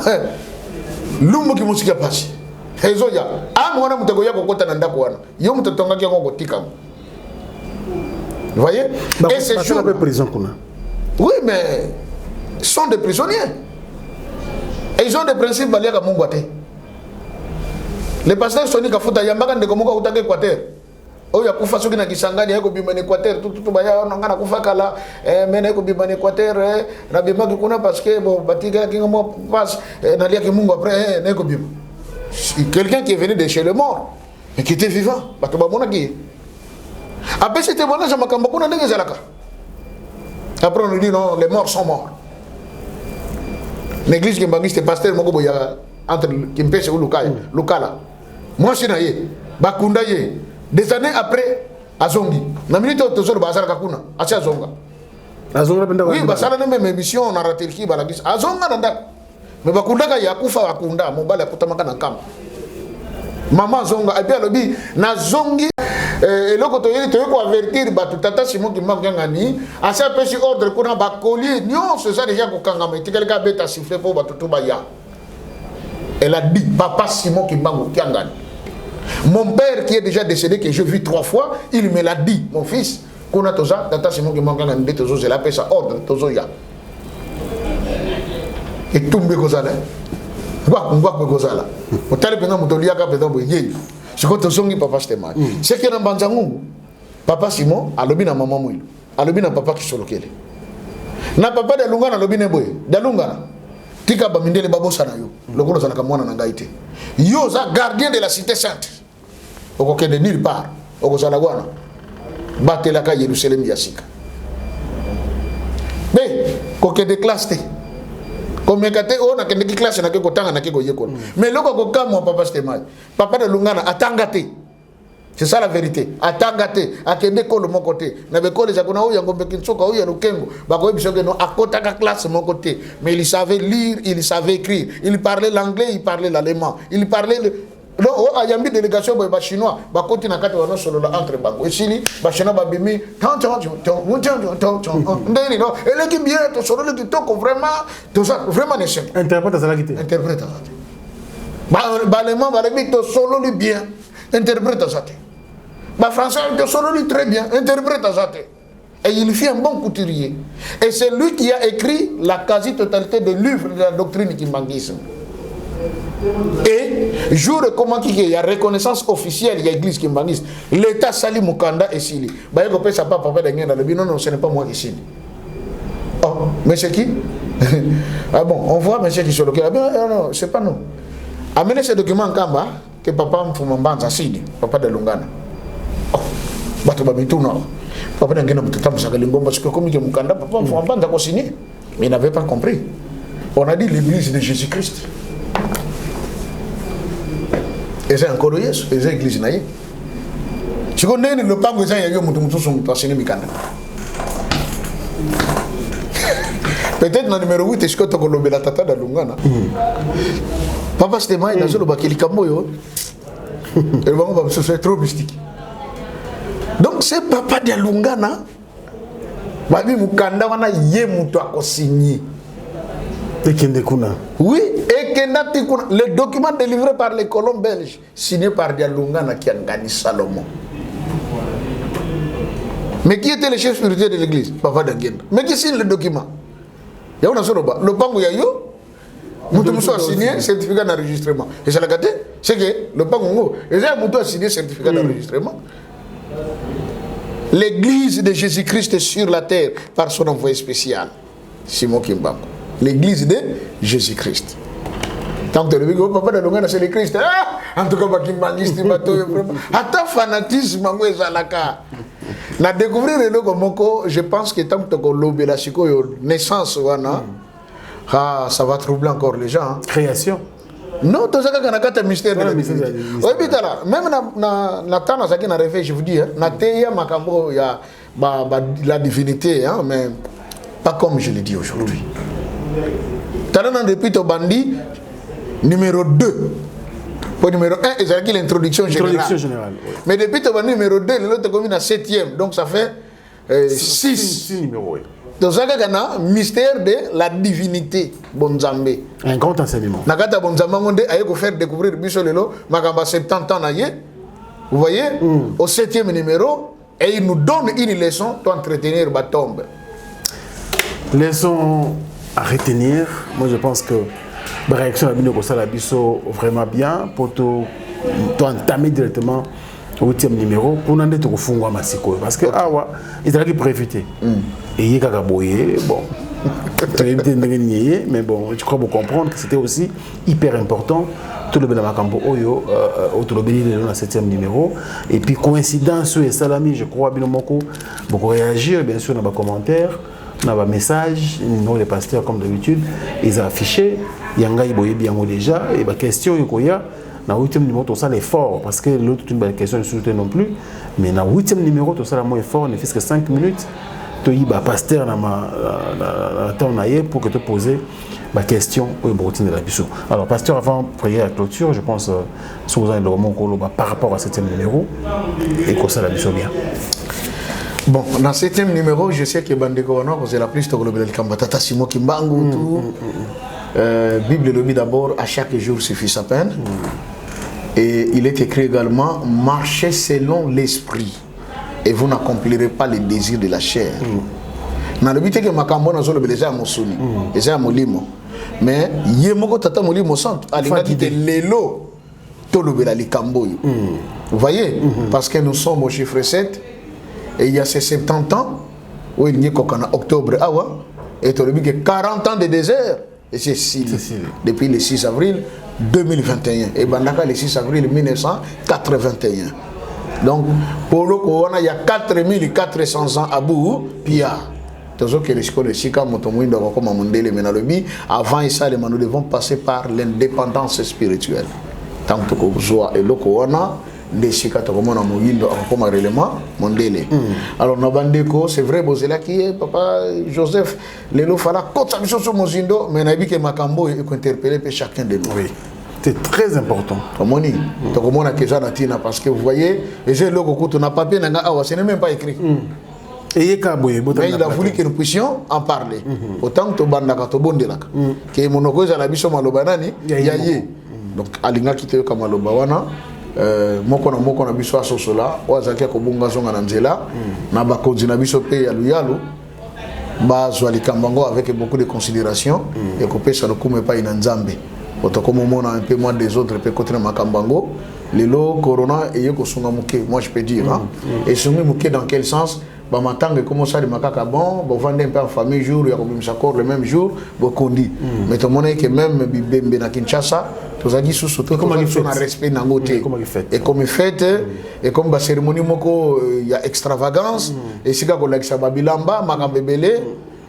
A: l'homme qui m'a dit, passé. Hezoya, âme, on a mutago ya kokota nanda kwana. Yo mutatonga kia koko tika. Vous voyez? Et c'est sûr. Oui, mais ils sont des prisonniers. Et ils ont des principes baliés à Mungwate. Les pasteurs sont dit qu'à Fouta Yambagan de Komoka Outake Quater. oyo akufa soki na Kisangani ayeko bima na Équateur tout baya nga na kufa kala mais na ayeko bima na Équateur na bima ki kuna parce que bon batika ki mo passe na lia ki mungu après na ayeko bima quelqu'un qui est venu de chez le mort mais qui était vivant bato ba mona ki après c'était bon na makambo kuna ndenge zalaka après on nous dit non les morts sont morts l'église qui mbangiste pasteur moko boya entre Kimpese ou Lukala moi je na ye bakunda ye des années après azongi na minute tozolo bazala kakuna acha azonga oui basala na même émission na raterki balagis azonga nanda mais bakunda ka yakufa bakunda mobala akutamaka na kamba mama azonga et puis alobi na zongi eloko toyeli toyeko avertir batu tata Simon Kimbangu ngani acha pesi ordre kuna bakoli nyonso ça déjà kokangama etikalika beta siffler pour batu to baya elle a dit papa Simon Kimbangu Kiangani. Mon père qui est déjà décédé, que j'ai vu 3 fois, il me l'a dit, mon fils, qu'on a toza, tata Simon qui manque un tozo, c'est la paix, ça ordre, tozo ya. Et tout me gozala. On voit que gozala. Au tel que nous tolia ka pedon boye. Ce que tozo ngi papa stéma. C'est que na banzangu, papa Simon, alobi na maman mouille. Alobi na papa qui solokele. Na papa de lunga na lobi ne boye. De lunga. Tika ba mindele babosa na yo. Lokolo za na kamwana na ngaite. Yo za gardien de la cité sainte. Okoke de nulle part. Okozala wana. Batela ka Yerusalem yasika. Mais koke de classe te. Comme kate on a kende classe na ke kotanga na ke ko yekon. Mais loko ko kamo papa stemai. Papa de lungana atangate. C'est ça la vérité. Atangate akende ko le mon côté. Na be ko les akona o yango bekinsoka o ya lukengo. Ba ko bisoke no akota ka classe mon côté. Mais il savait lire, il savait écrire. Il parlait l'anglais, il parlait l'allemand. Il parlait le non, oh, ayambi délégation ba chinois, ba koti na kati wana solo la entre bango. Et sili ba chinois ba bimi, ndeni no, elle qui bien to solo le kitoko vraiment, to ça vraiment ne chef.
C: Interprète ça la quitté.
A: Interprète ça. Ba allemand ba le to solo le bien, interprète ça. Ba français to solo le très bien, interprète ça. Et il fit un bon couturier. Et c'est lui qui a écrit la quasi-totalité des livres de la doctrine kimbanguisme. Et jour comment il y a reconnaissance officielle, il y a l'église kimbanguiste. L'État sali Mukanda et Sili. Bah il ne pas papa de dans le but. Non, ce n'est pas moi qui signe. Oh, mais c'est qui? Ah bon, on voit monsieur qui sur le cœur. Non, c'est pas nous. Amenez ce document en Kamba que papa Mfumambanza signe, papa de Lungana. Oh, bato babitu non. Papa de Ngena Mutata Sakalingo parce que comme il y a Mukanda, papa Mfumambanza a signé. Mais il n'avait pas compris. On a dit l'église de Jésus-Christ. Et c'est encore yes, et c'est l'église naïe. Tu connais le pas que ça y a eu mutu son passé mikanda. Peut-être dans le numéro 8 est-ce que tu connais la tata de Lungana. Papa c'était moi dans le bakili kamboyo. Et vraiment c'est trop mystique. Donc c'est papa de Lungana. Babi mukanda wana ye mutu akosigné. Oui, et le document délivré par les colons belges, signé par Dialungana qui a gagné Salomon. Mais qui était le chef spirituel de l'église? Papa Dangena. Mais qui signe le document? Il y a un soroba. Le pango yayo, Moutoumousso a signé certificat d'enregistrement. Et c'est la gâté, c'est que le pango, et c'est Moutou a signé certificat d'enregistrement. L'église de Jésus-Christ est sur la terre par son envoyé spécial, Simon Kimbangu. L'église de Jésus-Christ. Tant que le bigo papa de Lungana c'est le Christ. Ah, en tout cas Kimbanguiste bato vraiment. Ata fanatisme ngwe zalaka. Na découvrir le logo moko, je pense que tant que lobé la siko naissance wana. Ah, ça va troubler encore les gens.
C: Création.
A: Non, tout ça quand on a un mystère de la divinité. Oui, bitala, même na tana ça qui n'a rêvé, je vous dis, na teya makambo ya la divinité hein, mais pas comme je l'ai dit aujourd'hui. Talana depuis ton bandit numéro 2. Pour numéro 1, il y a l'introduction générale. Oui. Mais depuis ton bandit numéro 2, l'autre commune à 7e. Donc ça fait 6
C: numéros. Oui.
A: Donc ça c'est un mystère de la divinité. Bonzambe.
C: Un grand enseignement.
A: Nakata Bonzambe, on a faire découvrir Bissolelo, Magamba 70 ans. Vous voyez, au 7e numéro, et il nous donne une leçon pour entretenir la tombe.
C: Leçon à retenir, moi je pense que la réaction à Bino Kossala Bisso vraiment bien pour entamer directement 8e numéro pour n'en être au fond à Massiko parce que ah ouais ils avaient prévité et il y a boyé bon mais bon je crois vous comprendre que c'était aussi hyper important tout le Benamakambo Oyo autolobéli dans le 7e numéro et puis coïncidence sur les salami je crois bien beaucoup réagir bien sûr dans les commentaires dans les messages nous les pasteurs comme d'habitude ils ont affiché yanga iboye bien déjà et ba question yokoya dans le 8e numéro tout ça l'effort parce que l'autre une belle question ne non plus mais dans le 8e numéro tout ça moins effort ne fait que 5 minutes tu y ba pasteur dans ma temps pour que te poser ma question au Brotine de la Bissou. Alors pasteur avant de prier la clôture je pense si vous avez le roman par rapport à 7e numéro et que ça la Bissou bien.
A: Bon, dans 7e numéro, je sais que Bandeko Honor, c'est la plus de le Kambatata Simo Kimbangu, tout. Bible le dit d'abord, à chaque jour suffit sa peine. Et il est écrit également, marchez selon l'esprit, et vous n'accomplirez pas les désirs de la chair. Dans le but que Makambo n'a pas déjà à Mosuni, déjà à Molimo. Mais, Yemoko Tata Molimo Sant, à l'image de l'élo, tout le Likambo. Vous voyez, parce que nous sommes au chiffre 7. Et il y a ces 70 ans, où il y a octobre, et il y a 40 ans de désert, et c'est depuis le 6 avril 2021. Et Bandaka le 6 avril 1981. Donc, pour le coup, il y a 4400 ans à bout, puis il y a toujours que les écoles de Sika, avant ça, nous devons passer par l'indépendance spirituelle. Tant que vous soyez et le de Sika Tokomona Moyindo comme un élément mondele. Alors Nabandeko c'est vrai Bozela qui est papa Joseph Lelo fala kota biso so mozindo mais nabi ke makambo et interpeller chacun de nous.
C: Oui. C'est très important.
A: Tomoni Tokomona keza na tina parce que vous voyez et j'ai logo kuto na papier nanga awa ce n'est même pas écrit.
C: Et
A: mais il a voulu que nous puissions en parler. Autant que Bandaka to bondelaka. Que monoko za na biso maloba nani yaye. Donc alinga kite ka maloba wana moko na biso asosola wazaki ko bunga zonga na nzela na bakonzi na biso pe ya luyalu bazwa likambango avec beaucoup de considération et ko pesa lokume pa ina nzambe otokomo mona un peu moins des autres pe côté na makambango lelo corona et ko sunga muke moi je peux dire et sunga muke dans quel sens ba matanga comment ça de makaka bon vendre un peu en famille jour ya ko bimisa corps le même jour bokondi mais to mona que même bibembe na Kinshasa tous a dit sous surtout comment il fait un respect dans côté et comme il fait et comme ba cérémonie moko il y a extravagance et si ka ko lakisa babilamba makambebele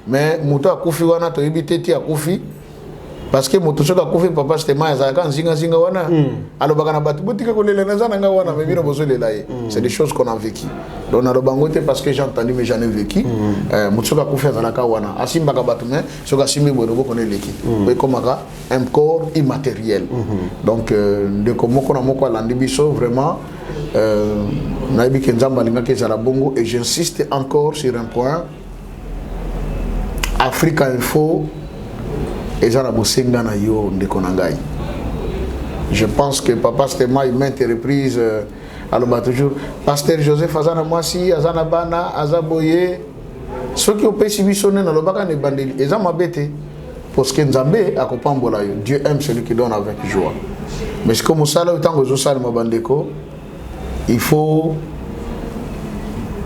A: mais muto akufi wana to ibiteti akufi parce que moto soka akufi papa c'était ma za kan zinga wana alors bakana batu boutique ko lele na zana nga wana mais bino bozo lela c'est des choses qu'on a vécu donc na bangote parce que j'ai entendu mais j'en ai vécu moto soka akufi za ka wana asimba ka batu mais soka simbi bodo ko ne leki et comme ça un corps immatériel donc de comme ko na moko alandi biso vraiment na bi kenzamba linga ke za la bongo et j'insiste encore sur un point Africa Info et ça na yo je pense que papa Stema il maintes reprises alors toujours pasteur Joseph Azana Mwasi Azana Bana Azaboye ceux qui ont payé missionner dans le baka ne bandeli et ça m'abete parce que Nzambe akopambola yo Dieu aime celui qui donne avec joie mais comme ça là autant que ça ma bandeko il faut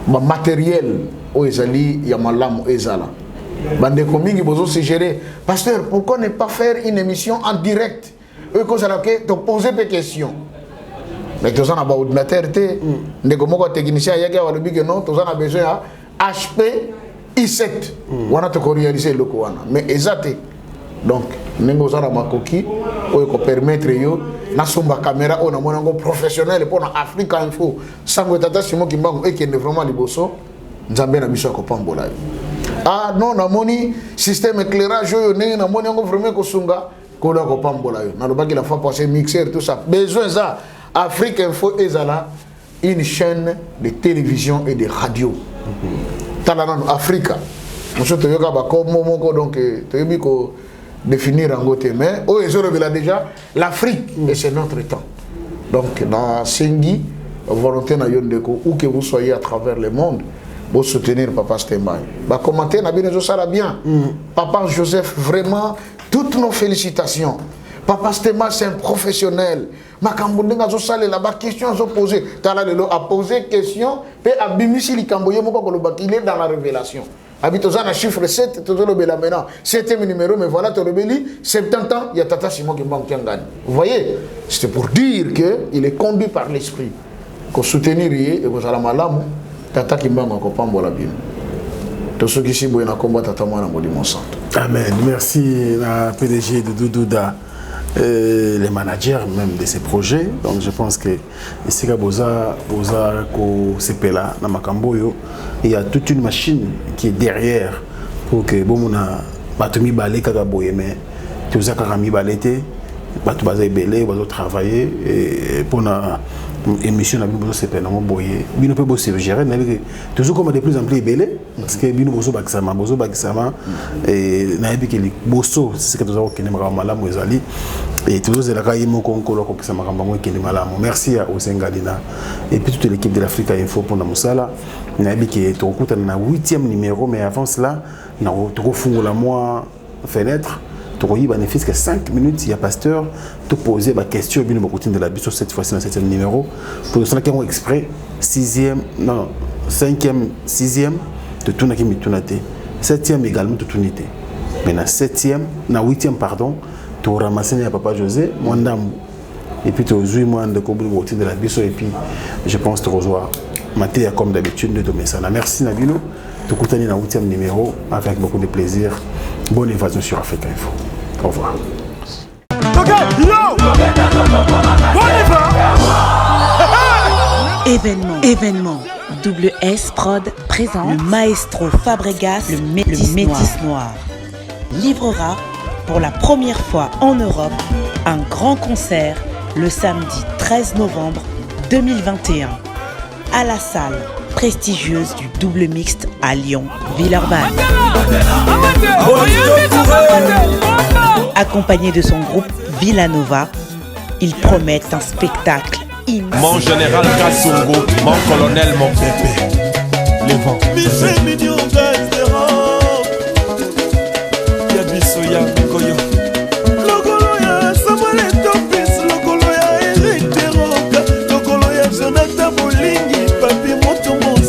A: ma matériel au ezali ya malamu ezala bande komingi bozo se gérer pasteur pourquoi ne pas faire une émission en direct eux cause la que te poser des questions mais tous on a pas ordinateur té ndeko moko technicien yake wa lobi que non tous on a besoin à HP i7 wana te ko réaliser le ko wana mais exact donc nengo za na makoki o ko permettre yo na somba caméra on a monango professionnel pour na Africa Info sango tata simo kimbango et qui est vraiment liboso nzambe na biso ko pambola ah non na moni système éclairage yo ne na moni ngo vraiment ko sunga ko la ko pambola yo na lobaki la fois passer mixeur tout ça besoin ça Afrique Info ezala une chaîne de télévision et de radio talana Africa monsieur to yoka ba ko momoko donc to yebi ko définir en côté mais oh ezoro bela déjà l'Afrique et c'est notre temps donc dans Sengi volonté na yondeko où que vous soyez à travers le monde pour soutenir Papa Stema. Bah commenter na bien ça bien. Papa Joseph vraiment toutes nos félicitations. Papa Stema c'est un professionnel. makambo ndenge azosalela baquestion azopose tala lelo apose question mpe abimisi likambo ye moko kolobaki il est dans la révélation habitoza na chiffre 7 tozolobela maintenant 7e numéro mais voilà tolobeli 70 ans ya tata Simon Kimbangu Kiangani. Vous voyez, c'est pour dire que il est conduit par l'esprit ko soutenir ye et kozala malamu tata Kimbangu akopambola bino to soki si boye na komba tata mwana molimo santo.
C: Amen. Merci la PDG de Doudouda. Les managers même de ces projets. Donc je pense que ici Boza ko sepela na makamboyo, il y a toute une machine qui est derrière pour que bomona batomi balé kaka boye mais tout ça kaka mi balete batu baza belé bazo travailler et pour na émission na bino sepela mo boye bino pe bo se gérer na toujours comme de plus en plus belé parce que bino bozo bakisama et na ebi ke boso c'est que tozo kene malamu ezali et toujours c'est la caille moko nkolo ko kisama kambango kene malamu. Merci à Osengalina et puis toute l'équipe de l'Africa Info pour na musala na ebi ke tokuta na 8e numéro mais avant cela na tokofungola moi fenêtre il bénéfice que 5 minutes, il y a pasteur, te poser ma question, bien de la bus cette fois-ci dans 7e numéro. Pour cela qui ont exprès, 5e, 6e, de tout qui m'étonnaté. 7e également de tout n'était. Mais na 7e, na 8e, pardon, tu as ramassé à Papa José, mon dame. Et puis tu as joué moi de routine de la bus et puis je pense que tu reçois maté comme d'habitude de tomber ça. Merci Nabilo, tu continues dans 8e numéro avec beaucoup de plaisir. Bonne évasion sur Africa Info. Au revoir.
I: Événement. WS Prod présente le maestro Fabregas, le Métis Noir. Livrera pour la première fois en Europe un grand concert le samedi 13 novembre 2021 à la salle prestigieuse du double mixte à Lyon, Villeurbanne. Accompagné de son groupe Villanova, ils promettent un spectacle immense.
J: Mon général Kassongo, mon colonel, mon bébé. Les vents.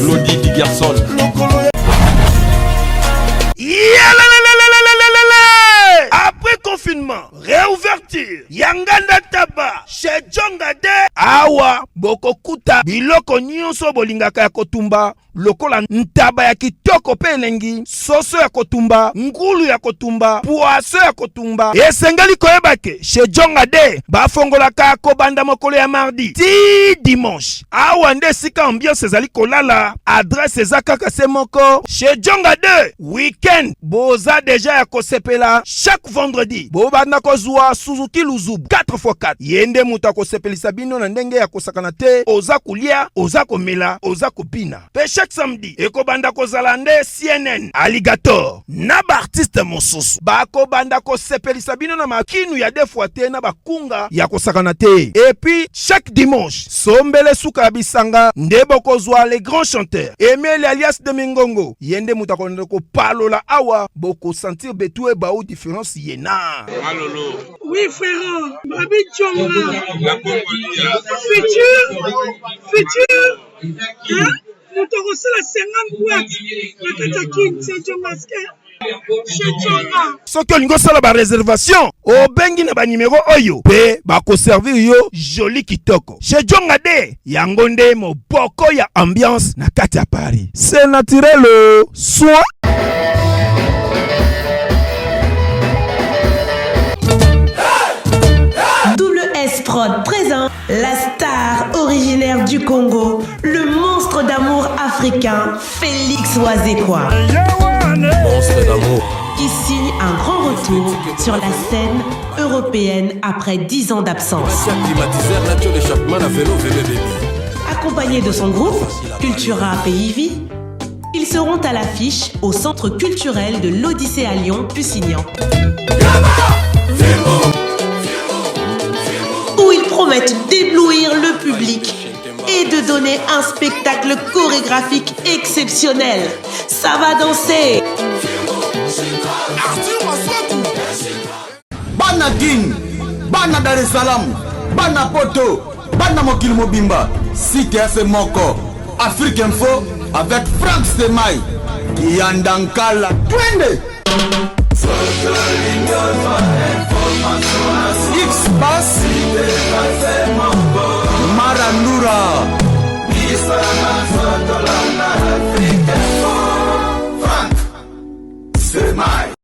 J: Lodi di garçon.
B: Après confinement, réouverture, Yanganda Taba, chez Djongade, Awa, Bokokuta, Biloko Nyonso Bolingaka ya Kotumba, lokola ntaba ya kitoko pe elengi, soso ya kotumba, ngulu ya kotumba, poaso ya kotumba. Esengali koyebake, chez Djongade, bafongolaka kobanda mokolo ya mardi, ti dimanche. Awa nde sika ambiance ezali kolala, adresse ezaka se moko, chez Djongade, weekend, boza deja ya kosepela, chaque vendredi, bobanda kozwa Suzuki Luzubu, 4x4. Yende muta kosepelisa bino na ndenge ya kosakana te, oza kulia, oza komela, oza kopina. Pe chaque samedi, ekobanda kozala nde CNN, Alligator, na ba artiste mosusu. Bako banda kosepelisa bino na makinu ya defuate na bakunga ya kosakana te. Et puis, chaque dimanche, sombele suka bisanga, nde bokozwa les grands chanteurs. Emile alias de Mingongo, yende muta ko palola awa, boko sentir betue ba ou différence yena.
D: Malolo. Oui, frère. Babi Djonga. Futur. Hein? Nous t'avons reçu la 50 boîtes. La Katakin, c'est Djonga.
B: Soki olingo sala ba réservation, obengi na ba numéro oyo, pe ba ko servir yo joli kitoko. Chez Djongade, yango nde moboko ya ambiance na kati ya Paris. C'est naturel, soit
G: Prod présent la star originaire du Congo, le monstre d'amour africain, Félix Wazekwa.
H: Monstre d'amour.
G: Qui signe un grand retour sur la scène européenne après 10 ans d'absence. Accompagné de son groupe, Cultura Pays Vie, ils seront à l'affiche au centre culturel de l'Odyssée à Lyon, Pusignan. Où ils promettent d'éblouir le public et de donner un spectacle chorégraphique exceptionnel. Ça va danser.
F: Bana King, Bana Dar es Salaam, bana poto, bana mokili mobimba, site ase moko, Afrique Info avec Franck Semaï, Yandankala, twende. X-Bass Marandura Franck Semaï.